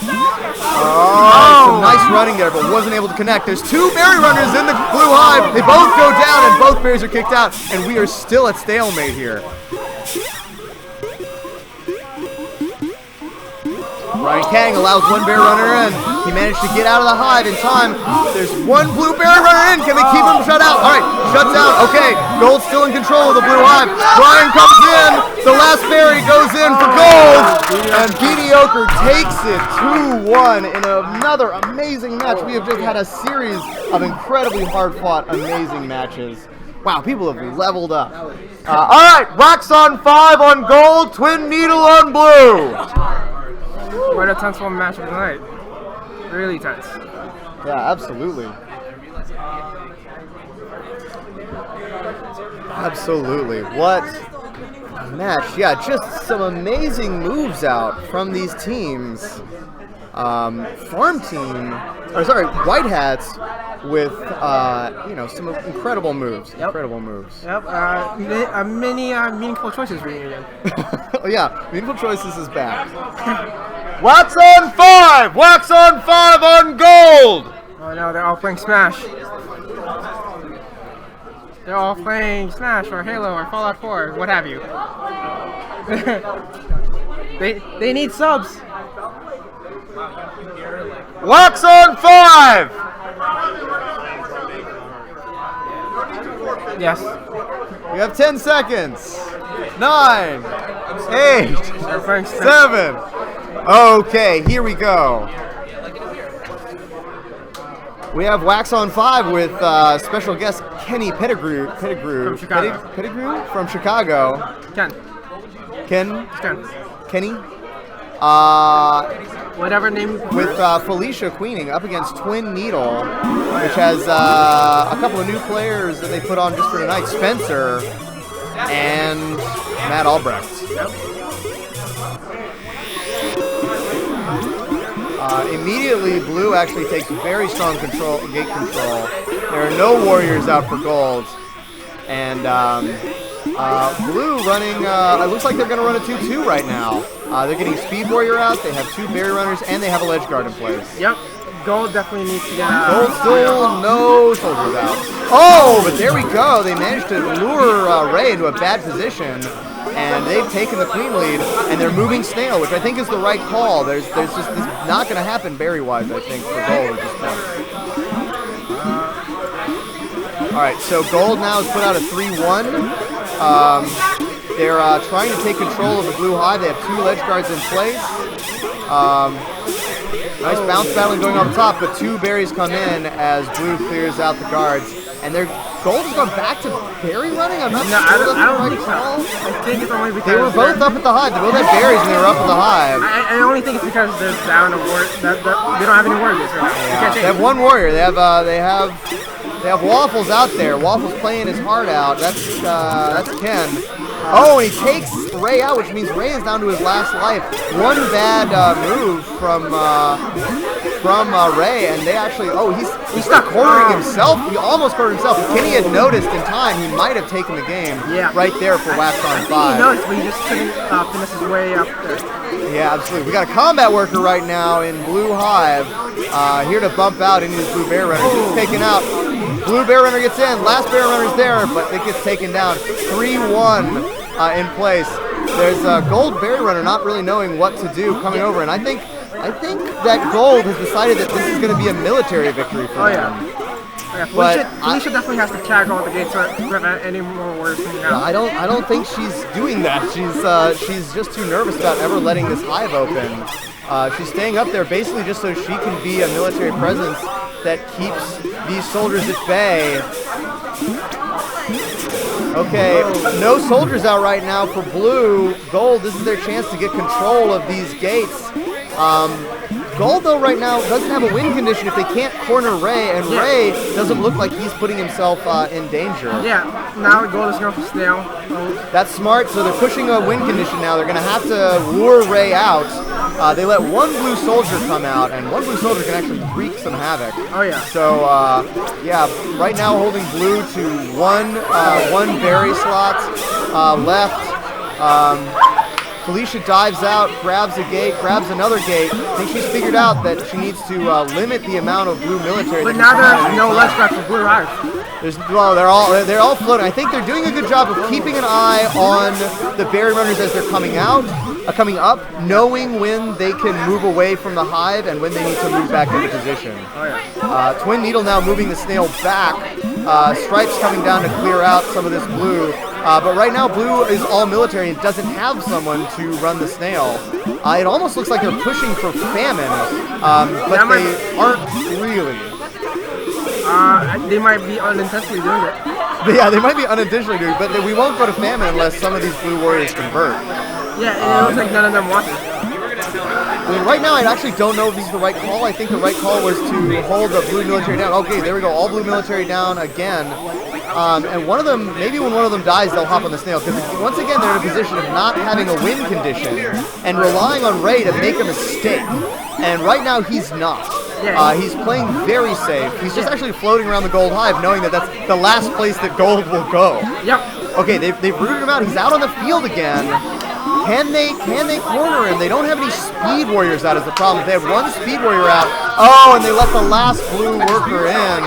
S1: Oh, some nice running there, but wasn't able to connect. There's two berry runners in the blue hive. They both go down, and both berries are kicked out, and we are still at stalemate here. Ryan Kang allows one bear runner in. He managed to get out of the hive in time. There's one blue bear runner in. Can they keep him shut out? All right, shuts out. Okay, Gold's still in control of the blue hive. Ryan comes in. The last berry goes in for Gold. And Mediocre takes it 2-1 in another amazing match. We have just had a series of incredibly hard-fought, amazing matches. Wow, people have leveled up. All right, Wax on 5 on Gold, Twin Needle on Blue.
S6: What a tense one match of the night. Really tense.
S1: Yeah, absolutely. Absolutely. What a match. Yeah, just some amazing moves out from these teams. Farm team, or sorry, White Hats with, some incredible moves.
S6: Yep.
S1: Incredible moves.
S6: Yep. Many meaningful choices reunion.
S1: Oh, yeah, Meaningful Choices is back. Wax on 5! Wax on 5 on Gold!
S6: Oh no, they're all playing Smash. They're all playing Smash or Halo or Fallout 4, what have you. they need subs.
S1: Wax on 5!
S6: Yes.
S1: We have 10 seconds. 9, 8, 7. Okay, here we go. We have Wax on 5 with special guest Kenny Pettigrew.
S6: From Chicago.
S1: Pettigrew from Chicago. Kenny.
S6: Whatever name you
S1: with Felicia Queening up against Twin Needle, which has a couple of new players that they put on just for tonight. Spencer and Matt Albrecht. Immediately, Blue actually takes very strong gate control. There are no warriors out for Gold. And Blue running, it looks like they're going to run a 2-2 right now. They're getting Speed Warrior out, they have 2 Berry Runners, and they have a Ledge Guard in place.
S6: Yep. Gold definitely needs to get
S1: Gold still no soldiers out. Oh, but there we go. They managed to lure Ray into a bad position. And they've taken the Queen lead, and they're moving Snail, which I think is the right call. There's just this not going to happen berry-wise, I think, for Gold at this point. All right, so Gold now has put out a 3-1. They're trying to take control of the Blue Hive. They have 2 Ledge Guards in place. Nice bounce battling going on top, but 2 berries come in as Blue clears out the guards. And Gold has gone back to berry running? I'm not sure
S6: I
S1: that's
S6: don't
S1: the right
S6: think
S1: call.
S6: so. I think it's only because
S1: They were both up at the hive. They both had berries and they were up at the hive.
S6: I only think it's because they're down a warrior. They don't have any warriors right now.
S1: They have 1 warrior. They have Waffles out there. Waffles playing his heart out. That's Ken. Oh, and he takes Ray out, which means Ray is down to his last life. One bad move from Ray, and they actually, he's not cornering himself. He almost cornered himself. If Kenny had noticed in time, he might have taken the game right there for Wax on 5.
S6: He noticed, but he just couldn't finish his way up there.
S1: Yeah, absolutely. We got a combat worker right now in Blue Hive, here to bump out into his Blue Bear Runner. He's taken out. Blue Bear Runner gets in. Last Bear Runner's there, but it gets taken down. 3-1 in place. There's a Gold Berry Runner not really knowing what to do coming over, and I think that Gold has decided that this is going to be a military victory for them.
S6: Felicia definitely has to tag all the gates to prevent any more warriors from out.
S1: I don't think she's doing that. She's just too nervous about ever letting this hive open. She's staying up there basically just so she can be a military presence that keeps these soldiers at bay. Okay, no soldiers out right now for Blue. Gold, this is their chance to get control of these gates. Gold, though, right now doesn't have a win condition if they can't corner Ray, and Ray doesn't look like he's putting himself in danger.
S6: Yeah, now Gold is going for snail.
S1: That's smart, so they're pushing a win condition now. They're going to have to lure Ray out. They let one blue soldier come out, and one blue soldier can actually wreak some havoc.
S6: Oh, yeah.
S1: So, yeah, right now holding blue to one berry slot left. Felicia dives out, grabs a gate, grabs another gate. I think she's figured out that she needs to limit the amount of blue military.
S6: But now there's no less grabs for blue riders.
S1: Well, they're all floating. I think they're doing a good job of keeping an eye on the berry runners as they're coming up, knowing when they can move away from the hive and when they need to move back into position.
S6: Oh, yeah.
S1: Twin Needle now moving the snail back. Stripes coming down to clear out some of this blue. But right now, blue is all military and doesn't have someone to run the snail. It almost looks like they're pushing for famine, but they aren't really.
S6: They might be unintentionally doing it.
S1: Yeah, they might be unintentionally doing it, but we won't go to famine unless some of these blue warriors convert.
S6: Yeah, and it looks like none of them want it.
S1: I mean, right now, I actually don't know if this is the right call. I think the right call was to hold the blue military down. Okay, there we go. All blue military down again. And one of them, maybe when one of them dies, they'll hop on the snail. Because once again, they're in a position of not having a win condition and relying on Ray to make a mistake. And right now, he's not. He's playing very safe. He's just actually floating around the gold hive, knowing that that's the last place that gold will go.
S6: Yep.
S1: Okay, they've rooted him out. He's out on the field again. Can they corner him? They don't have any speed warriors out is the problem. They have one speed warrior out. Oh, and they let the last blue worker in.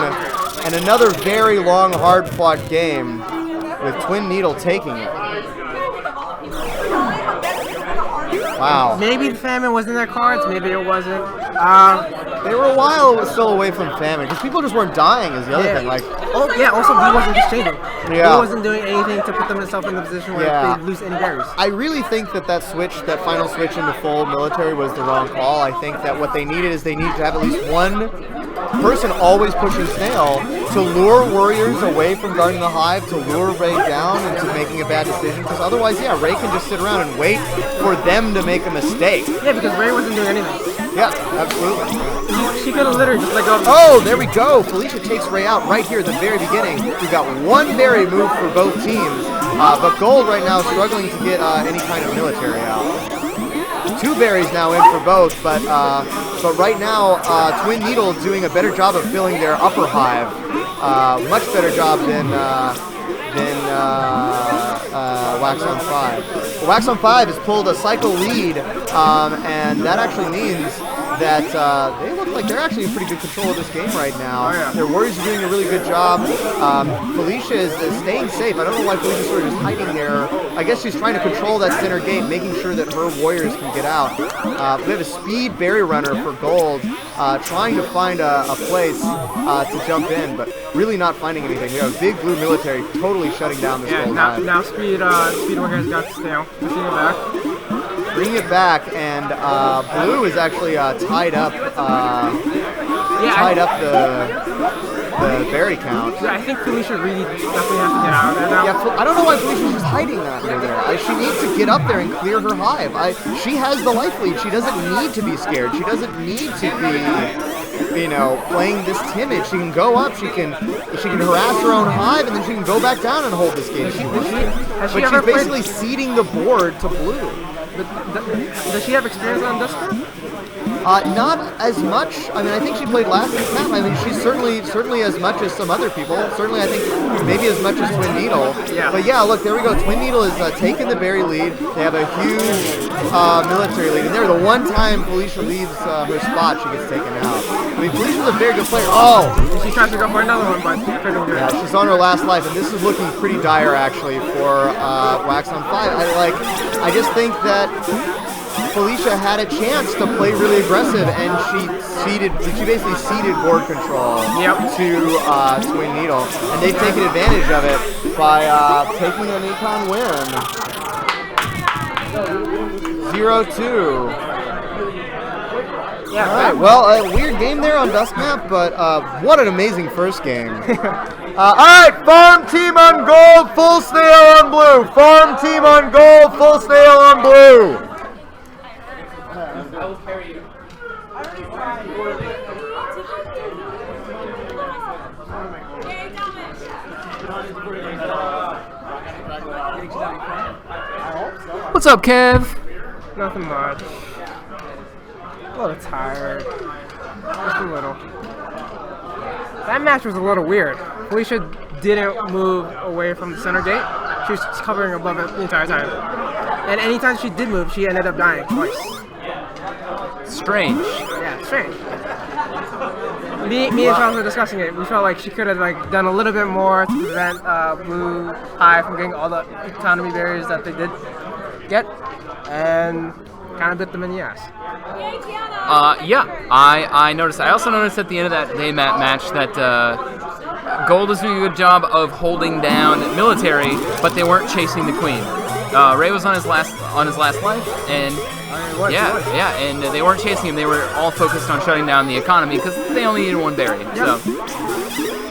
S1: And another very long, hard-fought game with Twin Needle taking it. Wow.
S6: Maybe the famine was in their cards, maybe it wasn't.
S1: They were a while still away from famine because people just weren't dying is the other thing. Like,
S6: also Blue wasn't just changing.
S1: Yeah.
S6: Blue wasn't doing anything to put themselves in the position where they'd lose any berries.
S1: I really think that final switch into full military was the wrong call. I think that what they needed is they needed to have at least one person always pushing snail to lure warriors away from guarding the hive, to lure Ray down into making a bad decision. Because otherwise, Ray can just sit around and wait for them to make a mistake.
S6: Yeah, because Ray wasn't doing anything.
S1: Yeah, absolutely.
S6: She could have literally just let go.
S1: Oh, there we go. Felicia takes Ray out right here at the very beginning. We've got one berry move for both teams, but Gold right now struggling to get any kind of military out. Two berries now in for both, but right now Twin Needle doing a better job of filling their upper hive. Much better job than Wax on 5. Wax on 5 has pulled a cycle lead, and that actually means that they look like they're actually in pretty good control of this game right now.
S6: Oh, yeah.
S1: Their warriors are doing a really good job. Felicia is staying safe. I don't know why Felicia's sort of just hiding there. I guess she's trying to control that center gate, making sure that her warriors can get out. We have a speed berry runner for Gold, trying to find a place to jump in, but really not finding anything. We have a big blue military totally shutting down this Gold hive.
S6: Now Speed Warrior's got to stay out. Pushing it back.
S1: Bringing it back, and Blue is actually tied up. Tied up the berry count.
S6: Yeah, I think Felicia really definitely has to get out of there now.
S1: Yeah, I don't know why Felicia's just hiding that near there. She needs to get up there and clear her hive. She has the life lead. She doesn't need to be scared. She doesn't need to be, playing this timid. She can go up. She can harass her own hive, and then she can go back down and hold this game. But she's basically ceding the board to Blue.
S6: Does she have experience on Duster?
S1: Not as much. I mean, I think she played last map. I mean, she's certainly as much as some other people. Certainly, I think maybe as much as Twin Needle.
S6: Yeah.
S1: But yeah, look, there we go. Twin Needle is taking the berry lead. They have a huge military lead. And there, the one time Felicia leaves her spot, she gets taken out. I mean, Felicia's a very good player. Oh!
S6: She's trying to go for another one, but
S1: yeah, she's on her last life, and this is looking pretty dire, actually, for Wax on 5. I just think that Felicia had a chance to play really aggressive, and she basically ceded board control to Twin Needle, and they've taken advantage of it by taking an econ win. 0-2.
S6: Yeah,
S1: all right, well, a weird game there on Dusk Map, but what an amazing first game. All right, Farm Team on Gold, full snail on Blue. Farm Team on Gold, full snail on Blue.
S3: I will carry you.
S7: What's up, Kev?
S6: Nothing much. A little tired. Just a little. That match was a little weird. Felicia didn't move away from the center gate. She was just covering above it the entire time. And anytime she did move, she ended up dying twice.
S7: Strange.
S6: Yeah, strange. Me and Charles were discussing it. We felt like she could have done a little bit more to prevent Blue High from getting all the economy berries that they did get, and kind of bit them in the ass.
S7: Yeah, I noticed that. I also noticed at the end of that day match that Gold was doing a good job of holding down military, but they weren't chasing the Queen. Ray was on his last life, and and they weren't chasing him. They were all focused on shutting down the economy because they only needed one berry.
S6: Yep.
S7: So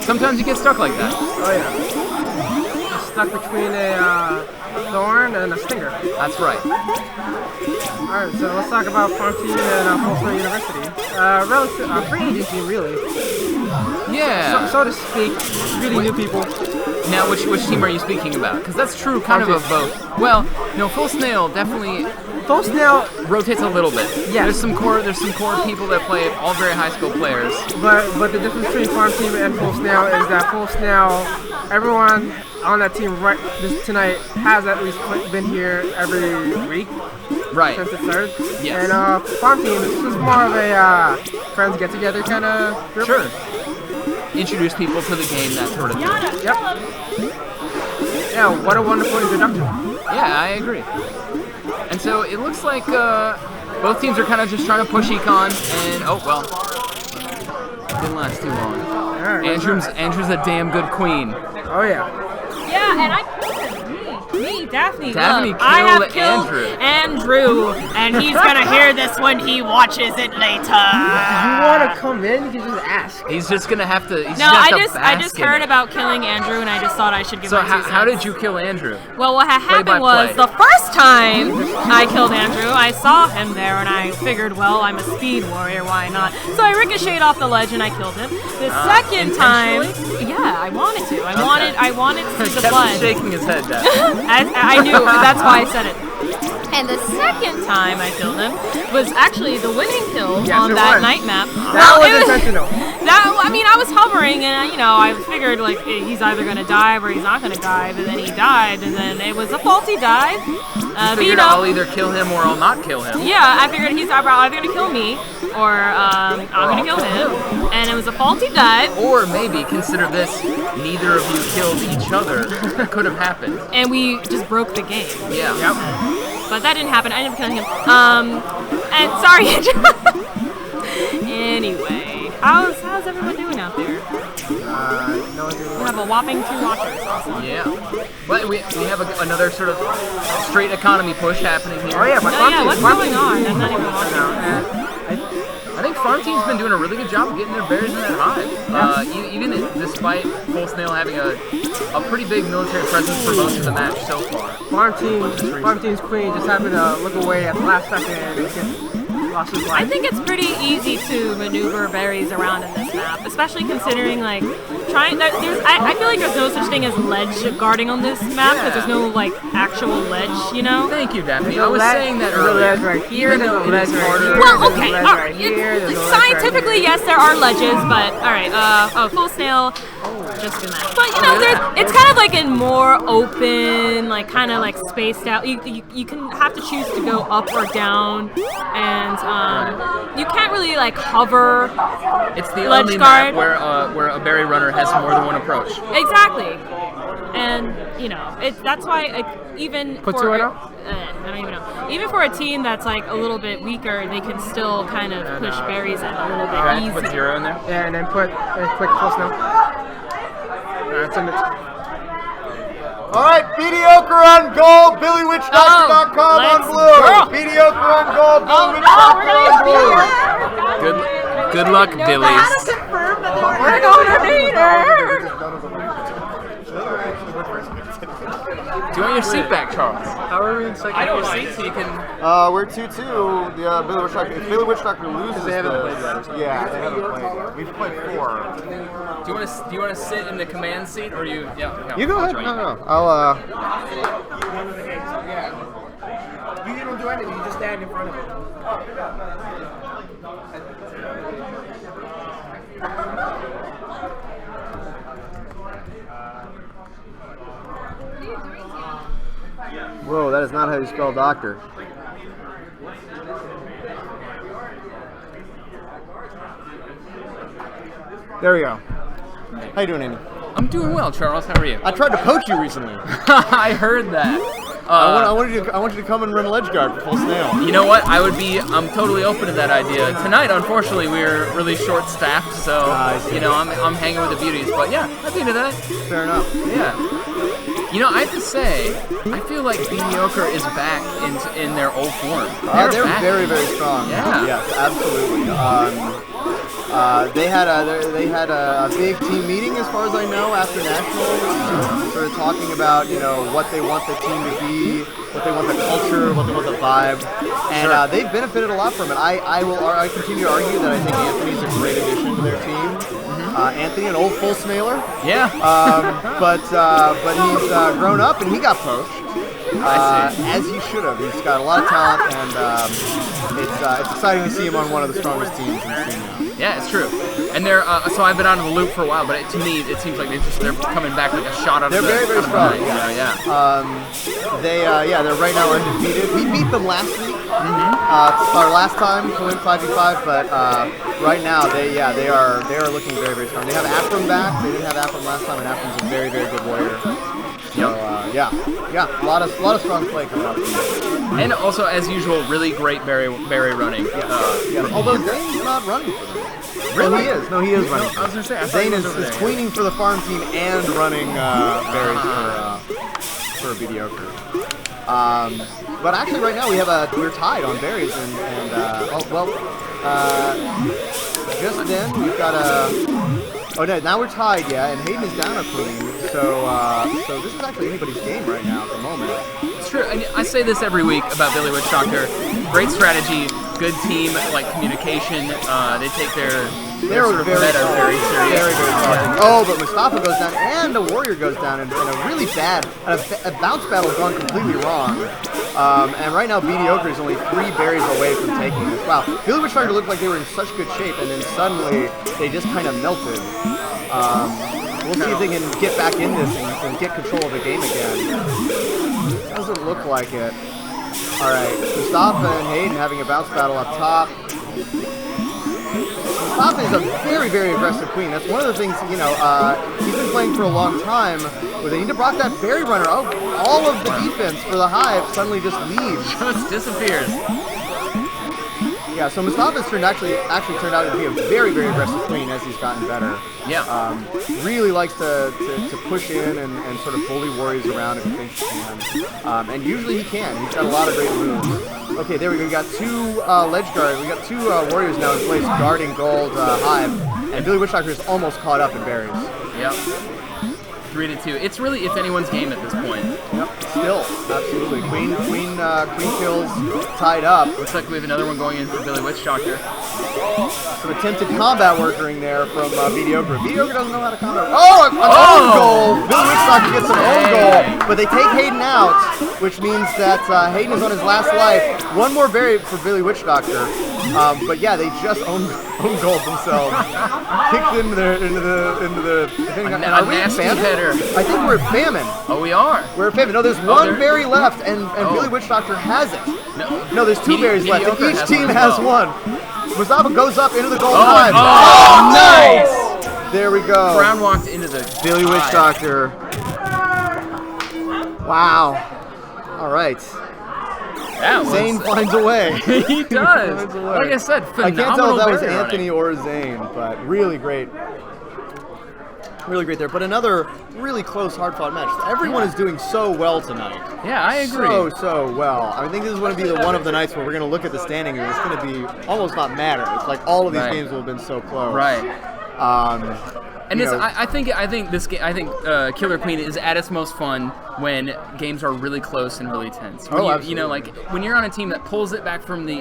S7: sometimes you get stuck like that.
S6: Oh yeah. Stuck between a thorn and a stinger.
S7: That's right.
S6: Alright, so let's talk about Farm Team and Full Sail University. Free agency, really.
S7: Yeah.
S6: So to speak, really new people.
S7: Now, which team are you speaking about? Because that's true, kind of both. Well, no, Full Snail definitely.
S6: Full Snail
S7: rotates a little bit.
S6: Yeah.
S7: There's some core people that play, all very high school players.
S6: But the difference between Farm Team and Full Snail is that Full Snail, everyone on that team tonight has at least been here every week.
S7: Right.
S6: Since it started.
S7: Yes.
S6: And Farm Team is just more of a friends get together kind of group.
S7: Sure. Introduce people to the game, that sort of thing.
S6: Yep. Yeah, what a wonderful introduction.
S7: Yeah, I agree. And so it looks like both teams are kind of just trying to push econ, and oh well, didn't last too long.
S6: Yeah,
S7: Andrew's a damn good queen.
S6: Oh yeah.
S3: Yeah, and Daphne.
S7: Daphne
S3: look, I have
S7: killed
S3: killed Andrew, and he's gonna hear this when he watches it later.
S6: You want to come in? You can just ask.
S7: He's just gonna have to.
S3: I just heard about killing Andrew, and I just thought I should give.
S7: So
S3: my 2 cents.
S7: how did you kill Andrew?
S3: Well, what had happened was the first time I killed Andrew, I saw him there, and I figured, well, I'm a speed warrior, why not? So I ricocheted off the ledge, and I killed him. The second time, yeah, I wanted to. I wanted to see the blood.
S7: Shaking his head.
S3: I knew. That's why I said it. And the second time I killed him was actually the winning kill on that night map.
S6: That was intentional.
S3: I was hovering, and I figured like he's either gonna dive or he's not gonna dive, and then he dived, and then it was a faulty dive.
S7: You figured I'll either kill him or I'll not kill him.
S3: Yeah, I figured he's either gonna kill me or I'm gonna kill him, and it was a faulty dive.
S7: Or maybe consider this: neither of you killed each other. Could have happened.
S3: And we just broke the game.
S7: Yeah.
S6: Yep.
S3: But that didn't happen. I ended up killing him. And sorry, Andrew. Anyway, how's everyone doing out there?
S6: No idea.
S3: We have a whopping 2 watchers. Awesome.
S7: Yeah. But we have another sort of straight economy push happening here.
S6: Oh yeah, but
S3: what's going on? I'm not even watching.
S7: I think Farm Team's been doing a really good job of getting their berries in that hive. Even despite Full Snail having a pretty big military presence for most of the match so far.
S6: Farm Team's queen just happened to look away at the last second and lost his life.
S3: I think it's pretty easy to maneuver berries around in this map, especially considering I feel like there's no such thing as ledge guarding on this map because there's no actual ledge,
S7: Thank you, Daphne. I was saying that earlier.
S6: There's a ledge right here, there's a ledge right here.
S3: Well, okay,
S6: there's a ledge right here, there's a ledge
S3: scientifically,
S6: right
S3: yes, there are ledges, but alright, Full Snail, just do that. But it's kind of like in more open, kind of spaced out. You can have to choose to go up or down, and you can't really hover.
S7: It's the
S3: ledge
S7: only
S3: guard.
S7: map where a berry runner has more than one approach.
S3: Exactly, and that's why even
S6: Put
S3: for
S6: two out?
S3: I don't even know. Even for a team that's a little bit weaker, they can still kind of push berries in a little bit
S7: Alright,
S3: easy.
S7: put 0 in there.
S6: Yeah, and then put quick Full Snail. Alright, send it.
S1: Alright, mediocre on gold, BillyWitchDoctor.com on blue. Mediocre on gold, BillyWitchDoctor on blue.
S7: Good luck, Billies.
S3: We're gonna need her!
S7: Do you want your seat back, Charles?
S10: How are we in second?
S7: I don't seat so you can.
S1: We're 2-2. The Billy Witch Doctor. If Billy Witch Doctor loses,
S10: they haven't
S1: this-
S10: played yet or something.
S1: Yeah, they haven't played. We've played 4.
S7: Do you want to sit in the command seat or you? Yeah.
S1: You go
S7: I'll
S1: ahead.
S7: join
S1: No,
S7: you.
S1: no. I'll.
S6: You don't do anything. You just stand in front of it.
S1: Whoa, that is not how you spell doctor. There we go. How you doing, Andy?
S7: I'm doing well, Charles. How are you?
S1: I tried to poach you recently.
S7: I heard that.
S1: I want you to come and run a ledge guard for full snail.
S7: You know what? I'm totally open to that idea. Tonight, unfortunately, we're really short-staffed, so I'm hanging with the beauties. But yeah, I'd be into that.
S1: Fair enough.
S7: Yeah. You know, I have to say, I feel like Mediocre is back in their old form.
S1: They're
S7: back.
S1: very, very strong.
S7: Yeah.
S1: Yes, absolutely. They had a big team meeting, as far as I know, after nationals, sort of talking about what they want the team to be, what they want the culture, what they want the vibe, and they've benefited a lot from it. I continue to argue that I think Anthony's a great addition to their team. Anthony, an old full snailer.
S7: Yeah.
S1: But he's grown up and he got poached. As he should have. He's got a lot of talent, and it's exciting to see him on one of the strongest teams in the scene now.
S7: Yeah, it's true. And they're so I've been out of the loop for a while, but to me it seems like they're coming back like a shot out of the.
S1: They're very, very strong.
S7: Yeah.
S1: They're right now undefeated. We beat them last week, our last time to win 5v5, but right now they are looking very, very strong. They have Afram back. They didn't have Afram last time, and Afram's a very, very good warrior. So a lot of strong play coming up.
S7: And also, as usual, really great berry running.
S1: Although Zane's not running for them.
S7: Really?
S1: No, he is running.
S7: I was gonna say, I thought
S1: Zane
S7: he was
S1: is
S7: over there.
S1: queening for the farm team and running berries for Mediocre. But actually, right now we're tied on berries, and just then we've got a. Oh no! Now we're tied, and Hayden is down a queen. So this is actually anybody's game right now at the moment.
S7: It's true, and I say this every week about Billy Witch Doctor. Great strategy, good team, like communication. They take their sort of meta very serious.
S1: Very, very hard. Oh, but Mustafa goes down, and a warrior goes down, and a really bad a bounce battle gone completely wrong. And right now, Mediocre is only 3 berries away from taking this. Wow, Billy Witch Doctor looked like they were in such good shape, and then suddenly they just kind of melted. We'll see if they can get back in this and get control of the game again. Doesn't look like it. All right, Mustafa and Hayden having a bounce battle up top. Mustafa is a very, very aggressive queen. That's one of the things, he's been playing for a long time. But they need to block that berry runner. Oh, all of the defense for the Hive suddenly just leaves.
S7: Just disappears.
S1: Yeah, so Mustafa's actually turned out to be a very, very aggressive queen as he's gotten better.
S7: Yeah.
S1: Really likes to push in and sort of bully warriors around if he thinks he can. And usually he can. He's got a lot of great moves. Okay, there we go. We got 2 ledge guards. We got 2 warriors now in place guarding gold Hive. And Billy Witch Doctor is almost caught up in berries.
S7: Yep. 3-2. It's really if anyone's game at this point.
S1: Yep. Still, absolutely. Queen kills tied up.
S7: Looks like we have another one going in for Billy Witch Doctor.
S1: Some attempted combat working there from Mediocre. Mediocre doesn't know how to combat. Oh, an own goal! Billy Witch Doctor gets an own goal, but they take Hayden out, which means that Hayden is on his last life. One more berry for Billy Witch Doctor. But yeah, they just own gold themselves. Kicked into the thing. And are we at
S7: nasty
S1: famine?
S7: header.
S1: I think we're at famine.
S7: Oh, we are.
S1: We're at famine. No, there's one berry left, and Billy Witch Doctor has it. No, there's 2 berries left, and each team has one. Mustafa goes up into the gold hive.
S7: Oh, nice!
S1: There we go.
S7: Brown walked into the
S1: Billy Witch Doctor. Wow. All right. Zane finds a way.
S7: He does. Like I said, phenomenal.
S1: I can't tell if that was
S7: berry
S1: Anthony
S7: running.
S1: or Zane, but really great. Really great there. But another really close, hard-fought match. Everyone is doing so well tonight.
S7: Yeah, I agree.
S1: So well. I think this is going to be one of the nights where we're going to look at the standing and it's going to be almost not matter. It's like all of these games will have been so close.
S7: Right.
S1: And
S7: I think Killer Queen is at its most fun when games are really close and really tense.
S1: Oh,
S7: When
S1: absolutely.
S7: you know, like when you're on a team that pulls it back from the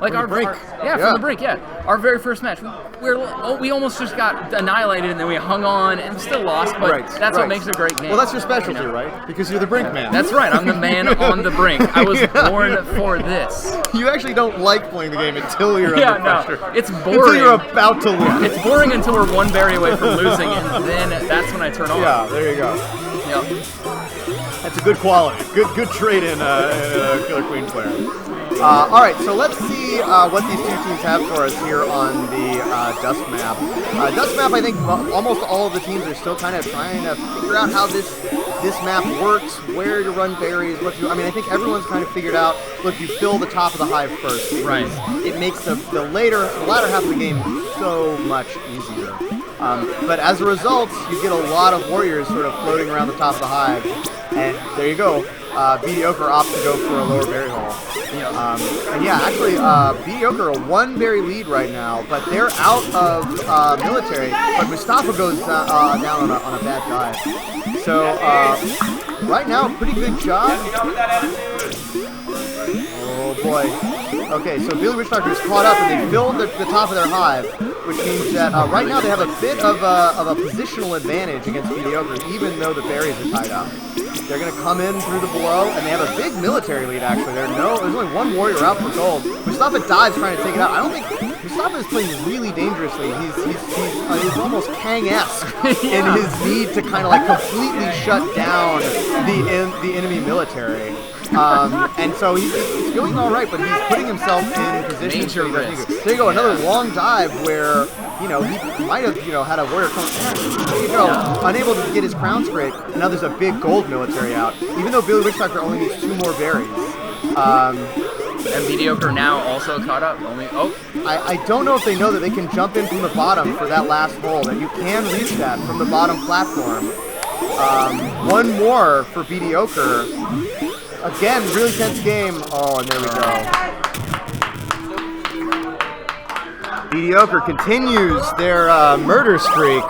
S7: like
S1: the brink.
S7: from the brink. Yeah, our very first match, we almost just got annihilated, and then we hung on and still lost. But
S1: Right,
S7: that's
S1: right.
S7: what makes it a great game.
S1: Well, that's your specialty,
S7: you know?
S1: right? Because you're the brink man.
S7: That's right. I'm the man on the brink. I was born for this.
S1: You actually don't like playing the game until you're
S7: Yeah,
S1: under
S7: no,
S1: pressure.
S7: it's
S1: Until
S7: boring.
S1: you're about to lose.
S7: It's boring until we're one berry away from losing, and then that's when I turn on.
S1: Yeah, there you go.
S7: Yep.
S1: That's a good quality. Good trait in a Killer Queen player. All right, so let's see what these two teams have for us here on the Dusk map. Dusk map, I think almost all of the teams are still kind of trying to figure out how this map works, where to run berries, what to do. I mean, I think everyone's kind of figured out, look, you fill the top of the hive first.
S7: Right.
S1: It makes the latter half of the game so much easier. But as a result, you get a lot of warriors sort of floating around the top of the hive. And there you go. Mediocre opts to go for a lower berry haul. And yeah, actually, Mediocre a 1 berry lead right now, but they're out of military. But Mustafa goes down on a bad dive. So right now, pretty good job. Oh boy. Okay, so Billy Witchdoctor is caught up and they filled the top of their hive, which means that right now they have a bit of a positional advantage against Mediocre, even though the berries are tied up. They're going to come in through the below, and they have a big military lead, actually. There's only one warrior out for gold. Mustafa dives trying to take it out. I don't think Mustafa is playing really dangerously. He's almost Kang-esque in his need to kind of like completely shut down the enemy military. And so he's doing all right, but he's putting himself in position.
S7: Major risk.
S1: There you go, another long dive where, he might have, had a warrior come. There you go, unable to get his crown straight. And now there's a big gold military out, even though Billy Witchdoctor only needs 2 more berries.
S7: And Mediocre now also caught up.
S1: I don't know if they know that they can jump in from the bottom for that last hole, that you can reach that from the bottom platform. One more for Mediocre. Again, really tense game. Oh, and there we go. Mediocre continues their murder streak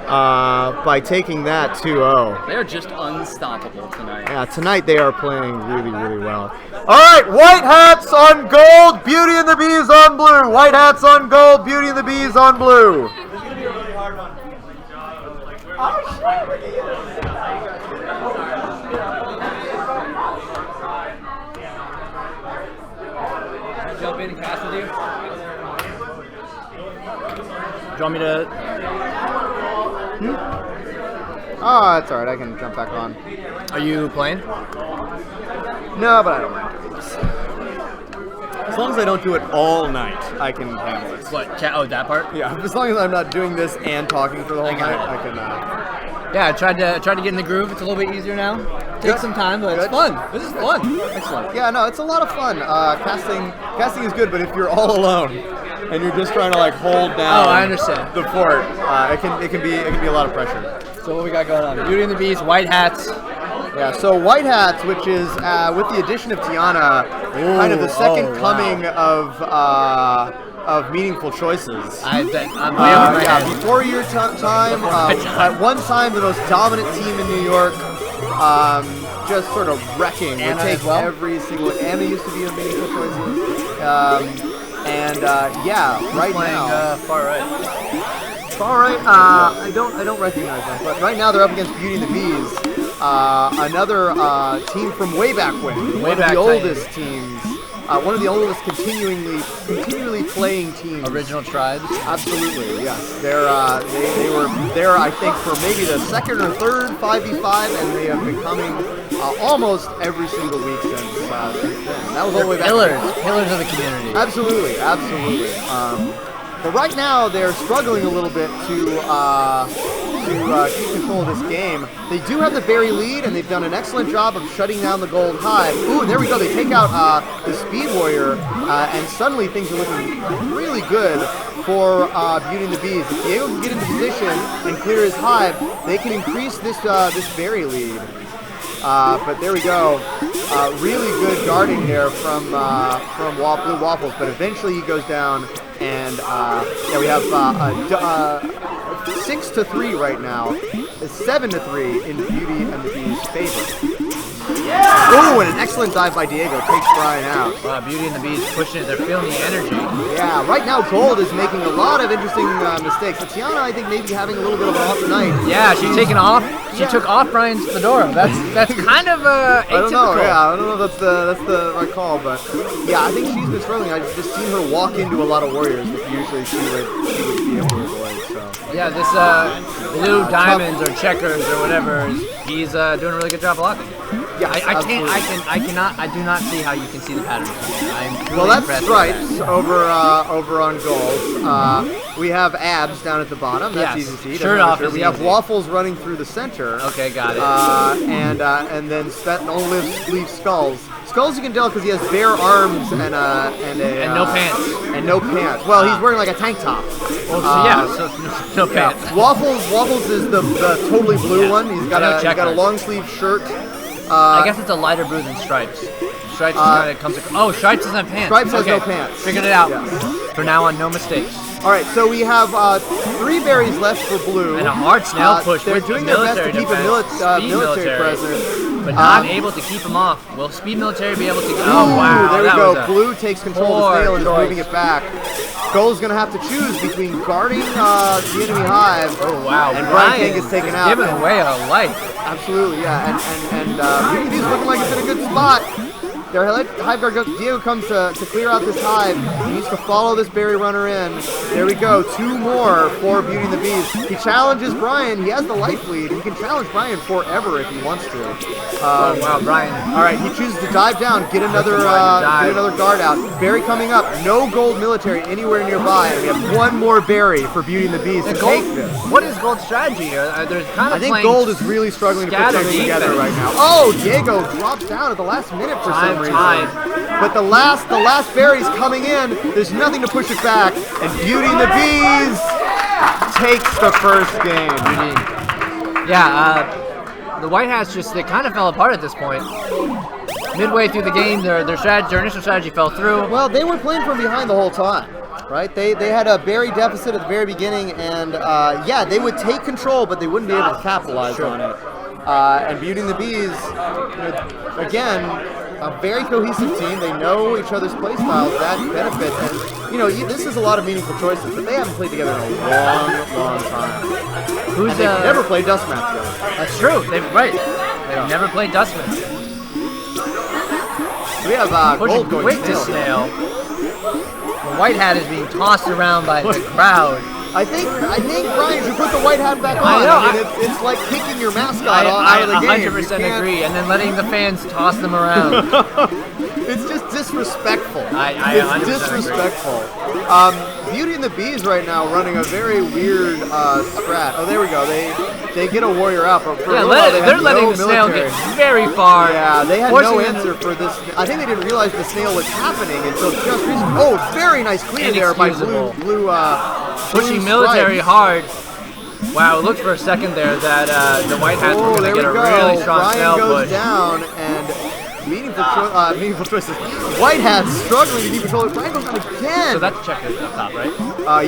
S1: by taking that 2-0.
S7: They're just unstoppable tonight.
S1: Yeah, tonight they are playing really, really well. All right, White Hats on gold, Beauty and the Bees on blue. White Hats on gold, Beauty and the Bees on blue.
S5: This is gonna be a really hard one.
S9: Jump in and cast with you.
S1: Do you want me to? Oh, that's all right. I can jump back on.
S9: Are you playing?
S1: No, but I don't mind doing this. As long as I don't do it all night, I can handle it.
S9: What? That part?
S1: Yeah, as long as I'm not doing this and talking for the whole night, I can.
S9: Yeah, I tried to get in the groove. It's a little bit easier now. Takes some time, but it's fun. This is fun.
S1: Excellent. Yeah, no, it's a lot of fun. Casting is good, but if you're all alone and you're just trying to like hold down,
S9: I understand.
S1: the fort, it can be a lot of pressure.
S9: So what we got going on? Beauty and the Beast, White Hats.
S1: Yeah, so White Hats, which is with the addition of Tiana, kind of the second coming of meaningful choices.
S9: I bet. I'm way over my head.
S1: Before your time, at one time the most dominant team in New York, just sort of wrecking.
S9: Anna
S1: They take
S9: as well?
S1: every single. Anna used to be a meaningful choices, right now.
S9: Far right.
S1: Far right, I don't recognize them, but right now they're up against Beauty and the Bees, another team from way back when, one of the oldest teams, one of the oldest continually playing teams.
S9: Original tribes.
S1: Absolutely, yes. They were there, I think, for maybe the second or third 5v5, and they have been coming almost every single week since then. That was all the way back.
S9: Pillars of the community.
S1: Absolutely. But right now they're struggling a little bit to keep control of this game. They do have the berry lead, and they've done an excellent job of shutting down the gold hive. Ooh, and there we go. They take out the speed warrior, and suddenly things are looking really good for Beauty and the Bees. If Diego can get into position and clear his hive, they can increase this berry lead. But there we go. Really good guarding there from Blue Waffles, but eventually he goes down, and we have 6-3 right now. It's 7-3 in Beauty and the Beast's favor. Oh, and an excellent dive by Diego takes Brian out.
S9: Wow, Beauty and the Beast pushing it. They're feeling the energy.
S1: Yeah, right now Gold is making a lot of interesting mistakes. Tiana, I think, maybe having a little bit of an off night.
S9: Yeah, she's taking off. She took off Brian's fedora. That's kind of atypical.
S1: I don't know. Yeah, I don't know if that's the right call, but yeah, I think she's been struggling. I've just seen her walk into a lot of warriors that usually she would be able to avoid. So
S9: yeah, this blue diamonds or checkers or whatever, he's doing a really good job blocking.
S1: Yeah,
S9: I do not see how you can see the pattern.
S1: Well, that's Stripes over on Gold. We have Abs down at the bottom. That's easy to see.
S9: Shirt off is
S1: We have
S9: easy.
S1: Waffles running through the center.
S9: Okay, got it.
S1: And then Svet only leaves Skulls. Skulls you can tell because he has bare arms and
S9: no pants.
S1: And no pants. Well, he's wearing like a tank top.
S9: Well, so no pants.
S1: Waffles is the totally blue one. He's got a long sleeve shirt.
S9: I guess it's a lighter blue than Stripes. Stripes kind of comes. Stripes doesn't have pants.
S1: Stripes has no pants.
S9: Figured it out.
S1: Yeah.
S9: For now on, no mistakes.
S1: All right, so we have 3 berries left for blue.
S9: And a hard snail push.
S1: They're
S9: with
S1: doing
S9: the
S1: their best to
S9: military
S1: keep a
S9: defense.
S1: military presence.
S9: But not able to keep him off. Will Speed Military be able to go?
S1: Oh, wow. There we
S9: that
S1: go.
S9: was a
S1: Blue takes control of the snail and is moving it back. Gold's going to have to choose between guarding the enemy hive.
S9: Oh, wow.
S1: And Brian King is taken out.
S9: Giving away a life.
S1: Absolutely, yeah. And BBB's looking like it's in a good spot. Their hive guard Diego comes to clear out this hive. He needs to follow this berry runner in. There we go. 2 more for Beauty and the Beast. He challenges Brian. He has the life lead. He can challenge Brian forever if he wants to.
S9: Wow, Brian.
S1: All right, he chooses to dive down, get another guard out. Berry coming up. No Gold military anywhere nearby. And we have 1 more berry for Beauty and the Beast to take this.
S9: What is Gold's strategy here? They're kind of
S1: I think Gold is really struggling to put something together right now. Oh, Diego drops down at the last minute for some reason. But the last berry's coming in. There's nothing to push it back. And Beauty and the Bees takes the first game.
S9: Yeah, the White Hats they kind of fell apart at this point. Midway through the game, their initial strategy fell through.
S1: Well, they were playing from behind the whole time. Right? They had a berry deficit at the very beginning, and yeah, they would take control, but they wouldn't be able to capitalize on it. And Beauty and the Bees, again, a very cohesive team. They know each other's play styles. That benefits. And this is a lot of meaningful choices, but they haven't played together in a long time. They've never played Dust Map together.
S9: That's true. They've never played Dust Map.
S1: We have Gold going
S9: quick to snail. The White Hat is being tossed around by the crowd.
S1: I think Brian should put the white hat back on.
S9: I know.
S1: It's like kicking your mascot out of the game.
S9: 100% agree, and then letting the fans toss them around.
S1: It's just disrespectful.
S9: It's
S1: disrespectful. Beauty and the Bees right now running a very weird strat. Oh, there we go. They get a warrior out, but they're
S9: letting the snail get very far.
S1: Yeah, they had no answer for this. I think they didn't realize the snail was happening until just recently. Oh, very nice clear there by blue.
S9: Pushing military hard. Wow, it looked for a second there that the White Hats were going to get a really strong snail
S1: Brian goes
S9: push.
S1: down and meaningful choices. White Hats struggling to keep control. Brian goes down again.
S9: So that's checkers up top, right?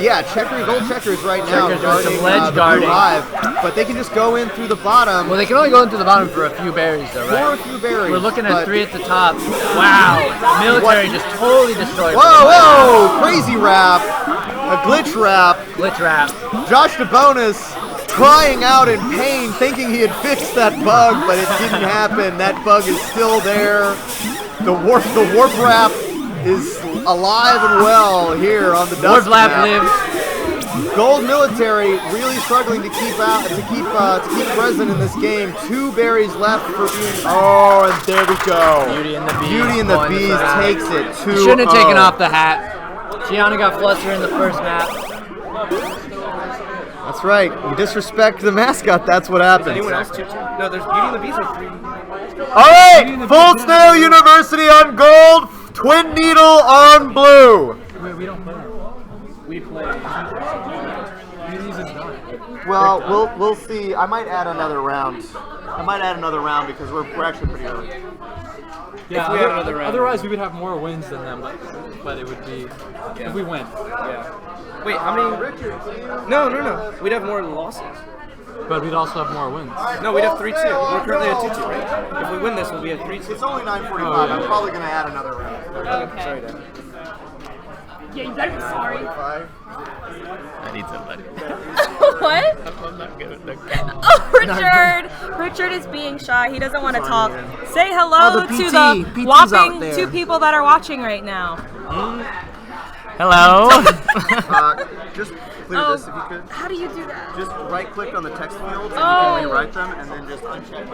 S1: Yeah, gold checkers right now.
S9: Checkers doing some ledge
S1: the
S9: guarding.
S1: but they can just go in through the bottom.
S9: Well, they can only go into the bottom for a few berries, though, right?
S1: For a few berries.
S9: We're looking at 3 at the top. Wow, military just totally destroyed.
S1: Whoa! Crazy wrap. A glitch wrap.
S9: Glitch wrap.
S1: Josh DeBonis crying out in pain, thinking he had fixed that bug, but it didn't happen. That bug is still there. The warp wrap is alive and well here on the Dust
S9: Warp
S1: Map.
S9: lives.
S1: Gold military really struggling to keep present in this game. 2 berries left for Beauty. Oh, and there we go. Beauty and the Bees takes it 2-0.
S9: Shouldn't have taken off the hat. Gianna got flustered in the first map.
S1: That's right. You disrespect the mascot, that's what happens.
S10: Anyone else 2-2? No, there's Beauty and the Beast are 3.
S1: All right, Full Snail University on gold, Twin Needle on blue.
S10: We don't play. We play.
S1: Well, we'll see. I might add another round. Because we're actually pretty early.
S10: Yeah, we have another round. Otherwise we would have more wins than them, but it would be if we win. Yeah.
S7: Wait, how many? No. We'd have more losses.
S10: But we'd also have more wins.
S7: No, we'd have 3-2. We're currently at 2-2, right? If we win this, we'll be at 3-2.
S1: It's only 9:45.
S10: Oh, yeah.
S1: I'm probably gonna add another round.
S3: Okay.
S7: Sorry, Dan.
S3: Yeah, you better be sorry.
S1: 5.
S8: I need somebody.
S3: What?
S8: I'm not good at that.
S3: Oh, Richard! Richard is being shy. He doesn't want to talk. Say hello
S6: the
S3: to
S6: PT.
S3: the
S6: PT's
S3: whopping
S6: out there.
S3: 2 people that are watching right now.
S10: Hello.
S1: Just clear
S3: Oh,
S1: this if you could.
S3: how do you do that?
S1: Just right-click on the text fields and
S3: Oh.
S1: you can rewrite them, and then just uncheck.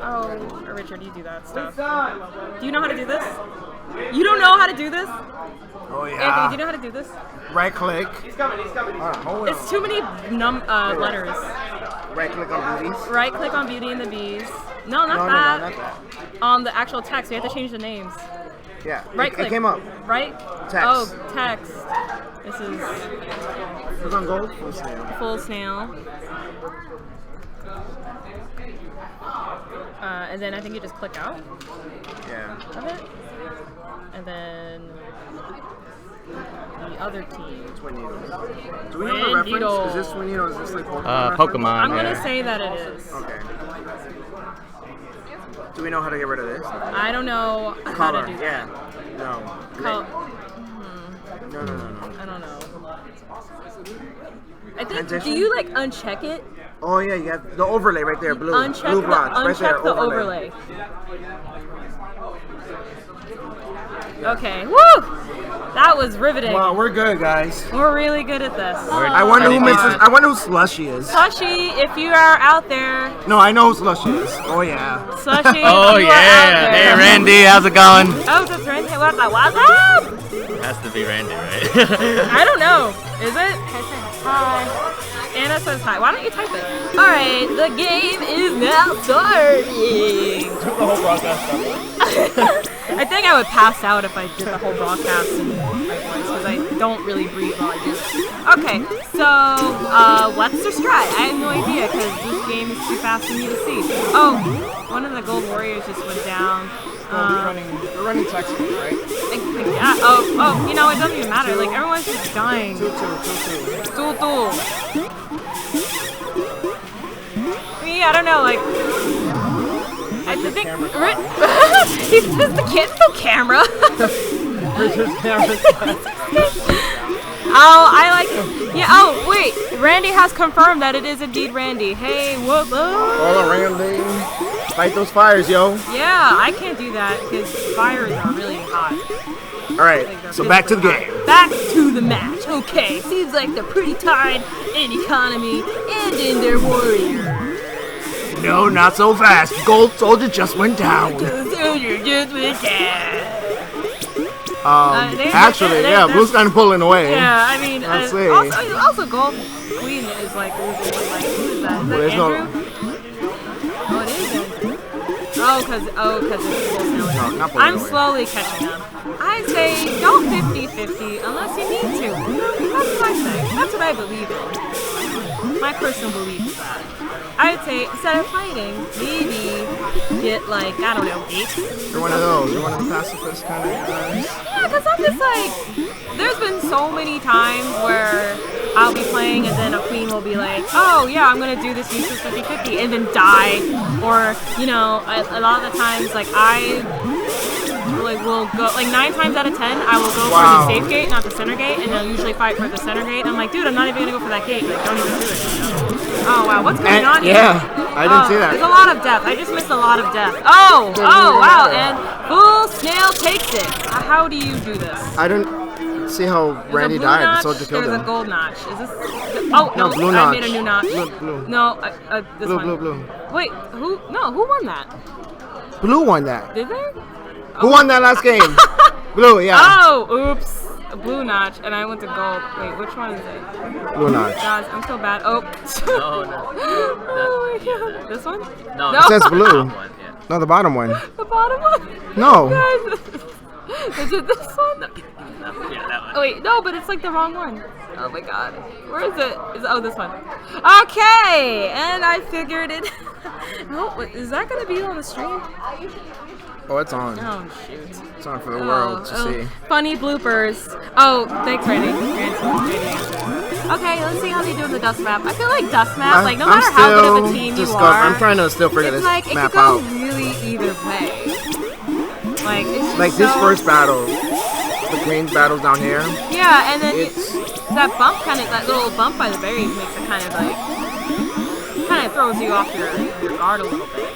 S3: Oh, Richard, you do that stuff. Do you know how to do this? You don't know how to do this?
S6: Oh
S3: Anthony, do you know how to do this?
S6: Right click.
S3: It's too many letters.
S6: Right click on booties.
S3: Right click on Beauty and the Bees. No, not
S6: No,
S3: that.
S6: not that.
S3: On the actual text, we have to change the names.
S6: Yeah.
S3: Right
S6: It
S3: click.
S6: came up.
S3: Right?
S6: Text.
S3: Oh, text. This is
S6: Click on gold. Full snail.
S3: full snail. And then I think you just click out
S6: Yeah.
S3: of it. And then the other team.
S6: Twin needles. Do we know
S3: Twin
S6: the reference?
S3: needles.
S6: Is this twin needle? Is this like Pokemon?
S10: Pokemon.
S3: I'm gonna say that it is.
S6: Okay. Do we know how to get rid of this?
S3: I don't know how
S6: Color.
S3: to do
S6: Yeah.
S3: that.
S6: No.
S3: Col-
S6: No.
S3: I don't know. I think.
S6: Transition?
S3: Do you like uncheck it?
S6: Oh yeah, you got the overlay right there, blue.
S3: Uncheck
S6: blue
S3: the
S6: blotch, right there,
S3: uncheck the overlay. Okay. Woo! That was riveting.
S6: Well, we're good, guys.
S3: We're really good at this.
S6: I wonder who misses. I wonder who Slushy is.
S3: Slushy, if you are out there,
S6: No, I know who Slushy is. Oh yeah.
S3: Slushy,
S10: Oh
S3: if you are out
S10: yeah. Hey
S3: there.
S10: Randy, how's it going?
S3: Oh, that's Randy. What's up? What's up?
S10: Has to be Randy, right?
S3: I don't know. Is it? Hi. Anna says hi. Why don't you type it? All right, the game is now starting.
S2: The whole broadcast stuff.
S3: I think I would pass out if I did the whole broadcast in my voice because I don't really breathe while I do it. Okay, so what's their strat? I have no idea because this game is too fast for me to see. Oh, one of the gold warriors just went down.
S6: We're running text, right?
S3: Yeah. Oh, you know, it doesn't even matter. Like, everyone's just dying. 2-2. I don't know, like, I think, he's just the kid, no camera. Oh, I like, yeah, oh, wait, Randy has confirmed that it is indeed Randy. Hey, what's up?
S6: All Randy. Fight those fires, yo.
S3: Yeah, I can't do that because fires are really hot.
S6: All right, so back to the game.
S3: Back to the match. Okay, seems like they're pretty tied in economy and in their warrior.
S6: No, not so fast. Gold Soldier just went down.
S3: Soldier just went down.
S6: Actually, yeah, Blue's kind of pulling away.
S3: Yeah, I mean,
S6: Let's see.
S3: also Gold Queen is like, who is that? Is that Andrew? Oh, it is Andrew. Oh, cause it's full snail.
S6: not
S3: I'm
S6: away.
S3: slowly catching up. I say go 50-50 unless you need to. That's what I say. That's what I believe in. My personal belief is that. I would say instead of fighting, maybe get like, I don't know, dates.
S6: You're one of those. You're one of the pacifist kind of guys.
S3: Yeah, because I'm just like, there's been so many times where I'll be playing and then a queen will be like, oh yeah, I'm going to do this useless 50-50 and then die. Or, you know, a lot of the times, like I will go, like 9 times out of 10, I will go for the safe gate, not the center gate, and they'll usually fight for the center gate. I'm like, dude, I'm not even going to go for that gate. Like, don't even do it. Oh wow, what's going on here?
S6: Yeah, I didn't see that.
S3: There's a lot of death. I just missed a lot of death. Oh wow, and Full Snail takes it. How do you do this?
S6: I didn't see how
S3: There's
S6: Randy
S3: a blue
S6: died.
S3: notch,
S6: The soldier killed
S3: there's
S6: him.
S3: a gold notch. Is this? Oh no,
S6: blue
S3: I
S6: notch.
S3: made a new notch.
S6: Blue.
S3: No, this
S6: Blue,
S3: one.
S6: blue.
S3: Wait, who? No, who won that?
S6: Blue won that.
S3: Did they?
S6: Who won that last game? Blue, yeah.
S3: Oh, oops. A blue notch, and I went to gold. Wait, which one is it?
S6: Blue notch.
S3: Guys, I'm so bad. Oh.
S7: No.
S3: Oh my god. This one?
S7: No.
S6: It says blue.
S7: One, yeah.
S6: No, the bottom one.
S3: The bottom one?
S6: No.
S3: Guys, is it this one?
S7: Yeah, that one.
S3: Oh wait, no, but it's like the wrong one. Oh my god. Where is it? Oh, this one. Okay, and I figured it. Oh, wait, is that gonna be on the stream?
S11: Oh, it's on.
S3: Oh, shoot.
S11: It's on for the world to see.
S3: Funny bloopers. Oh, thanks, Randy. Okay, let's see how they do in the dust map. I feel like dust map, like no matter how good of a team you are,
S11: I'm trying to still figure
S3: it's
S11: this
S3: like it
S11: map
S3: could go
S11: out.
S3: really either way. Like it's just
S11: Like this first battle, the Queen's battle's down here.
S3: Yeah, and then
S11: It's
S3: that bump that little bump by the berries makes it kind of throws you off your guard a little bit.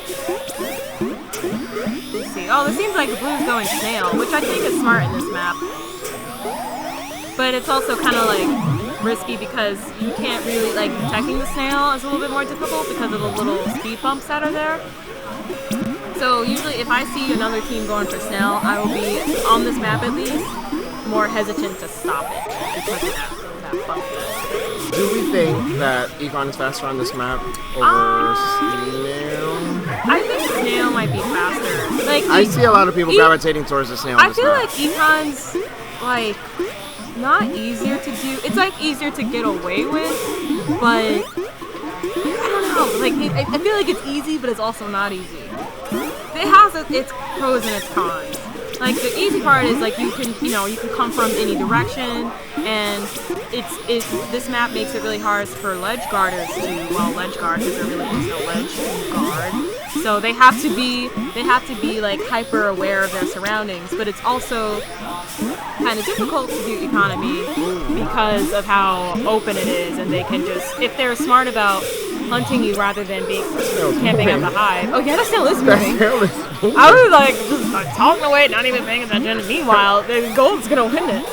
S3: Let's see. Oh, this seems like the blue's going snail, which I think is smart in this map. But it's also kind of like risky because you can't really, like, detecting the snail is a little bit more difficult because of the little speed bumps that are there. So usually if I see another team going for snail, I will be, on this map at least, more hesitant to stop it because of that bump.
S11: Do we think that Econ is faster on this map over Snail?
S3: I think snail might be faster. Like
S11: I see a lot of people gravitating towards the Snail on
S3: I
S11: this
S3: feel
S11: map.
S3: like Econ's, like, not easier to do. It's like easier to get away with, but I don't know. Like I feel like it's easy, but it's also not easy. It has its pros and its cons. Like the easy part is like you can come from any direction, and this map makes it really hard for ledge guarders to ledge guard because there really is no ledge guard. So they have to be like hyper aware of their surroundings, but it's also kind of difficult to do economy because of how open it is, and they can just, if they're smart about hunting you rather than being camping at the hive. Oh yeah, that snail is moving. I was like just talking away, not even paying attention. Meanwhile, the gold's gonna win it.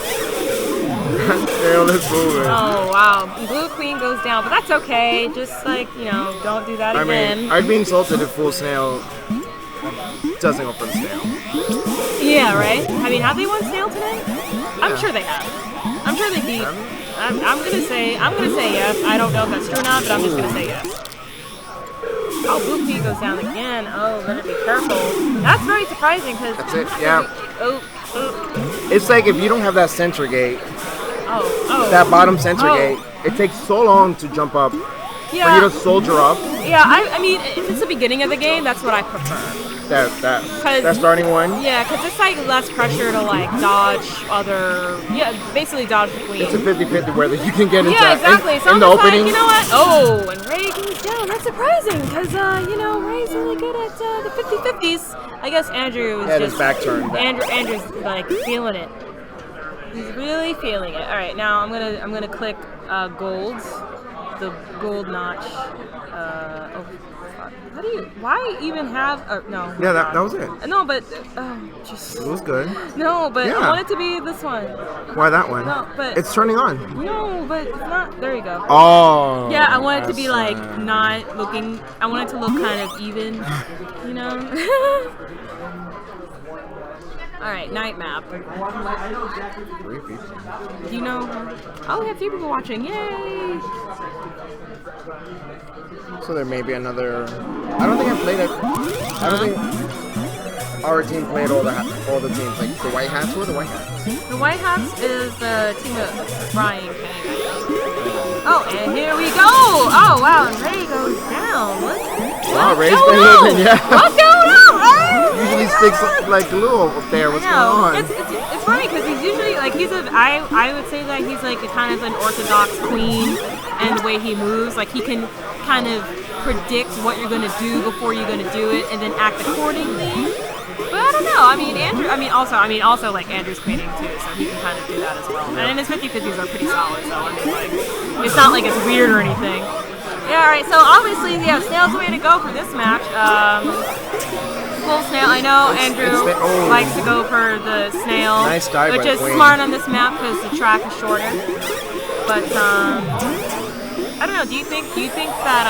S11: Snail is moving.
S3: Oh wow, blue queen goes down, but that's okay. Just like don't do that again.
S11: I mean, I'd be insulted if full Snail doesn't go for the Snail.
S3: Yeah, right. I mean, have they won snail today? I'm sure they have. I'm sure they beat. I'm gonna say yes. I don't know if that's true or not, but I'm just gonna say yes. Oh, blue queen goes down again. Oh, better be careful. That's very surprising because.
S11: That's it. Yeah.
S3: Oh.
S11: It's like if you don't have that center gate.
S3: Oh.
S11: That bottom center gate. It takes so long to jump up.
S3: Yeah.
S11: For you to soldier up.
S3: Yeah, I mean, if it's the beginning of the game, that's what I prefer.
S11: That starting one?
S3: Yeah, because it's like less pressure to like dodge basically dodge the queen.
S11: It's a 50-50 whether you can get into
S3: exactly. So
S11: in the
S3: I'm just
S11: opening.
S3: like, you know what? Oh, and Ray goes down. That's surprising because, Ray's really good at the 50-50s. I guess Andrew is just...
S11: his back turned.
S3: Andrew's like feeling it. He's really feeling it. All right, now I'm gonna click gold. The gold notch. Why even have? No.
S11: Yeah, that was it.
S3: No, but just.
S11: It was good.
S3: No, but
S11: Yeah.
S3: I want it to be this one.
S11: Why that one?
S3: No, but
S11: it's turning on.
S3: No, but it's not. There you go.
S11: Oh.
S3: Yeah, I want it to be like not looking. I want it to look kind of even. You know. All right, night map. You know? Oh, we have 3 people watching. Yay!
S11: So there may be another. I don't think I played it. I don't think our team played all the teams. Like the White Hats. Who are the White Hats?
S3: The White Hats is the team of Brian Kenny. Oh, and here we go! Oh wow, and Ray goes down.
S11: Wow, Ray's been living. Yeah.
S3: What's going on?
S11: Usually sticks like glue up there. What's going on?
S3: It's funny because he's usually like I would say that he's like a kind of an orthodox queen, and the way he moves, like he can kind of predict what you're gonna do before you're gonna do it, and then act accordingly. But I don't know. I mean, also like Andrew's queening too, so he can kind of do that as well. And his 50-50s are pretty solid, so I mean, like, it's not like it's weird or anything. Yeah, all right. So obviously, snail's the way to go for this match. Full snail. I know Andrew likes to go for the snail,
S11: nice dive
S3: which
S11: by
S3: is
S11: Queen.
S3: smart on this map because the track is shorter. But I don't know. Do you think that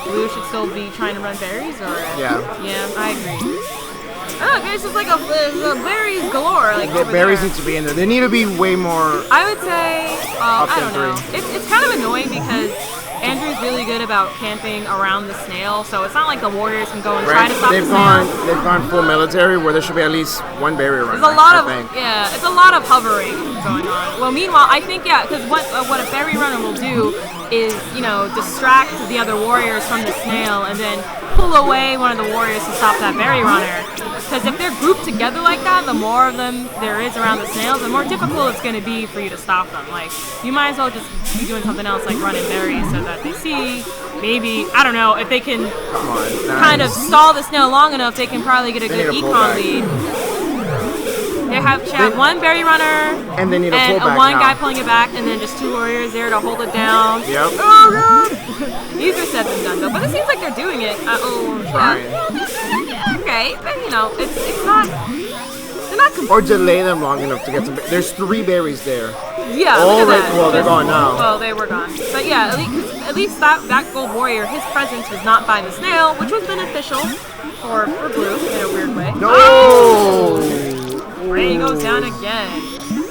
S3: Blue should still be trying to run berries or?
S11: Yeah.
S3: Yeah, I agree. Oh, okay, it's just like a berries galore. Like
S11: the berries need to be in there. They need to be way more.
S3: I would say, I don't know. It's kind of annoying because Andrew's really good about camping around the snail, so it's not like the warriors can go and try to stop the snail.
S11: They've gone full military where there should be at least one berry runner.
S3: There's a lot it's a lot of hovering going on. Well, meanwhile, I think because what a berry runner will do is distract the other warriors from the snail and then pull away one of the warriors to stop that berry runner. Because if they're grouped together like that, the more of them there is around the snails, the more difficult it's going to be for you to stop them. Like, you might as well just be doing something else like running berries so that they see. Maybe, I don't know, if they can kind of stall the snail long enough, they can probably get a good econ lead. They should have one berry runner
S11: And they need a pullback
S3: one
S11: now.
S3: guy pulling it back, and then just 2 warriors there to hold it down.
S11: Yep.
S3: Oh god! Easier said than done though, but it seems like they're doing it. Okay, but you know, it's not. They're not.
S11: Or delay them long enough to get some. There's 3 berries there.
S3: Yeah.
S11: All
S3: Look at
S11: right,
S3: that.
S11: well, they're gone now.
S3: Well, they were gone. But yeah, at least that gold warrior, his presence was not by the snail, which was beneficial for blue in a weird way.
S11: No.
S3: Ray goes down again.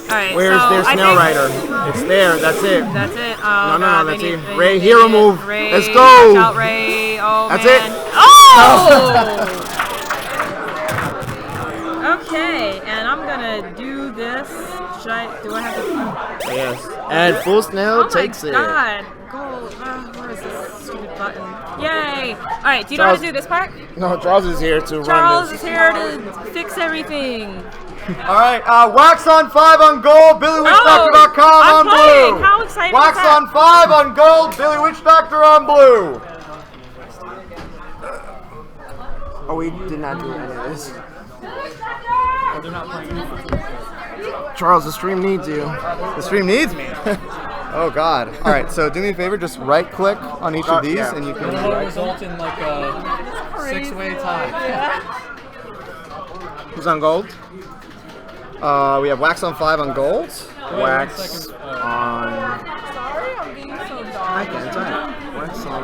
S3: Alright,
S11: Where's
S3: so
S11: their snail rider? It's there. That's it.
S3: That's it. Oh,
S11: No,
S3: God,
S11: that's
S3: they
S11: it.
S3: need-
S11: Ray,
S3: they
S11: hero
S3: need
S11: move.
S3: Ray,
S11: Let's go.
S3: Watch out, Ray. Oh,
S11: That's
S3: man.
S11: it.
S3: Oh! Okay, and I'm gonna do this. Do I have to?
S11: Yes. And full snail
S3: Oh
S11: takes
S3: my
S11: it.
S3: God. Gold. Where is this stupid button? Yay! Alright, do you know how to do this part?
S11: No, Charles is here to
S3: Charles
S11: run
S3: is
S11: this.
S3: here to fix everything.
S1: All right, Wax on 5 on gold, BillyWitchDoctor.com
S3: I'm
S1: on
S3: playing.
S1: blue.
S3: How exciting
S1: Wax
S3: is that?
S1: on 5 on gold, Billy Witch Doctor on blue.
S11: Oh, we did not do any of this. Charles, the stream needs you.
S1: The stream needs me. Oh God! All right, so do me a favor, just right-click on each of these,
S11: yeah.
S1: and you can.
S10: It'll result in like a 6-way tie.
S11: Who's on gold?
S1: We have Wax on 5 on gold.
S11: Wax on.
S5: Sorry, I'm being so
S11: I
S5: dumb.
S11: can't. It's alright. Wax on.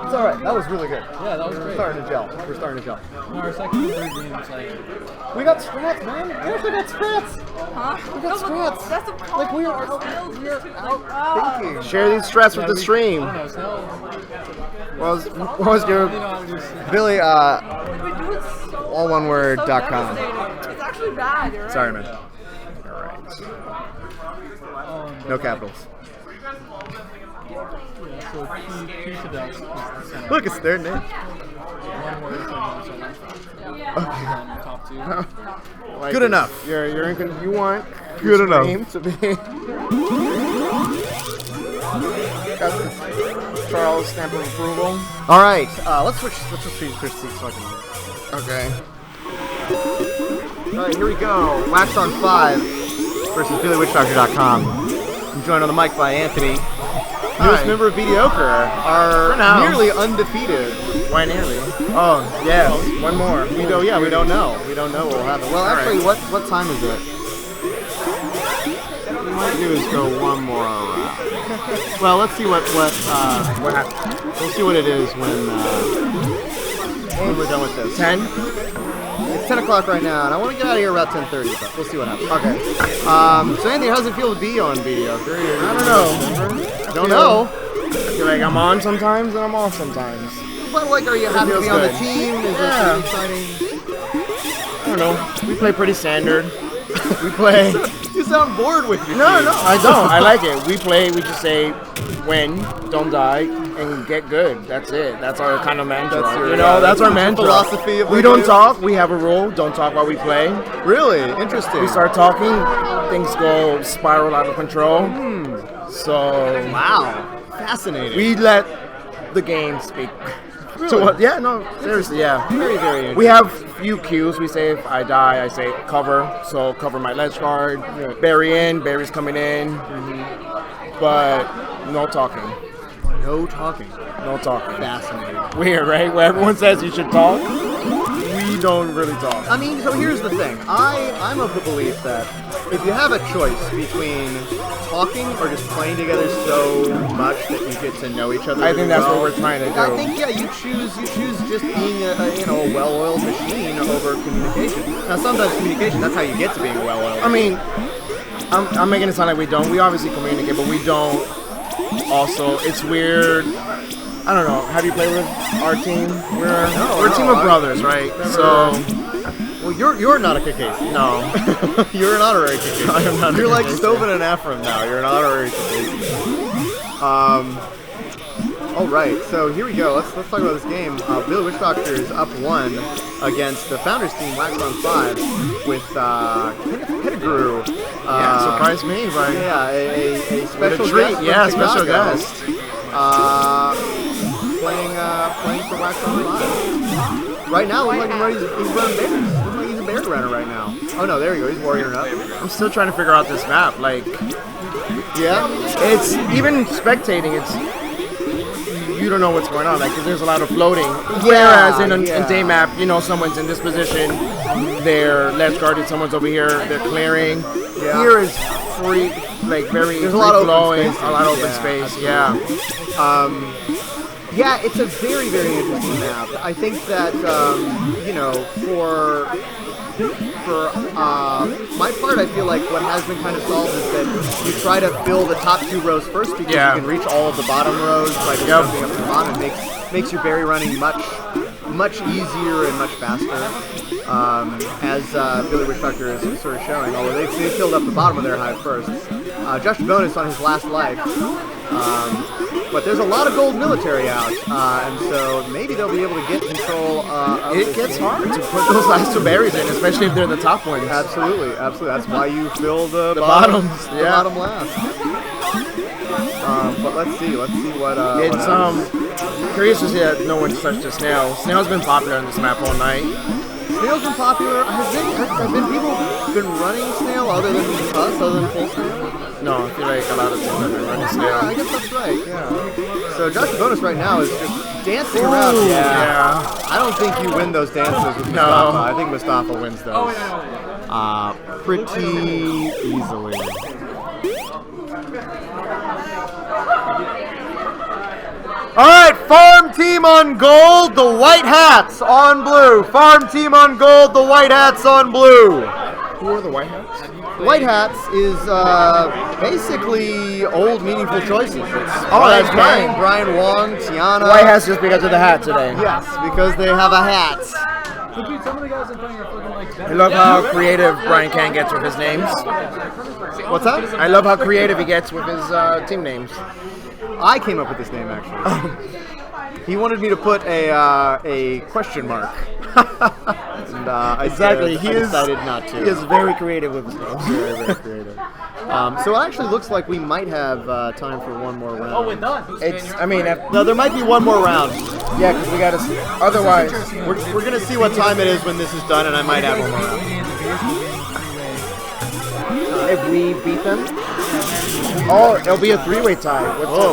S1: It's all right. That was really good.
S10: Yeah, that was
S1: We're
S10: great.
S1: starting to gel. We're starting to gel.
S10: No, our second and third games, like,
S1: We got strats, man. We actually got strats.
S5: Huh?
S1: We got strats.
S5: That's the problem.
S1: Like we are
S5: Our skills
S1: we are
S5: just
S1: out thinking.
S11: Share these strats with the stream.
S10: I don't know, so,
S11: What was your?
S10: you know, just,
S1: Billy,
S5: We do it so
S1: all one word,
S5: so
S1: .com.
S5: devastating. It's actually bad, you're right.
S1: Sorry, man. All right. No capitals.
S10: yeah, so pizza dust is the center.
S1: Look, it's their name.
S10: One word, so top 2.
S11: Like
S1: Good
S11: this.
S1: enough.
S11: You're in. You want
S1: Good enough.
S11: stream to be. Got the Charles stamp of approval.
S1: All right. Let's switch seats so I can.
S11: Okay.
S1: All right, here we go. Wax on 5 versus BillyWitchDoctor.com. I'm joined on the mic by Anthony. Newest member of Mediocre are
S11: now.
S1: nearly undefeated.
S11: Why nearly?
S1: Oh, yes.
S11: One more.
S1: We don't know. We don't know what will happen. Well, actually, what time is it? What we might do is go one more round. Well, let's see what
S11: happens?
S1: we'll see what it is when we're done with this.
S11: 10.
S1: It's 10 o'clock right now, and I want to get out of here about 10:30, but we'll see what happens.
S11: Okay.
S1: So Anthony, how does it feel to be on Mediocre?
S11: I don't know.
S1: Don't know.
S11: I feel like I'm on sometimes and I'm off sometimes.
S1: But like, are you happy to
S11: feels
S1: be on the
S11: good.
S1: team? Is
S11: Yeah.
S1: it exciting?
S11: I don't know. We play pretty standard. We play.
S1: You sound bored with your
S11: No,
S1: team.
S11: no, I don't. I like it. We play. We just say, win, don't die, and get good. That's it. That's our kind of mantra.
S1: That's your,
S11: that's our
S1: that's your
S11: mantra.
S1: philosophy of
S11: we
S1: what
S11: don't
S1: you do?
S11: talk. We have a rule. Don't talk while we play.
S1: Really interesting.
S11: We start talking, things go spiral out of control. So
S1: Wow, fascinating.
S11: we let the game speak. So what? Yeah, no, seriously, yeah.
S1: very, very interesting.
S11: We have few cues. We say if I die, I say cover. So cover my ledge guard. Bury in. Bury's coming in. But no talking.
S1: no talking.
S11: No talking.
S1: Fascinating.
S11: Weird, right? Where everyone says you should talk, we don't really talk.
S1: I mean, so here's the thing. I'm of the belief that if you have a choice between talking or just playing together so much that you get to know each other,
S11: I think that's
S1: well,
S11: what we're trying to do.
S1: I think you choose just being a well-oiled machine over communication. Now sometimes communication, that's how you get to being a well-oiled.
S11: I mean, I'm making it sound like we don't. We obviously communicate, but we don't. Also, it's weird. I don't know. Have you played with our team? We're a team of brothers, right? So,
S1: well, you're not a Caucasian.
S11: no.
S1: You're an honorary Caucasian.
S11: I am not a
S1: You're like
S11: Caucasian.
S1: Stovin and Ephraim now. You're an honorary Caucasian. All right, so here we go. Let's talk about this game. Billy Witch Doctor is up 1 against the Founders team, Wax on 5, with Pettigrew.
S11: Surprised me, right?
S1: Yeah, a special
S11: treat.
S1: guest.
S11: Yeah,
S1: from
S11: special
S1: Chicago.
S11: guest.
S1: Playing for Wax on 5. Right now, looks like he's running bears. Looks like he's a bear runner right now. Oh no, there you go. He's warrioring up.
S11: I'm still trying to figure out this map. Like,
S1: yeah,
S11: it's even spectating. You don't know what's going on, like, because there's a lot of floating. Whereas in day map, you know, someone's in this position, they're left guarded, someone's over here, they're clearing.
S1: Yeah.
S11: Here is free, like very
S1: There's a lot of
S11: flowing,
S1: open space.
S11: a lot of open space. Yeah.
S1: Yeah, it's a very, very interesting map. I think that you know, for my part, I feel like what has been kind of solved is that you try to fill the top 2 rows first because you can reach all of the bottom rows by just jumping up to the bottom. It makes your berry running much easier and much faster. As Billy Witch Doctor is sort of showing, although they filled up the bottom of their hive first. Josh Bonus on his last life. But there's a lot of gold military out, and so maybe they'll be able to get control of
S11: It gets hard to put those last 2 berries in, especially if they're the top ones.
S1: Absolutely, absolutely. That's why you fill the
S11: bottoms.
S1: The bottom last. But let's see what.
S11: It's curious to see that no one's touched the snail. Snail's been popular on this map all night.
S1: Snail's been popular. Have been people been running snail other than us, other than full snail?
S11: No, I feel like a lot of teams have been running snail.
S1: Yeah, I guess that's right. Yeah. So Josh Bonus right now is just dancing around.
S11: Yeah.
S1: I don't think you win those dances with Mustafa. I think Mustafa wins those. Pretty easily. All right, farm team on gold, the white hats on blue. Farm team on gold, the white hats on blue.
S11: Who are the white hats?
S1: White hats is basically old meaningful choices. It's
S11: that's Brian.
S1: Brian Wong, Tiana.
S11: White hats just because of the hat today.
S1: Yes, because they have a hat.
S10: Dude, some of the guys are playing are fucking like better.
S11: I love how creative Brian Can gets with his names.
S1: What's that?
S11: I love how creative he gets with his team names.
S1: I came up with this name actually. He wanted me to put a question mark. And, I decided not to.
S11: He is very creative with his names.
S1: Very, very creative. So it actually looks like we might have time for one more round.
S10: Oh, we're done.
S1: No, there might be one more round.
S11: Yeah, because we got to. Otherwise,
S1: we're gonna see what time it is when this is done, and I might have one more round.
S11: If we beat them, it'll be a 3-way tie.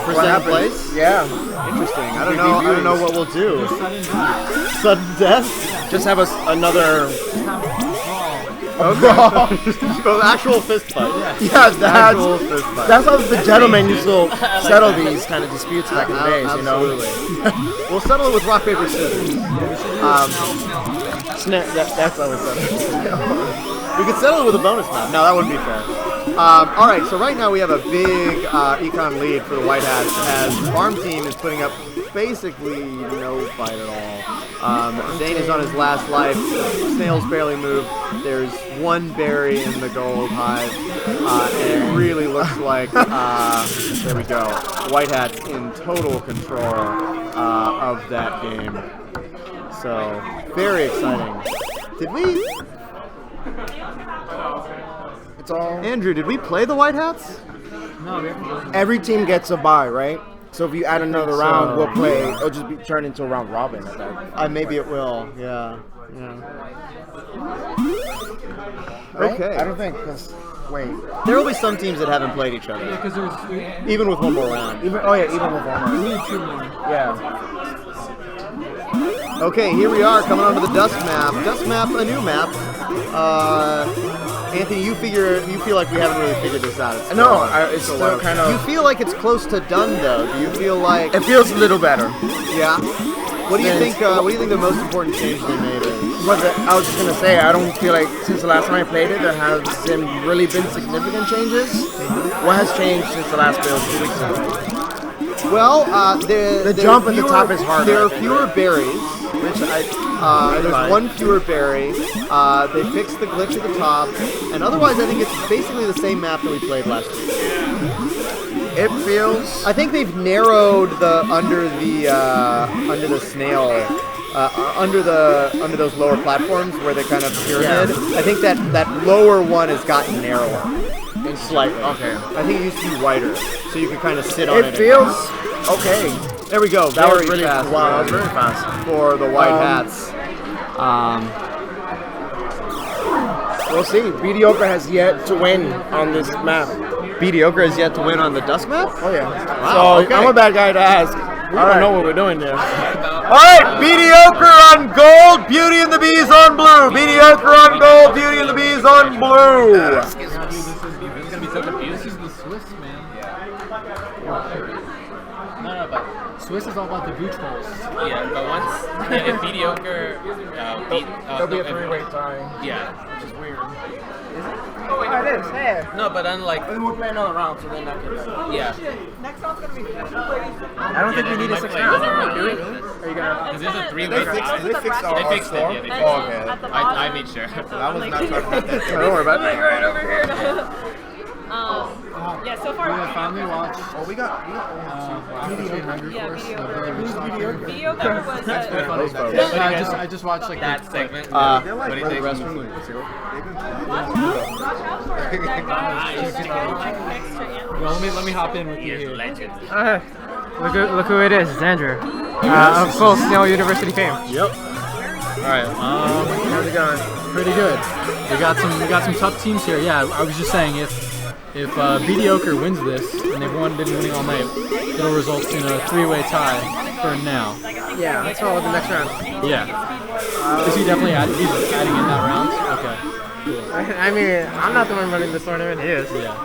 S1: For second place?
S11: Yeah.
S1: Interesting. I don't know what we'll do. Sudden death?
S11: Just have another.
S1: Actual fist fight.
S11: Yeah, that's how the gentlemen used to settle these kind of disputes back in the days,
S1: absolutely.
S11: you know?
S1: We'll settle it with rock, paper, scissors.
S11: That's how we settle it.
S1: We could settle it with a bonus map. No, that wouldn't be fair. All right, so right now we have a big econ lead for the White Hats as the farm team is putting up basically no fight at all. Zane is on his last life. Snails barely moved. There's one berry in the gold hive. And it really looks like, there we go, White Hats in total control of that game. So, very exciting. Did we...
S11: It's all.
S1: Andrew, did we play the White Hats?
S10: No, we haven't.
S11: Every team gets a bye, right? So if you add another round, we'll play. It'll just be turned into a round robin.
S1: Maybe it will. Yeah.
S11: Right?
S1: Okay.
S11: I don't think. Cause wait.
S1: There will be some teams that haven't played each other.
S10: Because there's
S1: even with one more round.
S11: Even with one more.
S10: We need 2 more.
S11: Yeah.
S1: Okay, here we are coming onto the Dusk map. Dusk map, a new map. Anthony, you feel like we haven't really figured this out.
S11: It's still kind of.
S1: You feel like it's close to done though. Do you feel like
S11: it feels a little better?
S1: Yeah. What do you think? What do you think the most important change they made is?
S11: I was just gonna say, I don't feel like since the last time I played it, there hasn't really been significant changes. What has changed since the last build 2 weeks ago?
S1: Well, the
S11: jump at the top is harder.
S1: There are fewer berries. There's one fewer berry. They fixed the glitch at the top, and otherwise I think it's basically the same map that we played last week.
S11: It feels.
S1: I think they've narrowed the under the snail, under those lower platforms where they kind of pyramid.
S11: Yeah.
S1: I think that lower one has gotten narrower. Slightly.
S11: Okay.
S1: I think it used to be wider, so you could kind of sit on it.
S11: It feels okay.
S1: There we go.
S11: That was
S1: Very
S11: really
S1: fast.
S11: wow. That was very fast
S1: For the white hats.
S11: We'll see. Mediocre has yet to win on this map.
S1: Mediocre has yet to win on the Dusk map?
S11: Oh yeah.
S1: Wow,
S11: So
S1: okay.
S11: I'm a bad guy to ask. We don't know what we're doing there.
S1: Alright, Mediocre on gold, Beauty and the Bees on blue. Mediocre on gold, Beauty and the Bees on blue.
S10: This is gonna be so confusing. This is the Swiss, man. No, but Swiss is all about the boot holes.
S7: Yeah, but once if mediocre beat,
S11: There'll be a three-way tie.
S7: yeah.
S11: Which is weird.
S6: Oh, it is. Hey.
S7: No, but unlike
S11: And we'll play another round, so then that can.
S7: yeah.
S6: I don't think we need a 6 round. Do we? Are you gonna?
S7: Because there's a three-way tie.
S1: They fixed
S7: They fixed it. Yeah, they fixed it.
S1: Oh, okay.
S7: I made sure.
S1: I was not talking about that.
S11: Don't worry about it.
S3: Right over here. Yeah, so far.
S10: We have finally watched
S1: Oh, we got
S10: Mediocre Hunger
S3: Yeah,
S10: Force.
S3: mediocre.
S11: Who's mediocre?
S3: Mediocre was
S1: those folks.
S10: I just watched like
S7: That
S10: the,
S7: segment.
S1: What
S7: what do you think?
S10: well, let me hop in with you here.
S6: Look who it is. It's Andrew. Of full Snail University fame.
S10: Yep. All right.
S11: How's it going?
S10: Pretty good. We got some tough teams here. Yeah, I was just saying if Mediocre wins this and they've been winning all night, it'll result in a 3-way tie for now.
S6: Yeah, let's roll with the next round.
S10: Yeah. Is he definitely he's adding in that round? Okay.
S6: I mean, I'm not the one running this tournament. He is.
S10: Yeah.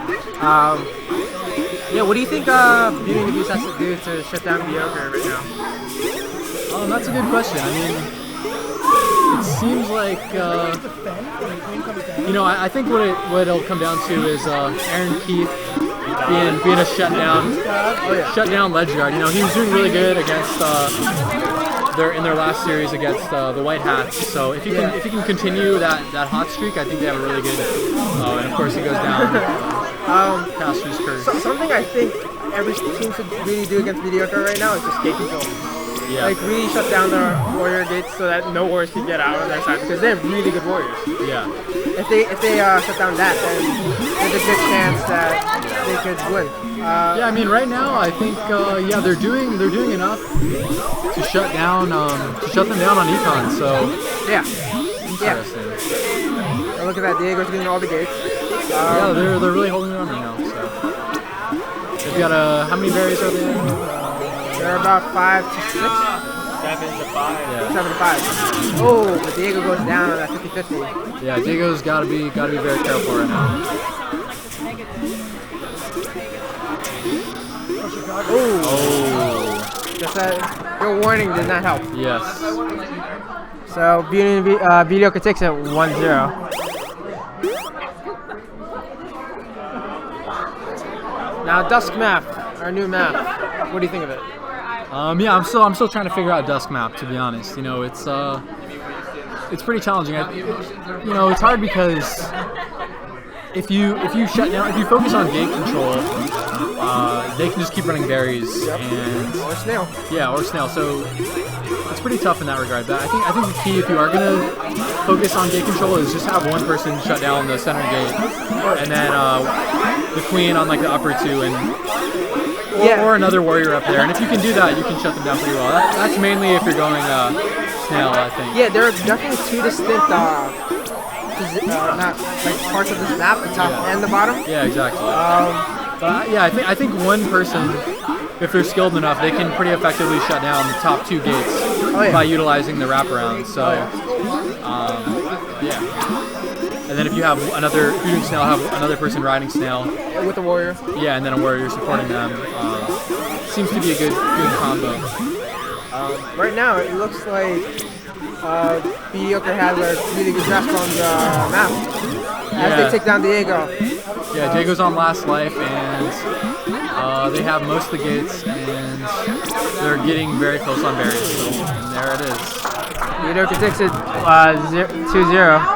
S6: Yeah, what do you think Beauty and the Beast has to do to shut down Mediocre right now?
S10: That's a good question. I mean, it seems like I think what it'll come down to is Aaron Keith being a shutdown ledge guard. You know, he was doing really good against in their last series against the White Hats. So if you can continue that hot streak, I think they have a really good. And of course he goes down past his curse.
S6: Something I think every team should really do against Mediocre right now is just gate control.
S10: Yeah.
S6: Like really shut down their warrior gates so that no warriors can get out on their side because they're really good warriors.
S10: Yeah.
S6: If they shut down that, then there's a good chance that they could win.
S10: Yeah, I mean right now I think they're doing enough to shut them down on Econ. So
S6: yeah.
S10: interesting.
S6: And look at that, Diego's getting all the gates.
S10: Yeah, they're really holding it on right now. So they've got how many berries are they?
S6: They're about 5 to 6.
S2: 7 to 5.
S10: Yeah.
S6: 7 to 5. Oh, but Diego goes down on that 50-50.
S10: Yeah, Diego's gotta be very careful right now.
S6: Oh. Just that your warning did not help.
S10: Yes.
S6: So Mediocre takes it 1-0. Now Dusk map, our new map. What do you think of it?
S10: Yeah, I'm still trying to figure out Dusk map, to be honest. You know, it's pretty challenging. It's hard because if you focus on gate control, they can just keep running berries
S6: or snail.
S10: Yeah, or snail. So it's pretty tough in that regard. But I think the key, if you are gonna focus on gate control, is just have one person shut down the center gate, and then the queen on like the upper two, or another warrior up there. And if you can do that, you can shut them down pretty well. That's mainly if you're going snail, I think.
S6: Yeah, there are definitely two distinct not like parts of this map, the top and the bottom.
S10: Yeah, exactly. But yeah, I think one person, if they're skilled enough, they can pretty effectively shut down the top two gates by utilizing the wraparound. So yeah. And then if you have doing snail, have another person riding snail
S6: with a warrior.
S10: Yeah, and then a warrior supporting them. Seems to be a good combo.
S6: Right now, it looks like Mediocre has a really good grasp on the map as they take down Diego.
S10: Yeah, Diego's on last life, and they have most of the gates, and they're getting very close on berries. So, and there it is.
S6: Mediocre takes it 2-0.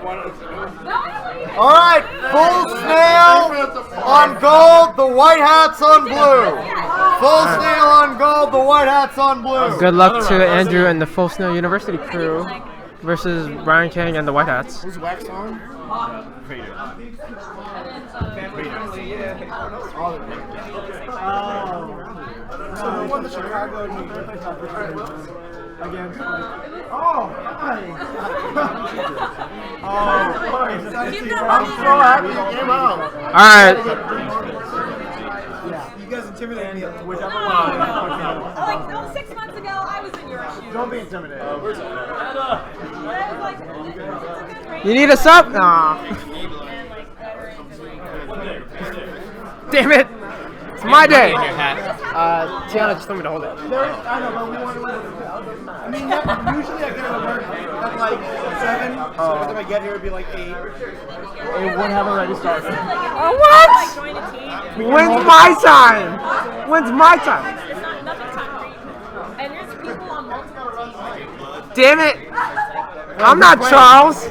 S1: All right, full snail on gold, the white hats on blue. Full snail on gold, the white hats on blue.
S6: Good luck to Andrew and the Full Snow University crew versus Brian King and the White Hats.
S11: Who's wax on? So who won the Chicago New York against? Oh, hi. I'm so happy you came out.
S6: All right.
S11: You guys intimidate me whichever one.
S3: Like, no, 6 months ago, I was in your shoes.
S11: Don't be intimidated.
S6: You need us up? Nah. Damn it! It's my day. Tiana just told me to hold it.
S11: I know, but we want to. I mean, usually I get it work at like 7. So by the time I get here, it'd be like 8. It would have already started.
S6: What? When's my time? When's my time?
S3: And there's people on multiple teams.
S6: Damn it! I'm not Charles.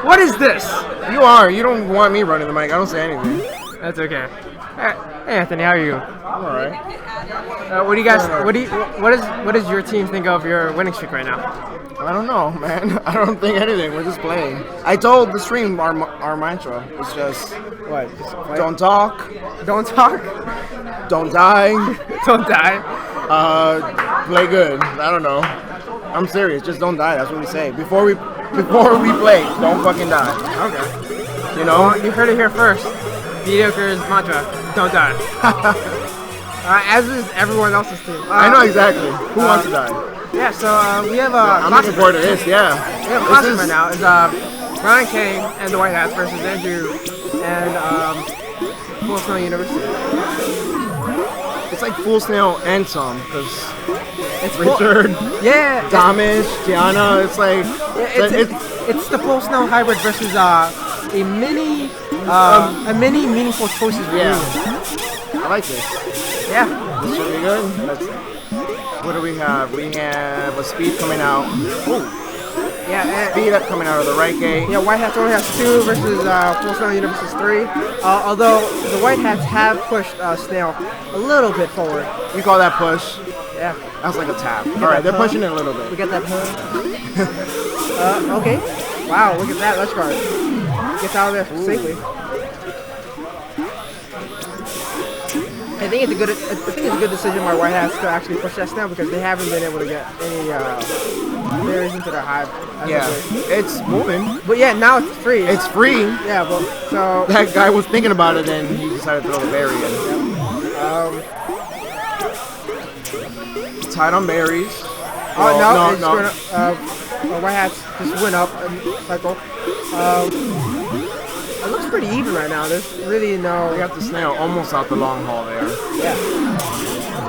S6: What is this?
S11: You are. You don't want me running the mic. I don't say anything.
S6: That's okay. Hey, Anthony, how are you?
S11: I'm alright.
S6: What do you guys? What does your team think of your winning streak right now?
S11: I don't know, man. I don't think anything. We're just playing. I told the stream our mantra. It's just
S6: What?
S11: don't talk,
S6: Don't talk.
S11: don't die,
S6: Don't die.
S11: play good. I don't know. I'm serious. Just don't die. That's what we say before we play. Don't fucking die.
S6: Okay.
S11: You know.
S6: Well, you heard it here first. Mediocre's mantra: don't die. As is everyone else's team.
S11: I know exactly. Who wants to die?
S6: Yeah. So we have a.
S11: I'm looking forward to this. Yeah.
S6: We have a classic right now. It's Brian King and the White Hats versus Andrew and Full Snow University.
S11: It's like Full Snail and some because
S6: It's
S11: Richard,
S6: Yeah.
S11: Damish, Gianna. It's like
S6: It's the Full Snow hybrid versus a mini meaningful choices reunion.
S11: I like this.
S6: Yeah.
S11: This should be good. What do we have? We have a speed coming out. Ooh.
S6: Yeah.
S11: Speed up coming out of the right gate.
S6: Yeah. White Hats only has 2 versus Full Snow University's 3. Although the White Hats have pushed Snail a little bit forward.
S11: We call that push.
S6: Yeah.
S11: That's like a tap. All right, they're pushing it a little
S6: We
S11: bit.
S6: got that okay. Wow, look at that ledge guard. Gets out of there safely. I think it's a good decision by White Hats to actually push that Snail because they haven't been able to get any berries into their hive.
S11: Yeah, it's moving.
S6: But yeah, now it's free.
S11: It's free.
S6: Yeah, but so
S11: That guy was thinking about it and he decided to throw the berry in. Tied on berries.
S6: White Hats just went up and cycle. It looks pretty even right now. There's really no.
S11: We got the Snail almost out the long haul there.
S6: Yeah.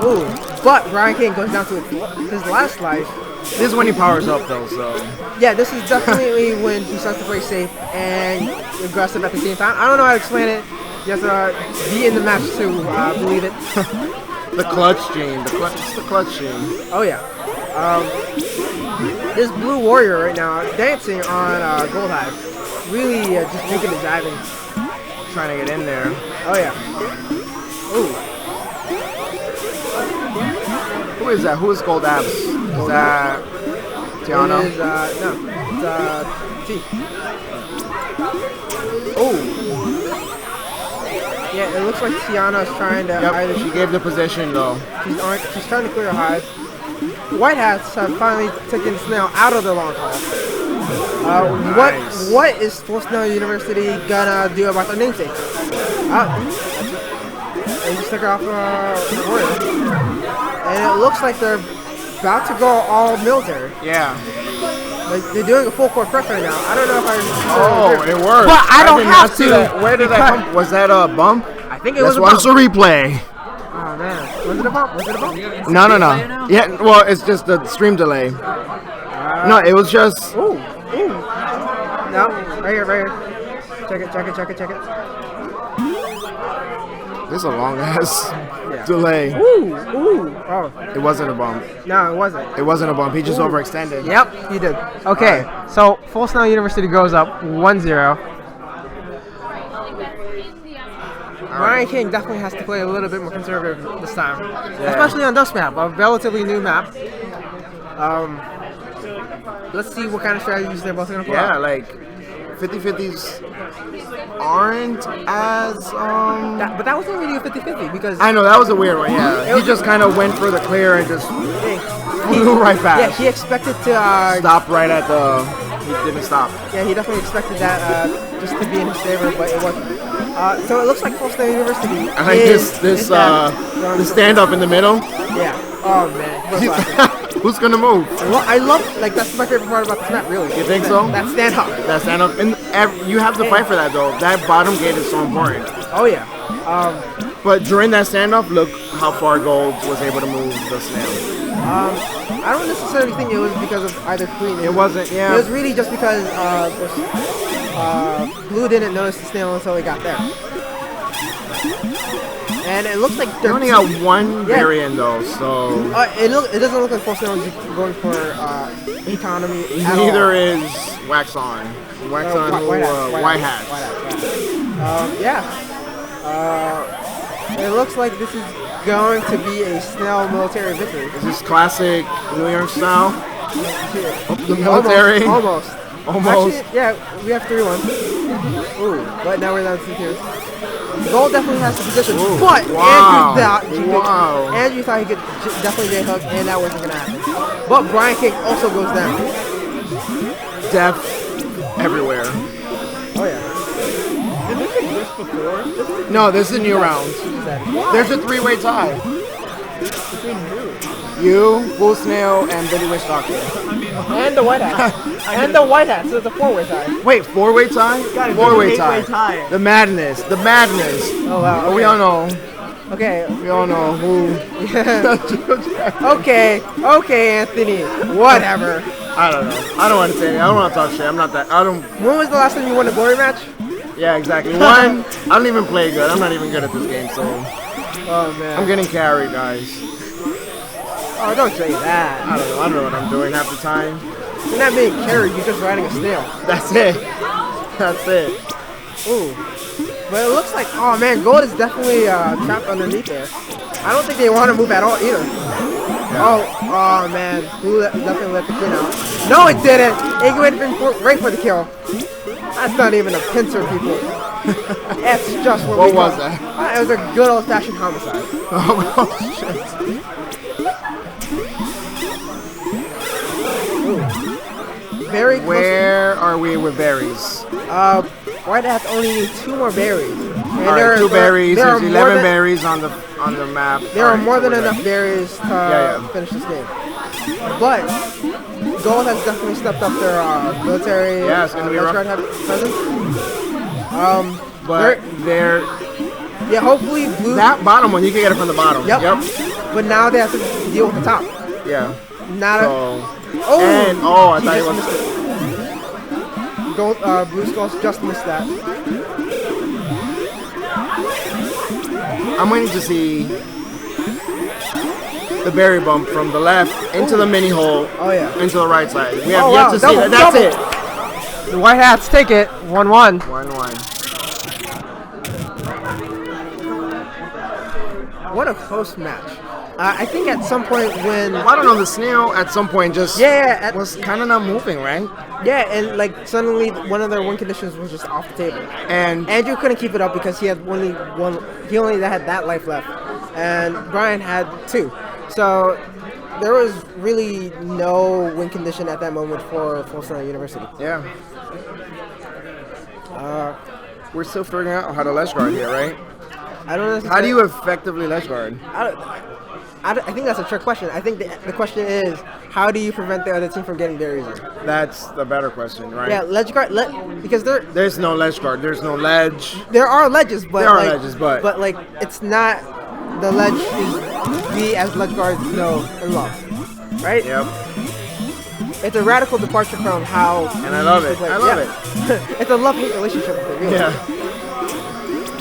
S6: Ooh, but Brian King goes down to his last life.
S11: This is when he powers up though, so.
S6: Yeah, this is definitely when he starts to play safe and aggressive at the same time. I don't know how to explain it. You have to be in the match to believe it.
S11: The clutch gene. It's the clutch gene.
S6: Oh yeah. This blue warrior right now dancing on Gold Hive. Really just making the diving.
S11: Trying to get in there.
S6: Oh yeah. Ooh.
S11: Who is that? Who is Gold Abs? Is that Tiana?
S6: It is, no. It's T. Oh. Yeah, it looks like Tiana's trying to either.
S11: She gave the position though.
S6: She's trying to clear a hive. White Hats have finally taken Snail out of the long haul.
S11: Nice.
S6: What is Full Snow University gonna do about their namesake? They just took her off the warrior. And it looks like they're about to go all military.
S11: Yeah.
S6: Like they're doing a full court press right now. I don't know if I.
S11: It worked.
S6: But I don't
S11: did
S6: have
S11: not see
S6: to.
S11: that. Where did that come? Was that a bump?
S6: I think it was
S11: Let's
S6: a
S11: watch
S6: bump.
S11: the replay.
S6: Oh man, was it a bump? Was it a bump?
S11: No. Yeah, well, it's just the stream delay. No, it was just.
S6: Ooh. No, right here. Check it.
S11: This is a long ass
S1: delay.
S6: Ooh, ooh. Oh,
S1: It wasn't a bump.
S6: no, it wasn't.
S1: It wasn't a bump. He just overextended.
S6: Yep, he did. Okay, so Full Sail University goes up 1-0. Brian King definitely has to play a little bit more conservative this time, especially on Dust Map, a relatively new map. Let's see what kind of strategies they're both going to play.
S11: Yeah, like 50-50s aren't as
S6: But that wasn't really a 50-50 because
S11: I know that was a weird one. Yeah, he just kind of went for the clear and just flew right past.
S6: Yeah, he expected to
S11: Stop right at the. He didn't stop.
S6: Yeah, he definitely expected that just to be in his favor, but it wasn't. So it looks like Full Sail University.
S11: I think this standoff in the middle.
S6: Yeah. Oh man.
S11: Who's gonna move?
S6: Well, I love that's my favorite part about this map. Really.
S11: You think so?
S6: That standoff.
S11: That standoff, and you have to fight for that though. That bottom gate is so important.
S6: Oh yeah.
S11: But during that standoff, look how far Gold was able to move the snail.
S6: I don't necessarily think it was because of either queen.
S11: It wasn't. Yeah.
S6: It was really just because Blue didn't notice the snail until he got there. And it looks like
S11: they only got one variant though, so
S6: it doesn't look like Full Sail is going for economy.
S11: Neither is Wax On. Wax On White Hat.
S6: It looks like this is going to be a Snail military victory.
S11: Is this classic New York style? The military?
S6: Almost.
S11: Almost.
S6: Actually, yeah, we have 3-1. Ooh, but now we're down to 2. Gold definitely has the position, but Andrew thought he could definitely get hooked, and that wasn't going to happen. But Brian King also goes down.
S11: Death everywhere.
S6: Oh, yeah.
S4: Did this exist before?
S11: No, this is a new round. There's a 3-way tie.
S4: Between who?
S11: You, Full Snail, and Billy Witch Doctor.
S6: And the White Hat. And the White Hat, so it's a 4-way tie.
S11: Wait, 4-way tie? 4-way tie. The madness. The madness.
S6: Oh, wow. Okay.
S11: We all know.
S6: Okay.
S11: We all know who.
S6: Okay, Anthony. Whatever.
S11: I don't know. I don't want to say anything. I don't want to talk shit. I'm not that. I don't.
S6: When was the last time you won a glory match?
S11: Yeah, exactly. One, I don't even play good. I'm not even good at this game, so.
S6: Oh, man.
S11: I'm getting carried, guys.
S6: Oh, don't say that.
S11: I don't know what I'm doing half the time.
S6: You're not being carried, you're just riding a snail.
S11: That's it. That's it.
S6: Ooh. But it looks like, oh man, Gold is definitely trapped underneath there. I don't think they want to move at all either. Yeah. Oh man. Blue definitely let the queen out. No, it didn't. It would have been right for the kill. That's not even a pincer, people. That's just what
S11: was that?
S6: It was a good old-fashioned homicide.
S11: Oh, shit.
S6: Very close.
S11: Where are we with berries?
S6: White Hat only needs 2 more berries. And
S11: all right, 2 berries. There's 11 berries on the map.
S6: There are more than enough berries to finish this game. But Gold has definitely stepped up their military.
S11: Yeah, it's gonna be rough.
S6: Presence.
S11: But they're.
S6: Yeah, hopefully Blue.
S11: That bottom one, you can get it from the bottom.
S6: Yep. But now they have to deal with the top.
S11: Yeah.
S6: Not
S11: I thought it was.
S6: Gold, Blue Skulls just missed that.
S11: I'm waiting to see the berry bump from the left into the mini hole.
S6: Oh yeah.
S11: Into the right side. We have yet to see that. That's it.
S6: The White Hats take it. 1-1.
S11: 1-1.
S6: What a close match. I think at some point when
S11: I don't know, the snail at some point just was kind of not moving, right?
S6: Yeah, and like suddenly one of their win conditions was just off the table, and Andrew couldn't keep it up because he had only one. He only had that life left, and Brian had 2. So there was really no win condition at that moment for Full Sail University.
S11: Yeah. We're still figuring out how to ledge guard here, right?
S6: I don't know.
S11: How do you effectively ledge guard?
S6: I think that's a trick question. I think the question is, how do you prevent the other team from getting berries in?
S11: That's the better question, right?
S6: Yeah, ledge guard, because
S11: there's no ledge guard. There's no ledge.
S6: There are ledges, but
S11: but
S6: like it's not the ledge is we as ledge guards know and love, right?
S11: Yep.
S6: It's a radical departure from how.
S11: And I love it. I love it.
S6: It's a love-hate relationship with it, really.
S11: Yeah.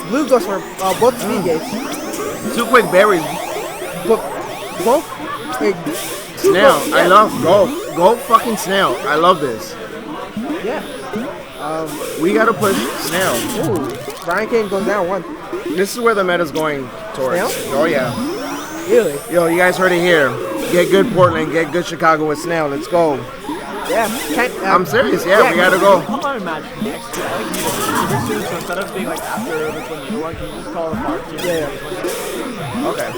S6: Blue goes for both speed gates.
S8: 2 quick berries.
S6: But both.
S11: Snail. I love go fucking snail. I love this.
S6: Yeah.
S11: We gotta push snail.
S6: Ooh. Brian Kane goes down 1.
S11: This is where the meta's going towards.
S6: Snail?
S11: Oh yeah.
S6: Really?
S11: Yo, you guys heard it here. Get good Portland, get good Chicago with snail. Let's go.
S6: Yeah.
S11: I'm serious. Yeah, we gotta go.
S10: Come on, match next to like super soon, so instead of being like after the Twin Needle one, can you just call it a farm team?
S6: Yeah.
S11: Okay.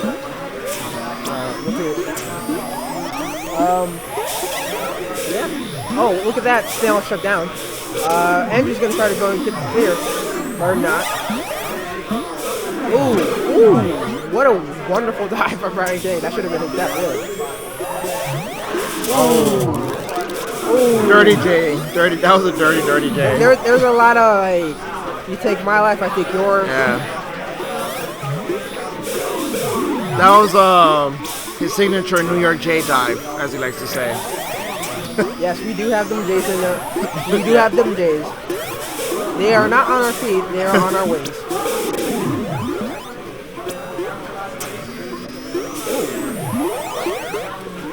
S6: Let's see. Yeah. Oh, look at that. Snail shut down. Andrew's gonna try to go and get the clear. Or not. Ooh. Ooh. What a wonderful dive from Brian Kane. That should have been his death, really. Oh. Ooh.
S11: Dirty J. That was a dirty J.
S6: There's a lot of like, you take my life, I take yours.
S11: Yeah. That was his signature New York J dive, as he likes to say.
S6: Yes, we do have them J's in there. We do have them J's. They are not on our feet, they are on our wings.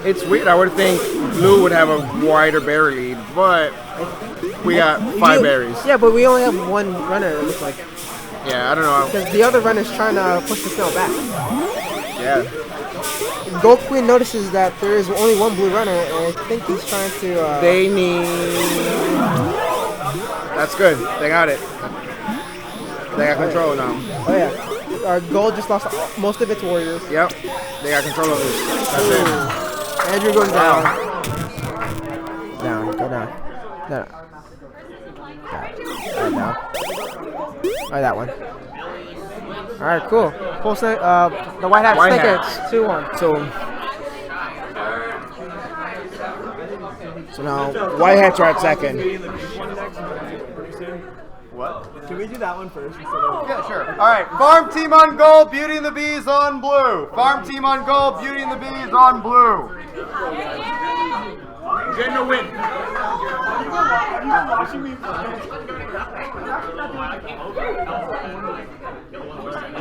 S11: It's weird. I would think blue would have a wider berry lead, but we got 5 berries.
S6: Yeah, but we only have 1 runner, it looks like.
S11: Yeah, I don't know.
S6: Because the other runner's trying to push the snail back.
S11: Yeah.
S6: Gold Queen notices that there is only 1 blue runner, and I think he's trying to...
S11: They need... That's good. They got it. They got control now.
S6: Oh, yeah. Gold just lost most of its warriors.
S11: Yep. They got control of this. That's it.
S6: Andrew goes down. Down. Go down. Down. Down. Alright, that one. Alright, cool. Full snake, the white hat stickers. 2-1.
S11: So now, white hats are at second.
S1: What?
S10: Can we do that one first instead of...
S1: Yeah, sure. All right. Farm team on gold, Beauty and the Bees on blue. Farm team on gold, Beauty and the Bees on blue.
S8: Getting a win.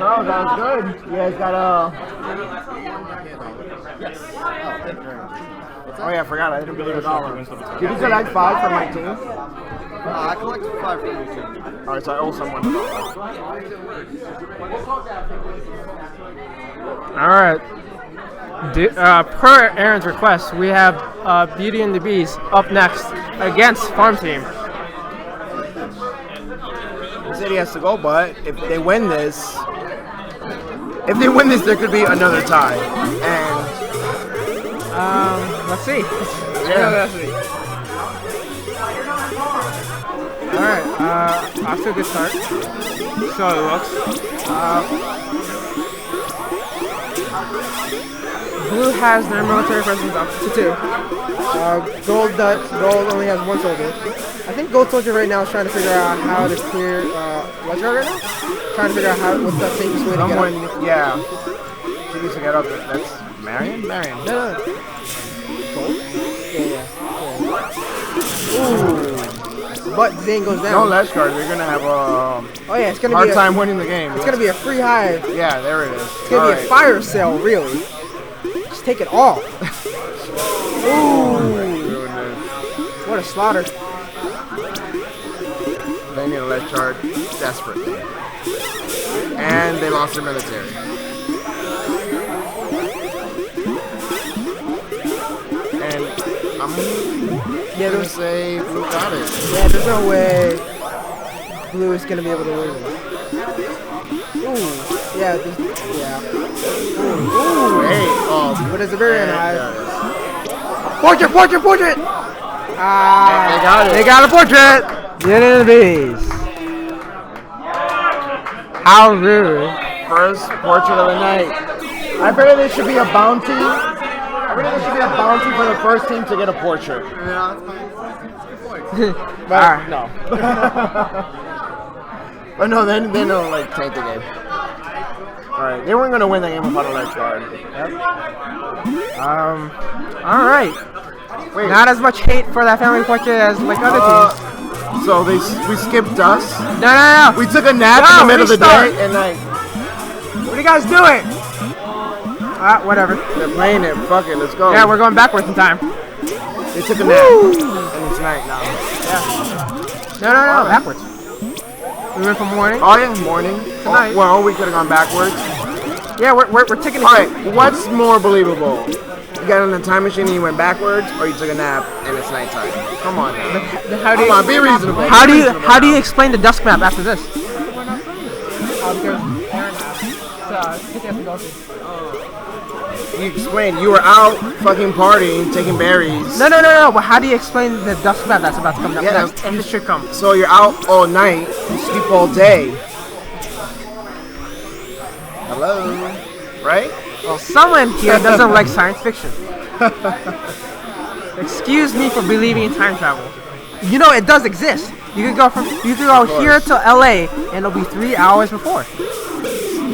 S11: Oh, that was good. You guys got
S1: Yes.
S11: Oh yeah, I forgot. I didn't believe $1. Did you collect 5 for my team?
S1: I collected 5 from you too.
S11: All right, so I owe someone $1.
S6: All right. Per Aaron's request, we have Beauty and the Bees up next against Farm Team.
S11: He said he has to go, but if they win this, there could be another tie. And
S6: let's see.
S11: yeah, let's see.
S6: All right. Off to a good start. So it looks. Blue has their military presence up to 2. Gold only has 1 soldier. I think Gold Soldier right now is trying to figure out how to clear Ledge Guard right now? Trying to figure out what's the safest way to get up.
S11: Yeah. She needs to get up. That's Marion? Marion.
S6: No. Gold? Yeah. Ooh. But Zane goes down.
S11: No Ledge Guard. They're going to have a
S6: it's gonna
S11: hard
S6: be
S11: time winning the game.
S6: It's going to be a free hive.
S11: Yeah, there it is.
S6: It's going to be a fire sale, really. Just take it all. Ooh. What a slaughter.
S11: They need a Ledge Guard desperately. And they lost their military. And I'm going to say Blue got it.
S6: Yeah, there's no way Blue is going to be able to win this. Ooh. Yeah. Ooh.
S11: Hey.
S6: But it's a very high. Portrait! They got a portrait! Get in the bees. How rude.
S11: First portrait of the night. I bet there should be a bounty. For the first team to get a portrait.
S1: Yeah,
S11: But no. But no, then they don't like tank the game. Alright, they weren't gonna win the game without a Ledge Guard. Yep.
S6: Alright. Not as much hate for that family portrait as like other teams.
S11: So we skipped us.
S6: No.
S11: We took a nap in the middle of the day and like.
S6: What are you guys doing? Whatever.
S11: They're playing it. Fuck it. Let's go.
S6: Yeah, we're going backwards in time.
S11: They took a nap, and it's night now.
S6: No, backwards. We went from morning.
S11: Oh yeah, morning.
S6: Tonight.
S11: Well, we could have gone backwards.
S6: Yeah, we're taking.
S11: All right, what's more believable? You got in a time machine and you went backwards, or you took a nap and it's nighttime? Come on now. Come on, be reasonable.
S6: How do you explain the dusk map after this?
S11: You explained you were out fucking partying, taking berries.
S6: No. But how do you explain the dusk map that's about to come down?
S11: Yeah,
S6: If it should come.
S11: So you're out all night, you sleep all day. Hello, right?
S6: Well, someone here doesn't like science fiction. Excuse me for believing in time travel. You know it does exist. You could go here to LA and it'll be 3 hours before.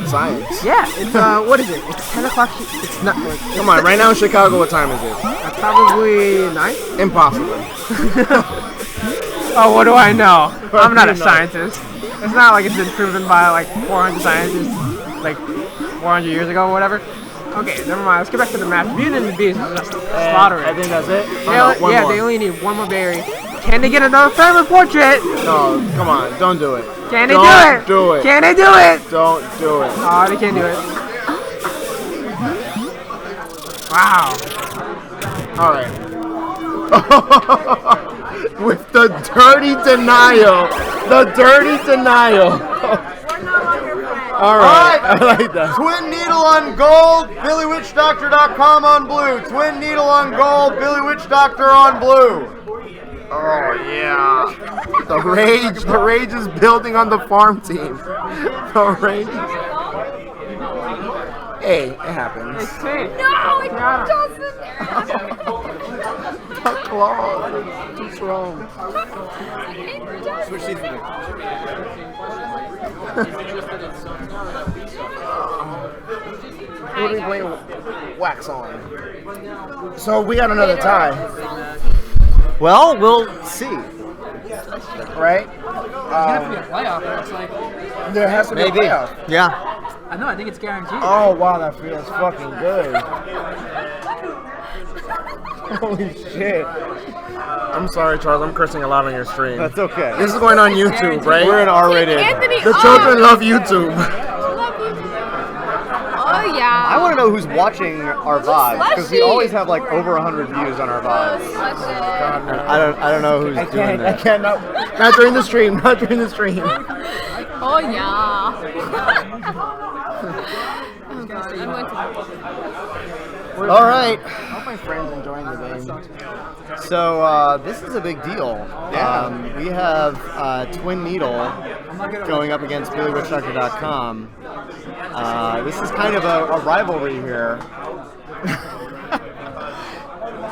S11: Science.
S6: Yeah, it's what is it? It's 10 o'clock. It's not.
S11: Come on, right now in Chicago, what time is it?
S6: Probably 9.
S11: Impossible.
S6: Oh, what do I know? I'm not a scientist. It's not like it's been proven by like 400 scientists, like 400 years ago or whatever. Okay, never mind. Let's get back to the match. Beauty and the Beast is just slaughtering.
S11: I think that's it.
S6: They only need one more berry. Can they get another family portrait?
S11: No, come on, don't do it.
S6: Can they do it?
S11: Do it.
S6: Can they do it?
S11: Don't do it.
S6: Oh, they can't do it. Wow.
S11: All right. With the dirty denial. The dirty denial.
S1: All right. I like that. Twin Needle on gold, BillyWitchDoctor.com on blue. Twin Needle on gold, BillyWitchDoctor on blue.
S11: Oh yeah. The rage is building on the farm team. The rage. Hey, it happens.
S3: No, it doesn't.
S11: The claw. What's wrong?
S1: Switch seats with me.
S11: What are we playing? Wax on. So we got another tie.
S1: Well, we'll see.
S11: Right? There has to be a playoff.
S1: Yeah.
S10: I know, I think it's guaranteed.
S11: Oh wow, that feels fucking good. Holy shit. I'm sorry, Charles. I'm cursing a lot on your stream.
S1: That's okay.
S11: This is going on YouTube, right?
S1: We're an R-rated.
S3: Anthony,
S11: The children love YouTube.
S3: Oh yeah.
S1: I want to know who's watching our VODs because we always have like over 100 views on our VODs. I don't know who's doing that.
S11: I can't. Not during the stream. Not during the stream.
S3: Oh yeah. Oh god, I'm going to.
S1: All right.
S11: I hope my friends enjoying the game.
S1: So this is a big deal.
S11: Yeah.
S1: We have Twin Needle going up against BillyWitchDoctor.com. This is kind of a rivalry here.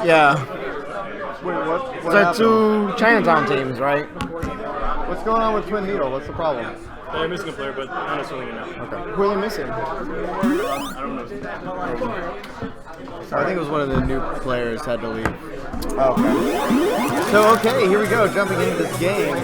S11: Yeah.
S1: Wait, what
S11: They're
S1: happened?
S11: two Chinatown teams, right?
S1: What's going on with Twin Needle? What's the problem?
S2: They're missing a player, but not necessarily enough.
S1: Okay. Who are they missing?
S2: I don't know.
S1: I think it was one of the new players had to leave.
S11: Okay.
S1: So, okay, here we go. Jumping into this game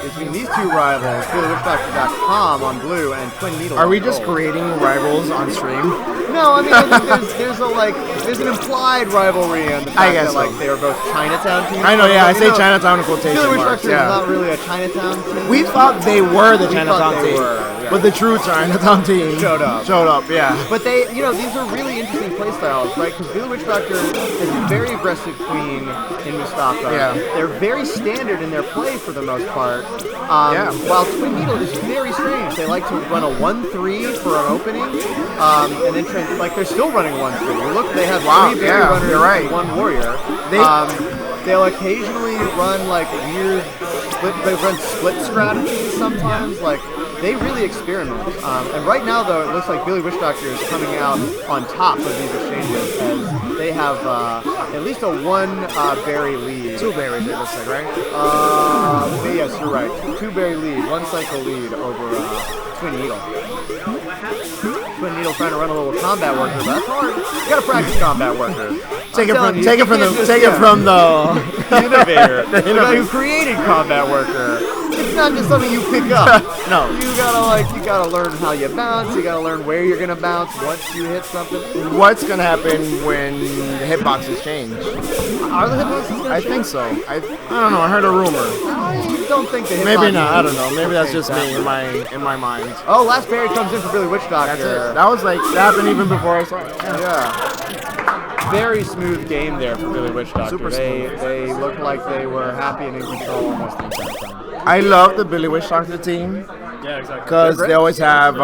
S1: between these two rivals, BillyWitchDoctor.com on blue and Twin Needle.
S11: Are we
S1: on
S11: just
S1: gold.
S11: creating rivals on stream?
S1: No, I mean, I think there's an implied rivalry on the fact
S11: I guess
S1: that, like,
S11: so.
S1: they are both Chinatown teams.
S11: I know, yeah. I
S1: But,
S11: say Chinatown in quotation marks.
S1: BillyWitchDoctor
S11: Yeah.
S1: is not really a Chinatown team.
S11: We thought they were the
S1: We
S11: Chinatown
S1: thought they
S11: team,
S1: were, yeah.
S11: but the true Chinatown team
S1: Showed up.
S11: Yeah.
S1: But they, these are really interesting playstyles, right? Because BillyWitchDoctor is a very aggressive queen in Mustafa.
S11: Yeah.
S1: They're very standard in their play for the most part. While Twin Needle is very strange. They like to run a 1-3 for an opening, and then they're still running 1-3. Look, they have 3 berry runners
S11: you're right.
S1: and 1 warrior. They'll occasionally run like weird they run split strategies sometimes. Like they really experiment. And right now, though, it looks like BillyWitchDoctor is coming out on top of these exchanges as they have at least a 1 berry lead.
S11: 2 berries, it looks like, right?
S1: Yes, you're right. Two-berry lead, one cycle lead over Twin Needle. Twin Needle trying to run a little combat worker, but that's hard. You gotta practice combat worker.
S11: Take it from the
S1: innovator, the guy who created combat worker. It's not just something you pick up.
S11: No.
S1: You gotta learn how you bounce. You gotta learn where you're gonna bounce once you hit something.
S11: What's gonna happen when the hitboxes change?
S1: Are the hitboxes gonna change?
S11: I think so. I don't know. I heard a rumor.
S1: I don't think the hitboxes.
S11: Maybe not. I don't know. Maybe that's just me in my mind.
S1: Oh, last berry comes in for Billy Witch Doctor.
S11: That's it. That was like that happened even before I saw it.
S1: Yeah. Very smooth game there for Billy Witch Doctor.
S11: Super smooth.
S1: They looked like they were happy and in control almost the entire time.
S11: I love the Billy Witch Doctor team.
S2: Yeah, exactly.
S11: Because they always have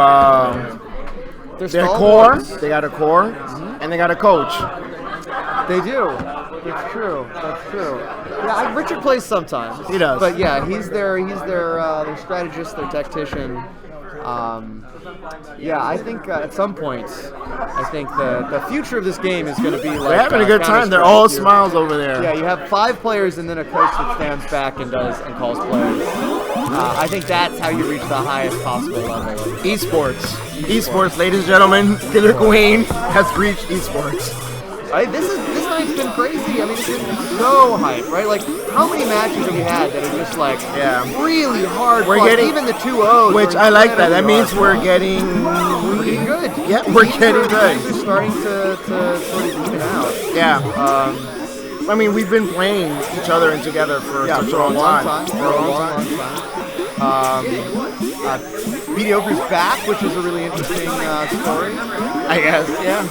S11: their core. They got a core, and they got a coach.
S1: They do. It's true. That's true. Yeah, Richard plays sometimes.
S11: He does.
S1: But yeah, he's their strategist, their tactician. Yeah, I think at some point, I think the future of this game is going to be like.
S11: They're having a good time. They're all smiles over there.
S1: Yeah, you have 5 players and then a coach that stands back and calls plays. I think that's how you reach the highest possible level.
S11: Esports, ladies and gentlemen, Killer Queen has reached esports.
S1: This night's been crazy. I mean, it's been so hype, right? Like, how many matches have we had that are just like really hard?
S11: We're
S1: fought?
S11: getting
S1: even the 2-0s,
S11: which I like that. That means we're getting
S1: good.
S11: Yeah, we're getting good.
S1: We're starting to sort of even out.
S11: Yeah. I mean, we've been playing each other and together for such a long time.
S1: For a long time. Mediocre's back, which is a really interesting story.
S11: I guess.
S1: Yeah.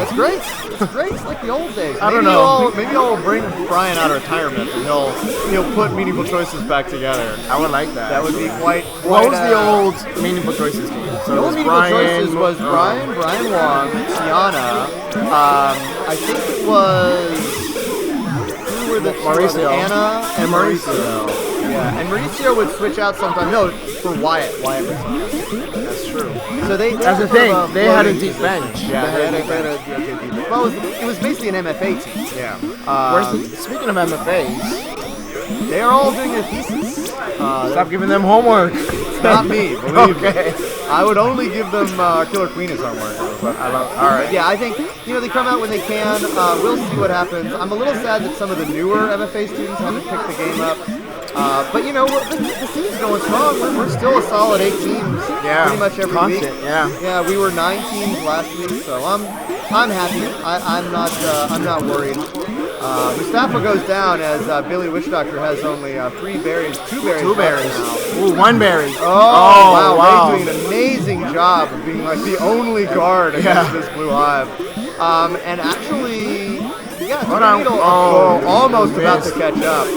S1: It's great. It's great. It's like the old days.
S11: I don't know.
S1: Maybe I'll bring Brian out of retirement and he'll put Meaningful Choices back together.
S11: I would like that.
S1: That would be quite.
S11: What was the old Meaningful Choices team? So
S1: the old Meaningful Choices was Brian Wong, Tiana. I think it was. Who were the
S11: Mauricio.
S1: Anna and Mauricio. Yeah, and Mauricio would switch out sometimes. No, for Wyatt. Wyatt was sometimes. That's true. So
S11: that's the thing. They had a deep bench.
S1: Yeah, they had a deep bench. Well, it was basically an MFA team.
S11: Yeah. Speaking of MFAs,
S1: they are all doing their thesis.
S11: Stop giving them homework.
S1: It's not me, believe me. I would only give them Killer Queen as homework. But all right. Yeah, I think they come out when they can. We'll see what happens. I'm a little sad that some of the newer MFA students haven't picked the game up. But the scene's going strong. We're still a solid 8 teams.
S11: Yeah,
S1: pretty much every week.
S11: Yeah,
S1: we were 9 teams last week, so I'm happy. I'm not worried. Mustafa goes down as Billy Witch Doctor has only 3 berries, 2 berries.
S11: 2 berries.
S1: Now.
S11: Ooh, 1 berry.
S1: Oh wow! Ray's doing an amazing job of being like the only guard against this blue hive. And actually, almost about to catch up.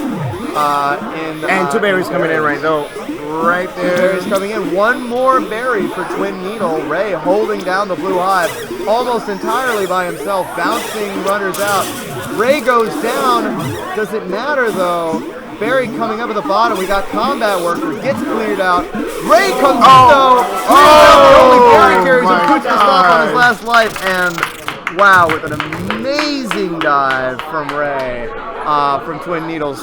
S11: And 2 berries coming in right there.
S1: 2 berries coming in. 1 more berry for Twin Needle. Ray holding down the blue hive almost entirely by himself, bouncing runners out. Ray goes down. Does it matter though? Berry coming up at the bottom. We got combat worker. Gets cleared out. Ray comes in though. The only berry carries him. Puts the stop on his last life. And wow, with an amazing dive from Ray, from Twin Needles.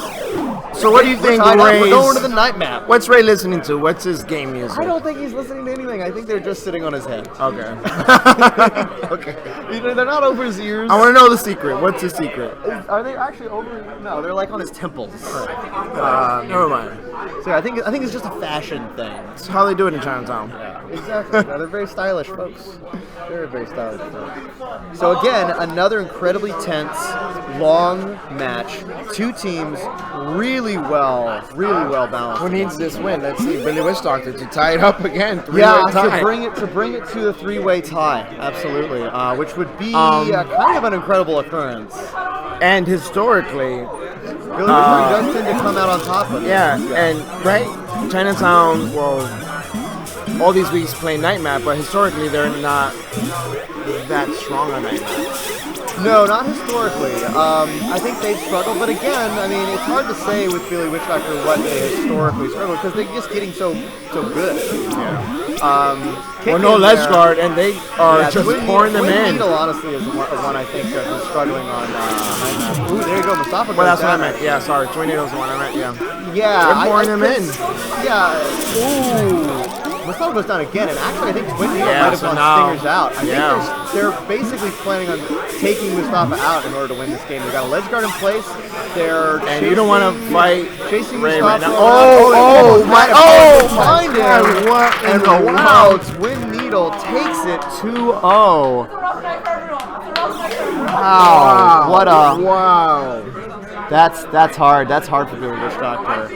S11: So what do you think
S1: We're going to the night map.
S11: What's Ray listening to? What's his game music?
S1: I don't think he's listening to anything. I think they're just sitting on his head.
S11: Okay.
S1: Okay. They're not over his ears.
S11: I want to know the secret. What's his secret?
S1: Are they actually over? No, they're like on his temples.
S11: Never mind.
S1: So I think it's just a fashion thing.
S11: It's how they do it in Chinatown.
S1: Yeah, exactly. They're very stylish folks. Very, very stylish folks. So again, another incredibly tense, long match. 2 teams really well balanced.
S11: Who needs this win? Let's see, Billy Witch Doctor to tie it up again.
S1: To bring it to the 3-way tie, absolutely, which would be kind of an incredible occurrence.
S11: And historically,
S1: Billy does tend to come out on top of it.
S11: Yeah, and Chinatown, all these weeks play night map, but historically they're not that strong on night map.
S1: No, not historically. I think they've struggled, but again, I mean, it's hard to say with Billy Witch Doctor what they historically struggled because they're just getting so good.
S11: Yeah. Well, no ledge guard, and they are just pouring them in.
S1: Needle, honestly, is one I think that is struggling on. Ooh, there you go, Mustafa.
S11: Well, that's what I meant. Yeah, sorry. Twin Needle's the one I meant. Yeah.
S1: Yeah,
S11: they're pouring them in.
S1: Yeah. Ooh. Mustafa goes down again, and actually I think Twin Needle might have
S11: so
S1: gone
S11: now-
S1: Stingers out. I think they're basically planning on taking Mustafa out in order to win this game. They've got a ledge guard in place.
S11: And you don't want to fight
S1: chasing
S11: Ray
S1: Mustafa.
S11: right now.
S1: Find him.
S11: What
S1: And wow, Twin Needle takes it 2-0. Wow. What a
S11: wow.
S1: That's hard. That's hard for Billy Bush-Doctor.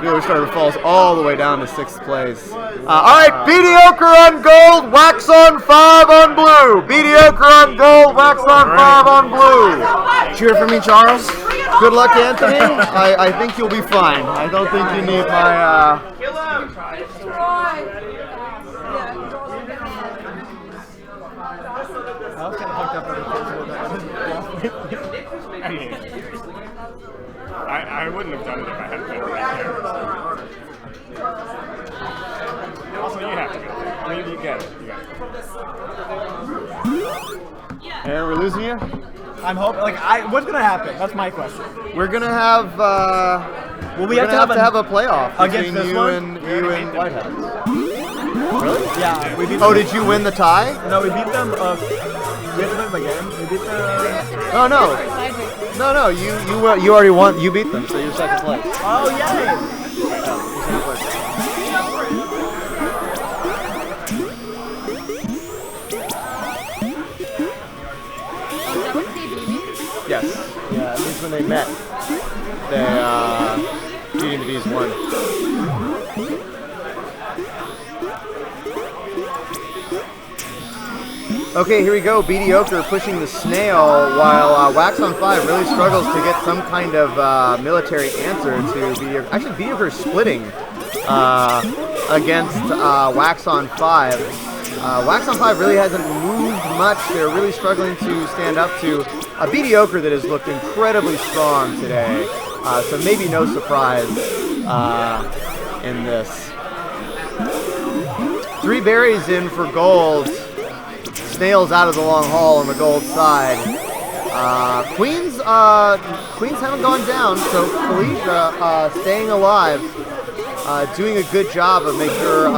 S1: Billy Bush-Doctor falls all the way down to 6th place. All right, mediocre on gold, wax on 5 on blue. Mediocre on gold, wax on 5 on blue.
S11: Cheer for me, Charles.
S1: Good luck, Anthony. I think you'll be fine. I don't think you need my.
S2: I wouldn't have done it if I hadn't been right there. Also, you have to go. I mean, you get it. You got it.
S1: And we're losing you?
S12: I'm hoping. What's gonna happen? That's my question.
S1: We're gonna have.
S12: Will we
S1: we're
S12: have
S1: gonna
S12: to have
S1: a playoff
S12: against
S1: between
S12: this
S1: you
S12: one?
S1: and Whitehead. Really?
S12: Yeah. We beat them.
S1: Oh, did you win the tie?
S12: No, we beat them. We have to beat them again. We beat them.
S1: No. You already won. You beat them, so you're 2nd place.
S12: Oh yay!
S1: Yes. Yeah, at least when they met, they beating the Bees won. Okay, here we go. Mediocre pushing the snail while Wax on 5 really struggles to get some kind of military answer to Mediocre. Actually, Mediocre is splitting against Wax on 5. Wax on 5 really hasn't moved much. They're really struggling to stand up to a Mediocre that has looked incredibly strong today. So maybe no surprise in this. 3 berries in for gold. Snails out of the long haul on the gold side. Queens haven't gone down, so Felicia staying alive, doing a good job of making sure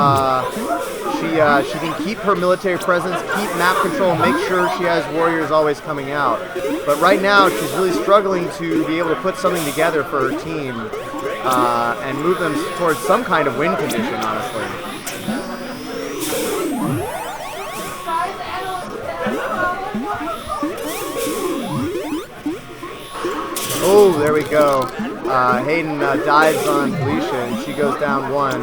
S1: she can keep her military presence, keep map control, and make sure she has warriors always coming out. But right now, she's really struggling to be able to put something together for her team and move them towards some kind of win condition, honestly. Oh, there we go. Hayden dives on Felicia, and she goes down 1.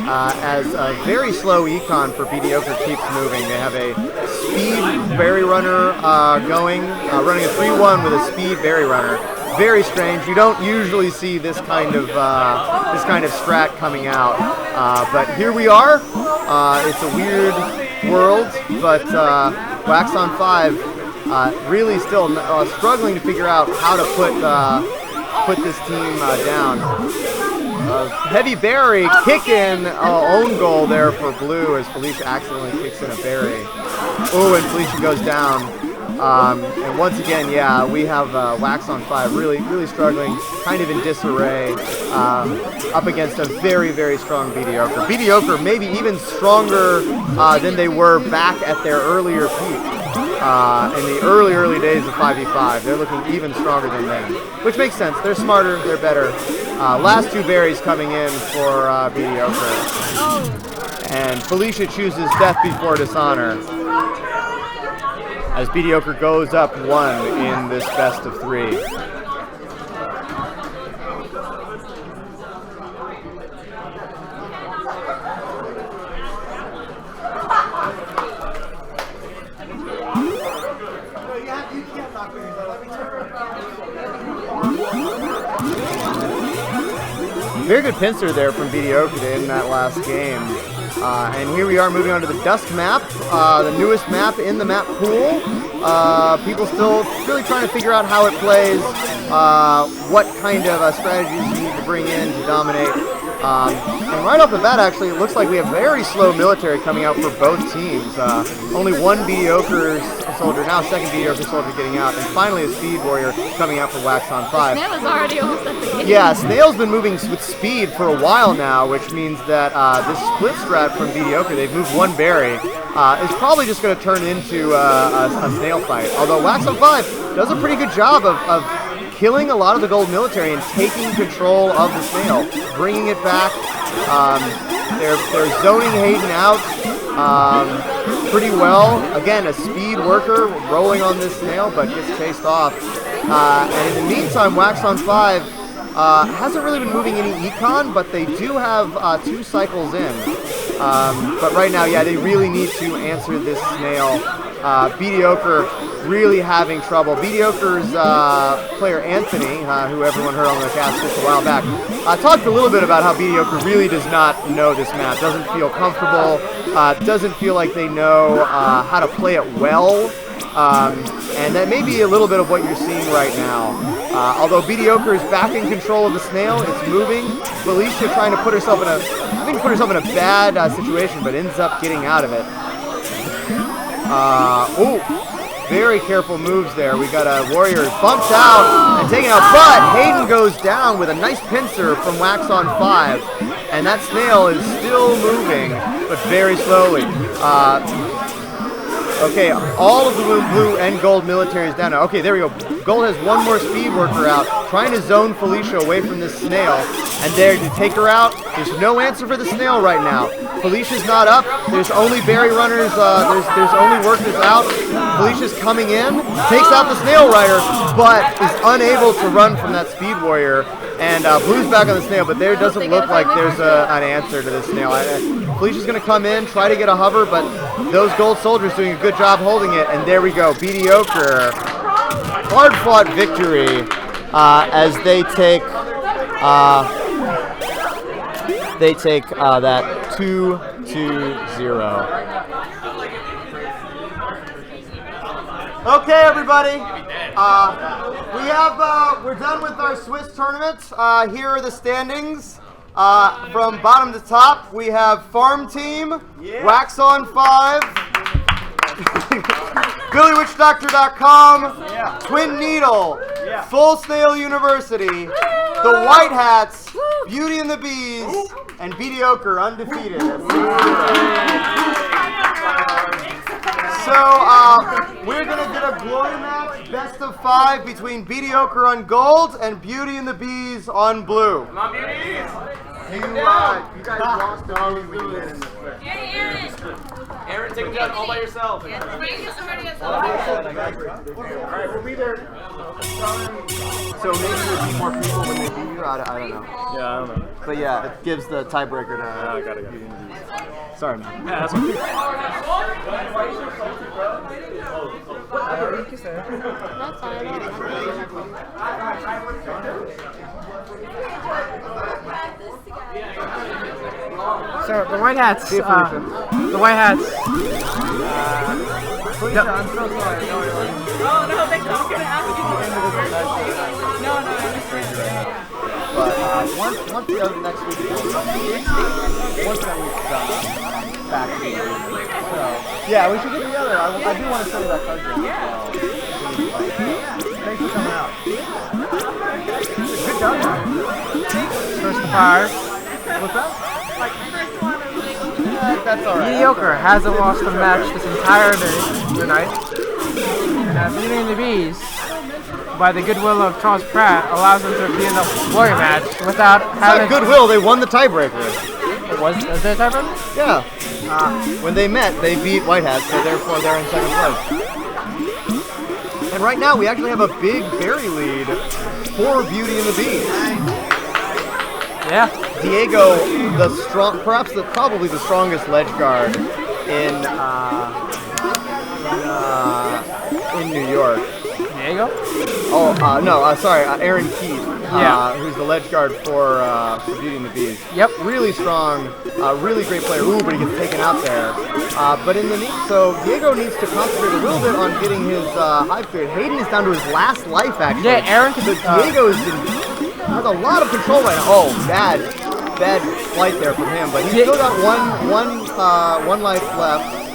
S1: As a very slow econ for Mediocre keeps moving. They have a speed berry runner going, running a 3-1 with a speed berry runner. Very strange. You don't usually see this kind of strat coming out, but here we are. It's a weird world, but Wax on 5. Really still struggling to figure out how to put this team down. Heavy berry kick in, own goal there for blue as Felicia accidentally kicks in a berry. Oh, and Felicia goes down. And once again, yeah, we have Wax on 5 really struggling, kind of in disarray, up against a very, very strong Mediocre. Mediocre maybe even stronger than they were back at their earlier peak. In the early days of 5v5, they're looking even stronger than them, which makes sense. They're smarter, they're better. Last 2 berries coming in for Mediocre. And Felicia chooses death before dishonor as Mediocre goes up 1 in this best of 3. Very good pincer there from Mediocre to end that last game. And here we are moving on to the Dusk map, the newest map in the map pool. People still really trying to figure out how it plays, what kind of strategies you need to bring in to dominate. And right off the bat, actually, it looks like we have very slow military coming out for both teams. Only one mediocre soldier, now second mediocre soldier getting out, and finally a speed warrior coming out for Wax on 5.
S3: Snail is already almost at the gate.
S1: Yeah, Snail's been moving with speed for a while now, which means that this split strat from mediocre, they've moved one berry, is probably just going to turn into a Snail fight. Although Wax on 5 does a pretty good job of killing a lot of the gold military and taking control of the Snail, bringing it back. They're zoning Hayden out pretty well. Again, a speed worker rolling on this Snail, but gets chased off. And in the meantime, Wax on 5 hasn't really been moving any econ, but they do have 2 cycles in. But right now, yeah, they really need to answer this Snail. Mediocre really having trouble. Mediocre's player Anthony, who everyone heard on the cast just a while back, talked a little bit about how Mediocre really does not know this map, doesn't feel comfortable, doesn't feel like they know how to play it well, and that may be a little bit of what you're seeing right now. Although Mediocre is back in control of the Snail, it's moving. Felicia trying to put herself in a bad situation, but ends up getting out of it. Very careful moves there. We got a warrior bumped out and taken out, but Hayden goes down with a nice pincer from Wax on 5, and that Snail is still moving, but very slowly. Okay, all of the blue and gold military is down now. Okay, there we go. Gold has one more speed worker out, trying to zone Felicia away from this Snail, and there to take her out. There's no answer for the Snail right now. Felicia's not up. There's only berry runners. There's only workers out. Felicia's coming in, takes out the Snail Rider, but is unable to run from that speed warrior. And Blue's back on the Snail, but there doesn't look like there's an answer to this Snail. Felicia's going to come in, try to get a hover, but those gold soldiers doing a good job holding it. And there we go, Mediocre. Hard-fought victory as they take that 2-0. Okay, everybody. We're done with our Swiss tournament. Here are the standings. From bottom to top, we have Farm Team, Wax on 5, BillyWitchDoctor.com, Twin Needle, Full Snail University, the White Hats, Beauty and the Bees, and Mediocre undefeated. So we're gonna get a glory match, best of 5 between Mediocre on gold and Beauty and the Bees on blue. Come on, Beauties! You guys lost the when you went in the
S7: Aaron, take a jump all by yourself.
S3: Alright,
S1: we'll be there. So maybe there'll be more people when they beat you? I don't know.
S2: Yeah, I don't know.
S1: But yeah, it gives the tiebreaker to
S2: I got it.
S1: Sorry, man.
S2: Yeah, that's okay.
S3: That's
S6: So the White Hats,
S1: I'm so sorry.
S13: No, they don't get to ask you. No.
S1: But once the other next week once that week's done, back to the so yeah, we should get together. I do want to show you that card game. Thanks for coming out. Good job.
S6: first to fire.
S1: What's that?
S13: Like first one is
S1: That's all right.
S6: Mediocre hasn't lost a match this entire night. And Beauty and the Bees, by the goodwill of Charles Pratt, allows them to be in the warrior match without having.
S1: Not goodwill. They won the tiebreaker.
S6: Was there a tiebreaker?
S1: Yeah. When they met, they beat White Hats, so therefore they're in second place. And right now, we actually have a big berry lead for Beauty and the Bees.
S6: Yeah.
S1: Diego, probably the strongest ledge guard in New York.
S6: Diego?
S1: Oh, no, sorry, Aaron Keith,
S6: yeah.
S1: Who's the ledge guard for Beauty and the Bees.
S6: Yep.
S1: Really strong, really great player. Ooh, but he gets taken out there. But in the so Diego needs to concentrate a little bit on getting his hive period. Hayden is down to his last life, actually.
S6: Yeah, Aaron can.
S1: So Diego has a lot of control right now. Oh, bad bad flight there from him, but he's still got one life left.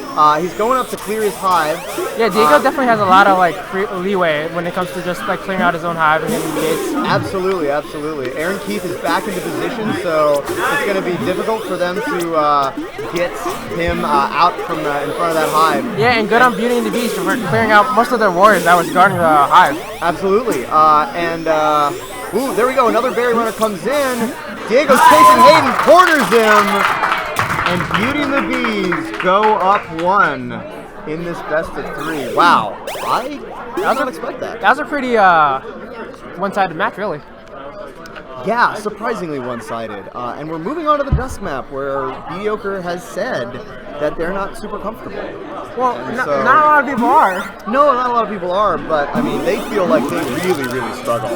S1: He's going up to clear his hive.
S6: Yeah, Diego definitely has a lot of like free leeway when it comes to just like clearing out his own hive and getting gates.
S1: Absolutely, absolutely. Aaron Keith is back into position, so it's going to be difficult for them to get him out from in front of that hive.
S6: Yeah, and good on Beauty and the Beast for clearing out most of their warriors that was guarding the hive.
S1: Absolutely, ooh, there we go. Another berry runner comes in. Diego's chasing Hayden, corners him. And Beauty and the Bees go up 1 in this best of 3. Wow, I did not expect that.
S6: That was a pretty one-sided match, really.
S1: Yeah, surprisingly one-sided. And we're moving on to the dust map, where Mediocre has said that they're not super comfortable.
S6: Well, not a lot of people are.
S1: No, not a lot of people are, but I mean, they feel like they really, really struggle.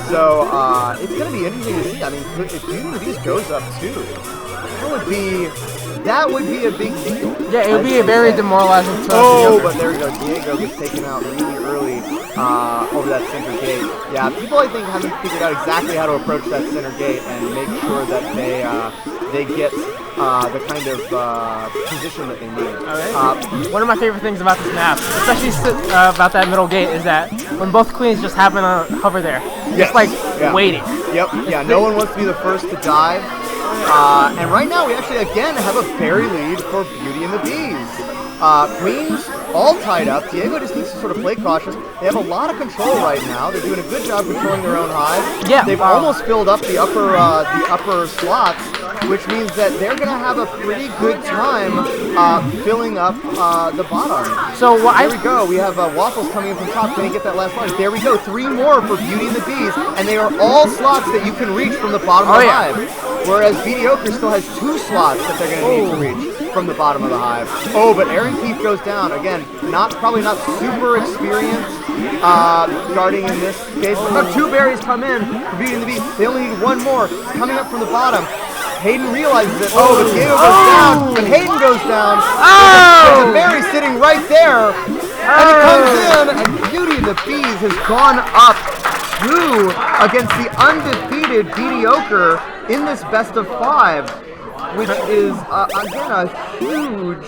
S1: So it's going to be interesting to see. I mean, if Beauty and the Beast goes up 2, that would be a big deal.
S6: Yeah, it would be a very demoralizing stuff.
S1: Oh, but there we go. Diego gets taken out really early over that center gate. Yeah, people I think haven't figured out exactly how to approach that center gate and make sure that they get the kind of position that they need.
S6: Okay. One of my favorite things about this map, especially about that middle gate, is that when both queens just happen to hover there, just waiting.
S1: Yep. Yeah. No one wants to be the first to dive. And right now we actually again have a berry lead for Beauty and the Bees. Queens all tied up. Diego just needs to sort of play cautious. They have a lot of control right now. They're doing a good job controlling their own hive.
S6: Yeah,
S1: they've almost filled up the upper slots, which means that they're going to have a pretty good time filling up the bottom.
S6: So
S1: there we go. We have Waffles coming in from top. Can he get that last line? There we go. 3 more for Beauty and the Bees, and they are all slots that you can reach from the bottom of the hive. Whereas Mediocre still has 2 slots that they're going to need to reach from the bottom of the hive. Oh, but Aaron Keith goes down. Again, probably not super experienced guarding in this case. But now 2 berries come in for Beauty and the Beast. They only need 1 more. It's coming up from the bottom. Hayden realizes it. Oh, but Diego goes down. But Hayden goes down. There's a berry sitting right there. And it comes in, and Beauty and the Bees has gone up 2 against the undefeated Mediocre in this best of 5, which is, again, a huge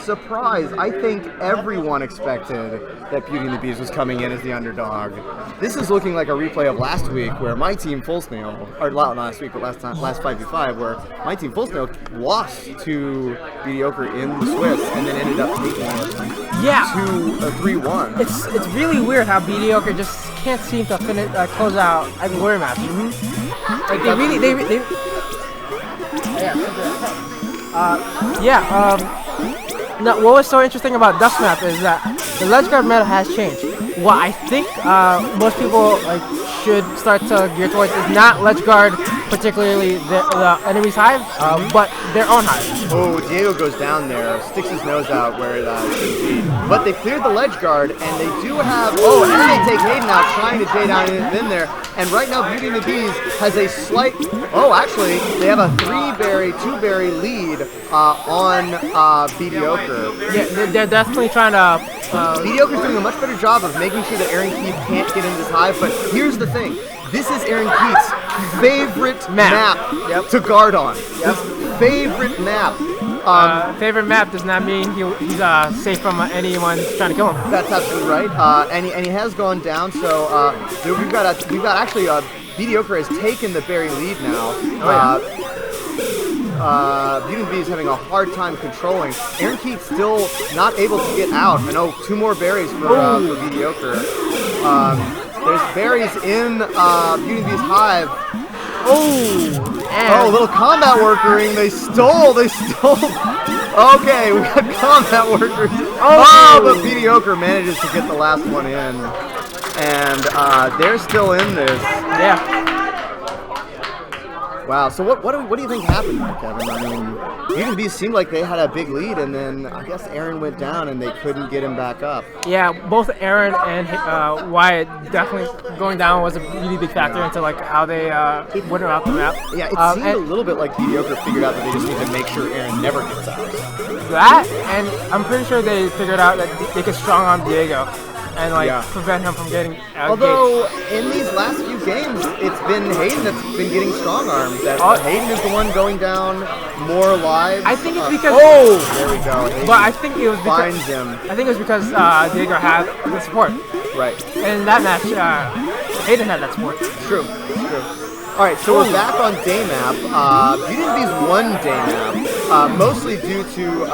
S1: surprise. I think everyone expected that Beauty and the Beast was coming in as the underdog. This is looking like a replay of last week where my team Full Snail, or not last week, but last 5v5, where my team Full Snail lost to Mediocre in the Swiss and then ended up taking it 3-1.
S6: It's really weird how Mediocre just can't seem to close out warrior matches. Like Now, what was so interesting about Dust Map is that the Ledge Guard meta has changed. What I think most people should start to gear towards is not Ledge Guard, particularly the enemy's hive, but their own hive.
S1: Oh, Diego goes down there, sticks his nose out where it should be. But they cleared the Ledge Guard, and they do have... Oh, and they take Hayden out, trying to J down in there. And right now, Beauty and the Bees has a slight... Oh, actually, they have a 2-berry lead on Mediocre.
S6: Yeah, they're definitely trying to...
S1: Mediocre's doing a much better job of making sure that Aaron Keith can't get into this hive, but here's the thing. This is Aaron Keith's favorite map to guard on. His favorite map.
S6: Favorite map does not mean he's safe from anyone trying to kill him.
S1: That's absolutely right. And he has gone down, so we've got actually Mediocre has taken the berry lead now. Beauty and the Bees is having a hard time controlling. Aaron Keith still not able to get out. I know 2 more berries for Mediocre. There's berries in Beauty and the Bees' hive. Oh, little combat workering. They stole. Okay, we got combat workers. But Mediocre manages to get the last one in. And they're still in this.
S6: Yeah.
S1: Wow, so what do you think happened there, Kevin? I mean, Beauty and the Beast seemed like they had a big lead, and then I guess Aaron went down and they couldn't get him back up.
S6: Yeah, both Aaron and Wyatt definitely going down was a really big factor into how they went about the map.
S1: Yeah, it seemed a little bit like Mediocre figured out that they just need to make sure Aaron never gets out.
S6: That, and I'm pretty sure they figured out that they could strong arm Diego. and prevent him from getting out.
S1: Although in these last few games, it's been Hayden that's been getting strong arms. Hayden is the one going down more lives.
S6: I think it's because
S1: there we go. Hayden
S6: but I think it was because
S1: finds him.
S6: I think it was because Diego had the support.
S1: Right.
S6: And in that match, Hayden had that support.
S1: True. All right, so we're back on day map. Beauty and the Beast won day map, mostly due to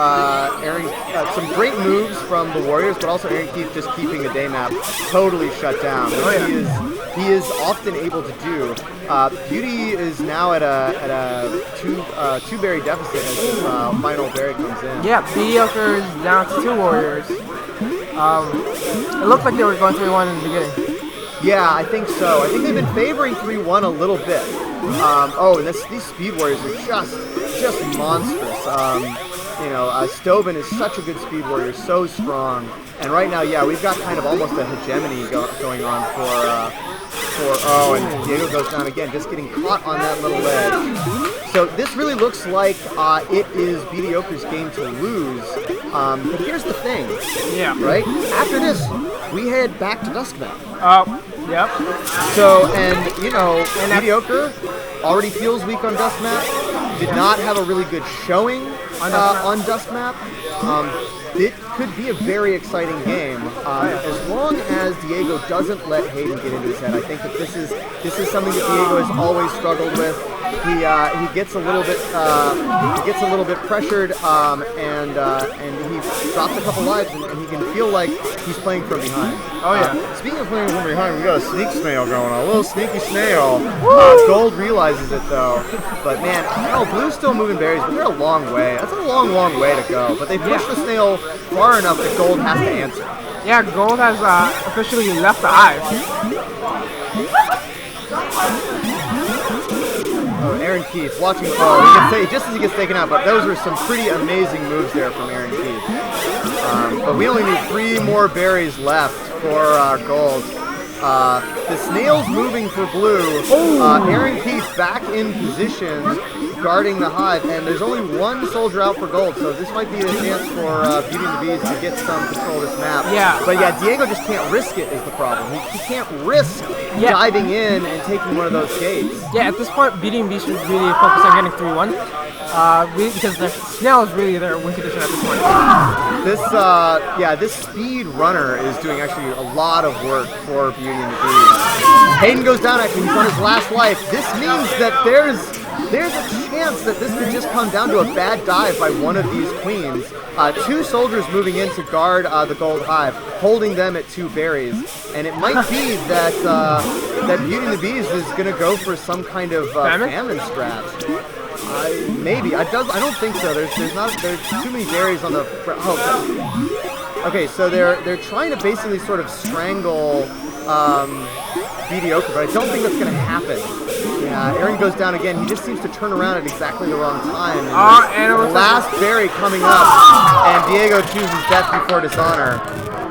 S1: Aaron, some great moves from the Warriors, but also Aaron Keith just keeping the day map totally shut down. He is often able to do. Beauty is now at a two berry deficit as his final berry comes in.
S6: Yeah, mediocre is down to 2 Warriors. It looked like they were going 3-1 in the beginning.
S1: Yeah, I think so. I think they've been favoring 3-1 a little bit. And these Speed Warriors are just monstrous. Stobin is such a good Speed Warrior, so strong. And right now, we've got kind of almost a hegemony going on and Diego goes down again, just getting caught on that little ledge. So this really looks like it is Mediocre's game to lose. But here's the thing.
S6: Yeah.
S1: Right? After this, we head back to Duskmap.
S6: Yep.
S1: So, Mediocre already feels weak on Duskmap. Did not have a really good showing on Duskmap. It could be a very exciting game as long as Diego doesn't let Hayden get into his head. I think that this is something that Diego has always struggled with. He gets a little bit pressured and he drops a couple lives and he can feel like he's playing from behind. Speaking of playing from behind, we got a sneak snail going on, a little sneaky snail. Gold realizes it though, but man, Blue's still moving berries, but they're a long way. That's a long way to go. But they pushed the snail far enough that Gold has to answer.
S6: Yeah, Gold has officially left the hive.
S1: Aaron Keith watching the ball. You can say just as he gets taken out, but those were some pretty amazing moves there from Aaron Keith. But we only need 3 more berries left for Gold. The snail's moving for Blue. Aaron Keith back in position, guarding the hive, and there's only 1 soldier out for Gold, so this might be a chance for Beauty and the Beast to get some control of this map. But Diego just can't risk it is the problem. He can't risk diving in and taking one of those gates.
S6: Yeah, at this point, Beauty and the Beast should really focus on getting 3-1. Because the snail is really their win condition at this point.
S1: This speed runner is doing actually a lot of work for Beauty and the Beast. Hayden goes down actually, he's on his last life. This means that there's a chance that this could just come down to a bad dive by one of these queens. 2 soldiers moving in to guard the Gold Hive, holding them at 2 berries. And it might be that Beauty and the Beast is going to go for some kind of famine strat. Maybe. I don't think so. There's too many berries on the. Okay, so they're trying to basically sort of strangle Mediocre, but I don't think that's going to happen. Yeah, Aaron goes down again. He just seems to turn around at exactly the wrong time. And the last berry coming up, and Diego chooses death before dishonor.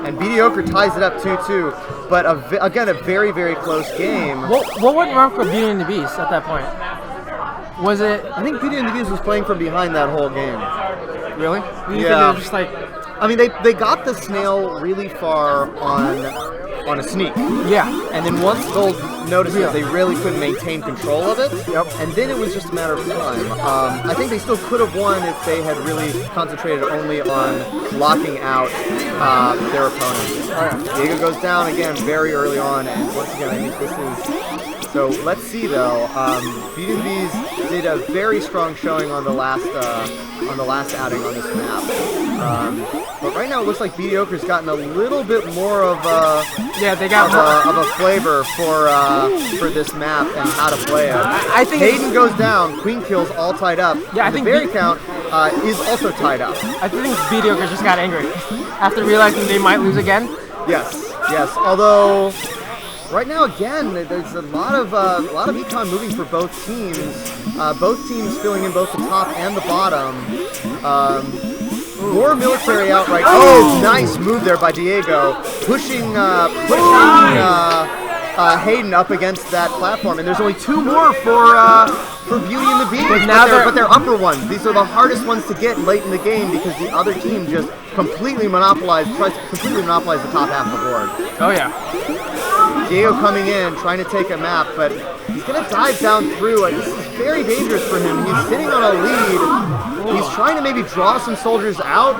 S1: And Mediocre ties it up 2-2. But again, a very, very close game.
S6: What went wrong for Beauty and the Beast at that point? Was it?
S1: I think Beauty and the Beast was playing from behind that whole game.
S6: Really?
S1: Yeah.
S6: Just like,
S1: I mean, they got the snail really far on a sneak.
S6: Yeah.
S1: And then once Gold noticed that they really couldn't maintain control of it.
S6: Yep.
S1: And then it was just a matter of time. I think they still could have won if they had really concentrated only on locking out their opponents. Diego goes down again very early on, and once again, I think this is. So let's see though. Beauty and the Beast did a very strong showing on the last outing on this map. But right now it looks like Mediocre's gotten a little bit more of a flavor for this map and how to play it.
S6: I think
S1: Hayden goes down, Queen kills all tied up.
S6: Yeah, I think
S1: the berry count is also tied up.
S6: I think Mediocre just got angry after realizing they might lose again.
S1: Yes. Although. Right now, again, there's a lot of econ moving for both teams. Both teams filling in both the top and the bottom. More military out right now. Oh, nice move there by Diego, pushing Hayden up against that platform, and there's only 2 more for Beauty and the Beast. But they're upper ones. These are the hardest ones to get late in the game because the other team just tries to completely monopolize the top half of the board.
S6: Oh yeah.
S1: Diego coming in, trying to take a map, but he's going to dive down through. This is very dangerous for him. He's sitting on a lead. He's trying to maybe draw some soldiers out,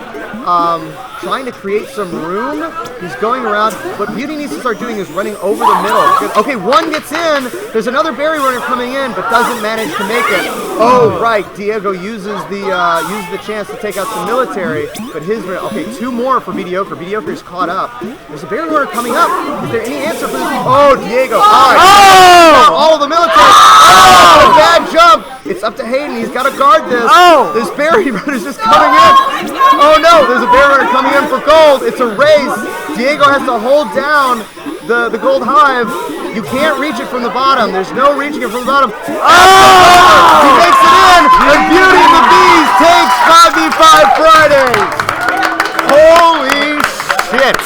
S1: trying to create some room. He's going around. What Beauty needs to start doing is running over the middle. Okay, one gets in. There's another berry runner coming in, but doesn't manage to make it. Oh, right. Diego uses the chance to take out some military, but okay, 2 more for Mediocre. Mediocre's caught up. There's a berry runner coming up. Is there any answer for this? Oh, Diego. All of the military. Oh, bad jump. It's up to Hayden. He's got to guard this. This berry runner's just coming in. Oh no, there's a berry runner coming in for gold. It's a race. Diego has to hold down the gold hive. You can't reach it from the bottom. There's no reaching it from the bottom. He makes it in, and Beauty and the Beast takes 5v5 Fridays. Holy shit.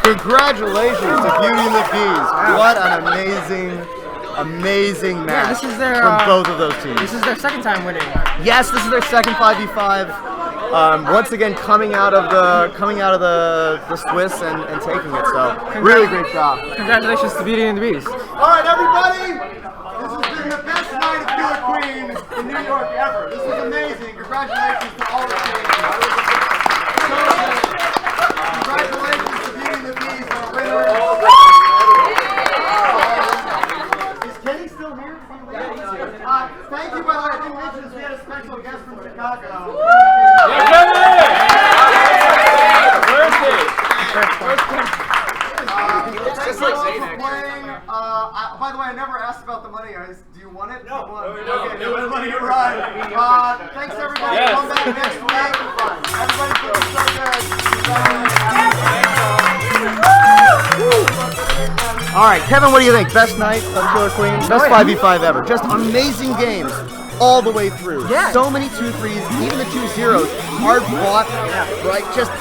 S1: Congratulations to Beauty and the Beast. What an amazing match from both of those teams.
S6: This is their second time winning.
S1: Yes, this is their second 5v5. Once again, coming out of the Swiss and taking it. So really great job.
S6: Congratulations to Beauty and the Beast.
S1: All right, everybody. This has been the best night of Killer Queen in New York ever. This was amazing. Congratulations to all the teams. Congratulations to Beauty and the Beast, our winner. Is Kenny still here? Thank you, by the way. I didn't mention this. We had a special guest from Chicago. By the way, I never asked about the money. Do you want it? No. Okay, no money. Right. Thanks everybody. Yes. Come back next week. Everybody's looking so good. All right, Kevin, what do you think? Best night of Killer Queen? Best 5v5 ever. Just amazing games all the way through. Yeah. So many 2-3s, even the 2-0s. Hard fought, right? Just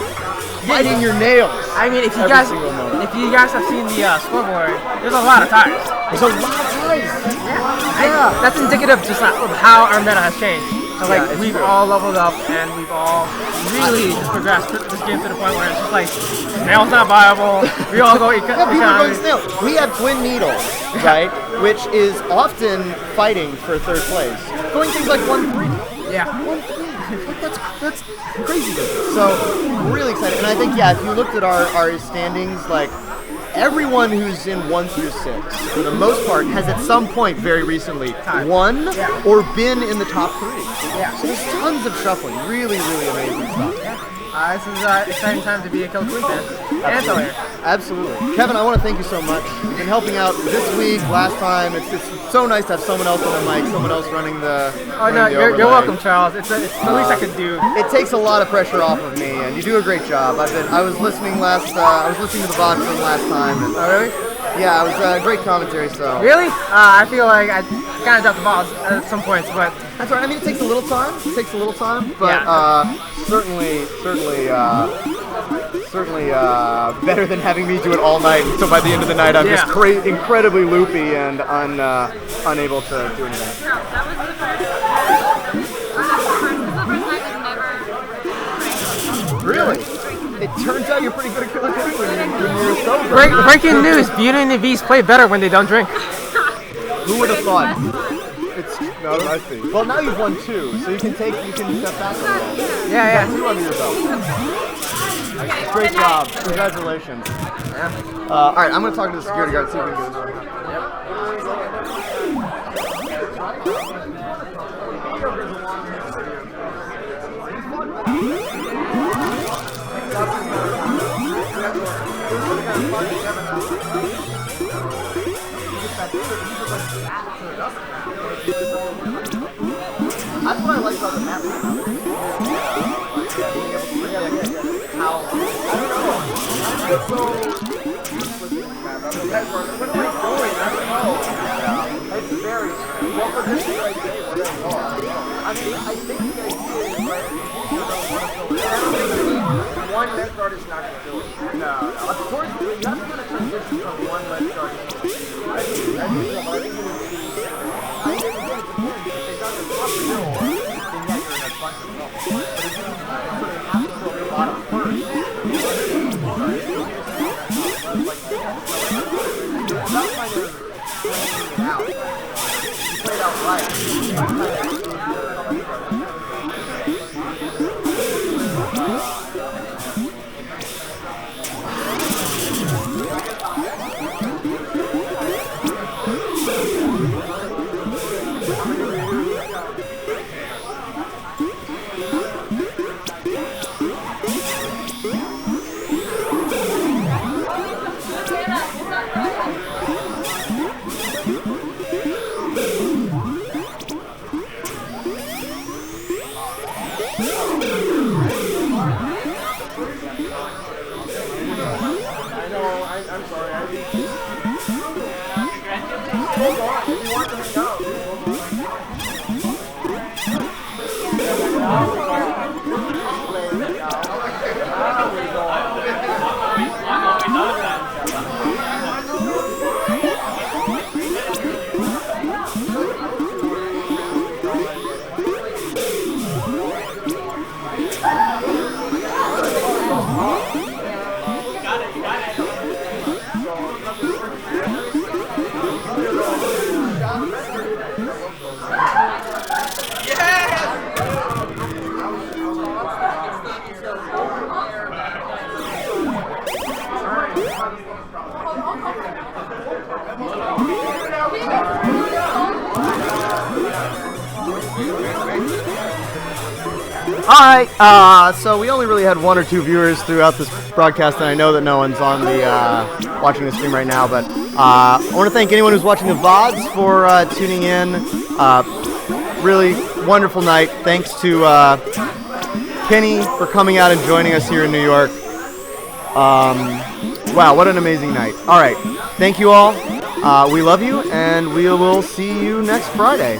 S1: biting your nails.
S6: I mean, if you guys have seen the scoreboard, there's a lot of ties.
S1: There's a lot of ties.
S6: Yeah. That's indicative just of how our meta has changed. So we've all leveled up and we've all really just progressed this game to the point where it's just like snail's not viable. We all go
S1: people are going snail. We have twin needles, right? Which is often fighting for third place. Going things like 1-3.
S6: Yeah.
S1: 1-3. That's crazy. So really excited. And I think if you looked at our standings, like everyone who's in 1-6, for the most part, has at some point very recently won or been in the top 3.
S6: Yeah.
S1: So there's tons of shuffling. Really, really amazing stuff.
S6: This is an exciting time to be a Killer Queen fan.
S1: Absolutely. Kevin, I want to thank you so much. You've been helping out this week, last time. It's so nice to have someone else on the mic, someone else running the
S6: you're welcome, Charles. It's the least I could do.
S1: It takes a lot of pressure off of me, and you do a great job. I was listening to the VOD from last time. And,
S6: oh, really?
S1: Yeah, it was great commentary, so.
S6: Really? I feel like I kind of dropped the balls at some points, but.
S1: That's right. I mean, it takes a little time. But certainly better than having me do it all night. So by the end of the night, I'm just incredibly loopy and unable to do anything.
S3: No, that was the first time
S1: Really? It turns out you're pretty good at Killer Queen when you're sober.
S6: Breaking news: Beauty and the Beast play better when they don't drink.
S1: Who would have thought? No, I see. Well, now you've won 2, so you can step back a little.
S6: Yeah.
S1: 2 under your belt. Great job. Congratulations. Yeah. All right, I'm going to talk to the security guard, see if we can get another one. That's what I like about the map. It's very strange. Well, for this right here, I mean, I think the idea is one left guard is not going to do it. No. Of course, you have to kind of transition from one left guard to Alright, so we only really had 1 or 2 viewers throughout this broadcast, and I know that no one's on the watching the stream right now, but I want to thank anyone who's watching the VODs for tuning in. Really wonderful night. Thanks to Kenny for coming out and joining us here in New York. Wow, what an amazing night. Alright, thank you all. We love you, and we will see you next Friday.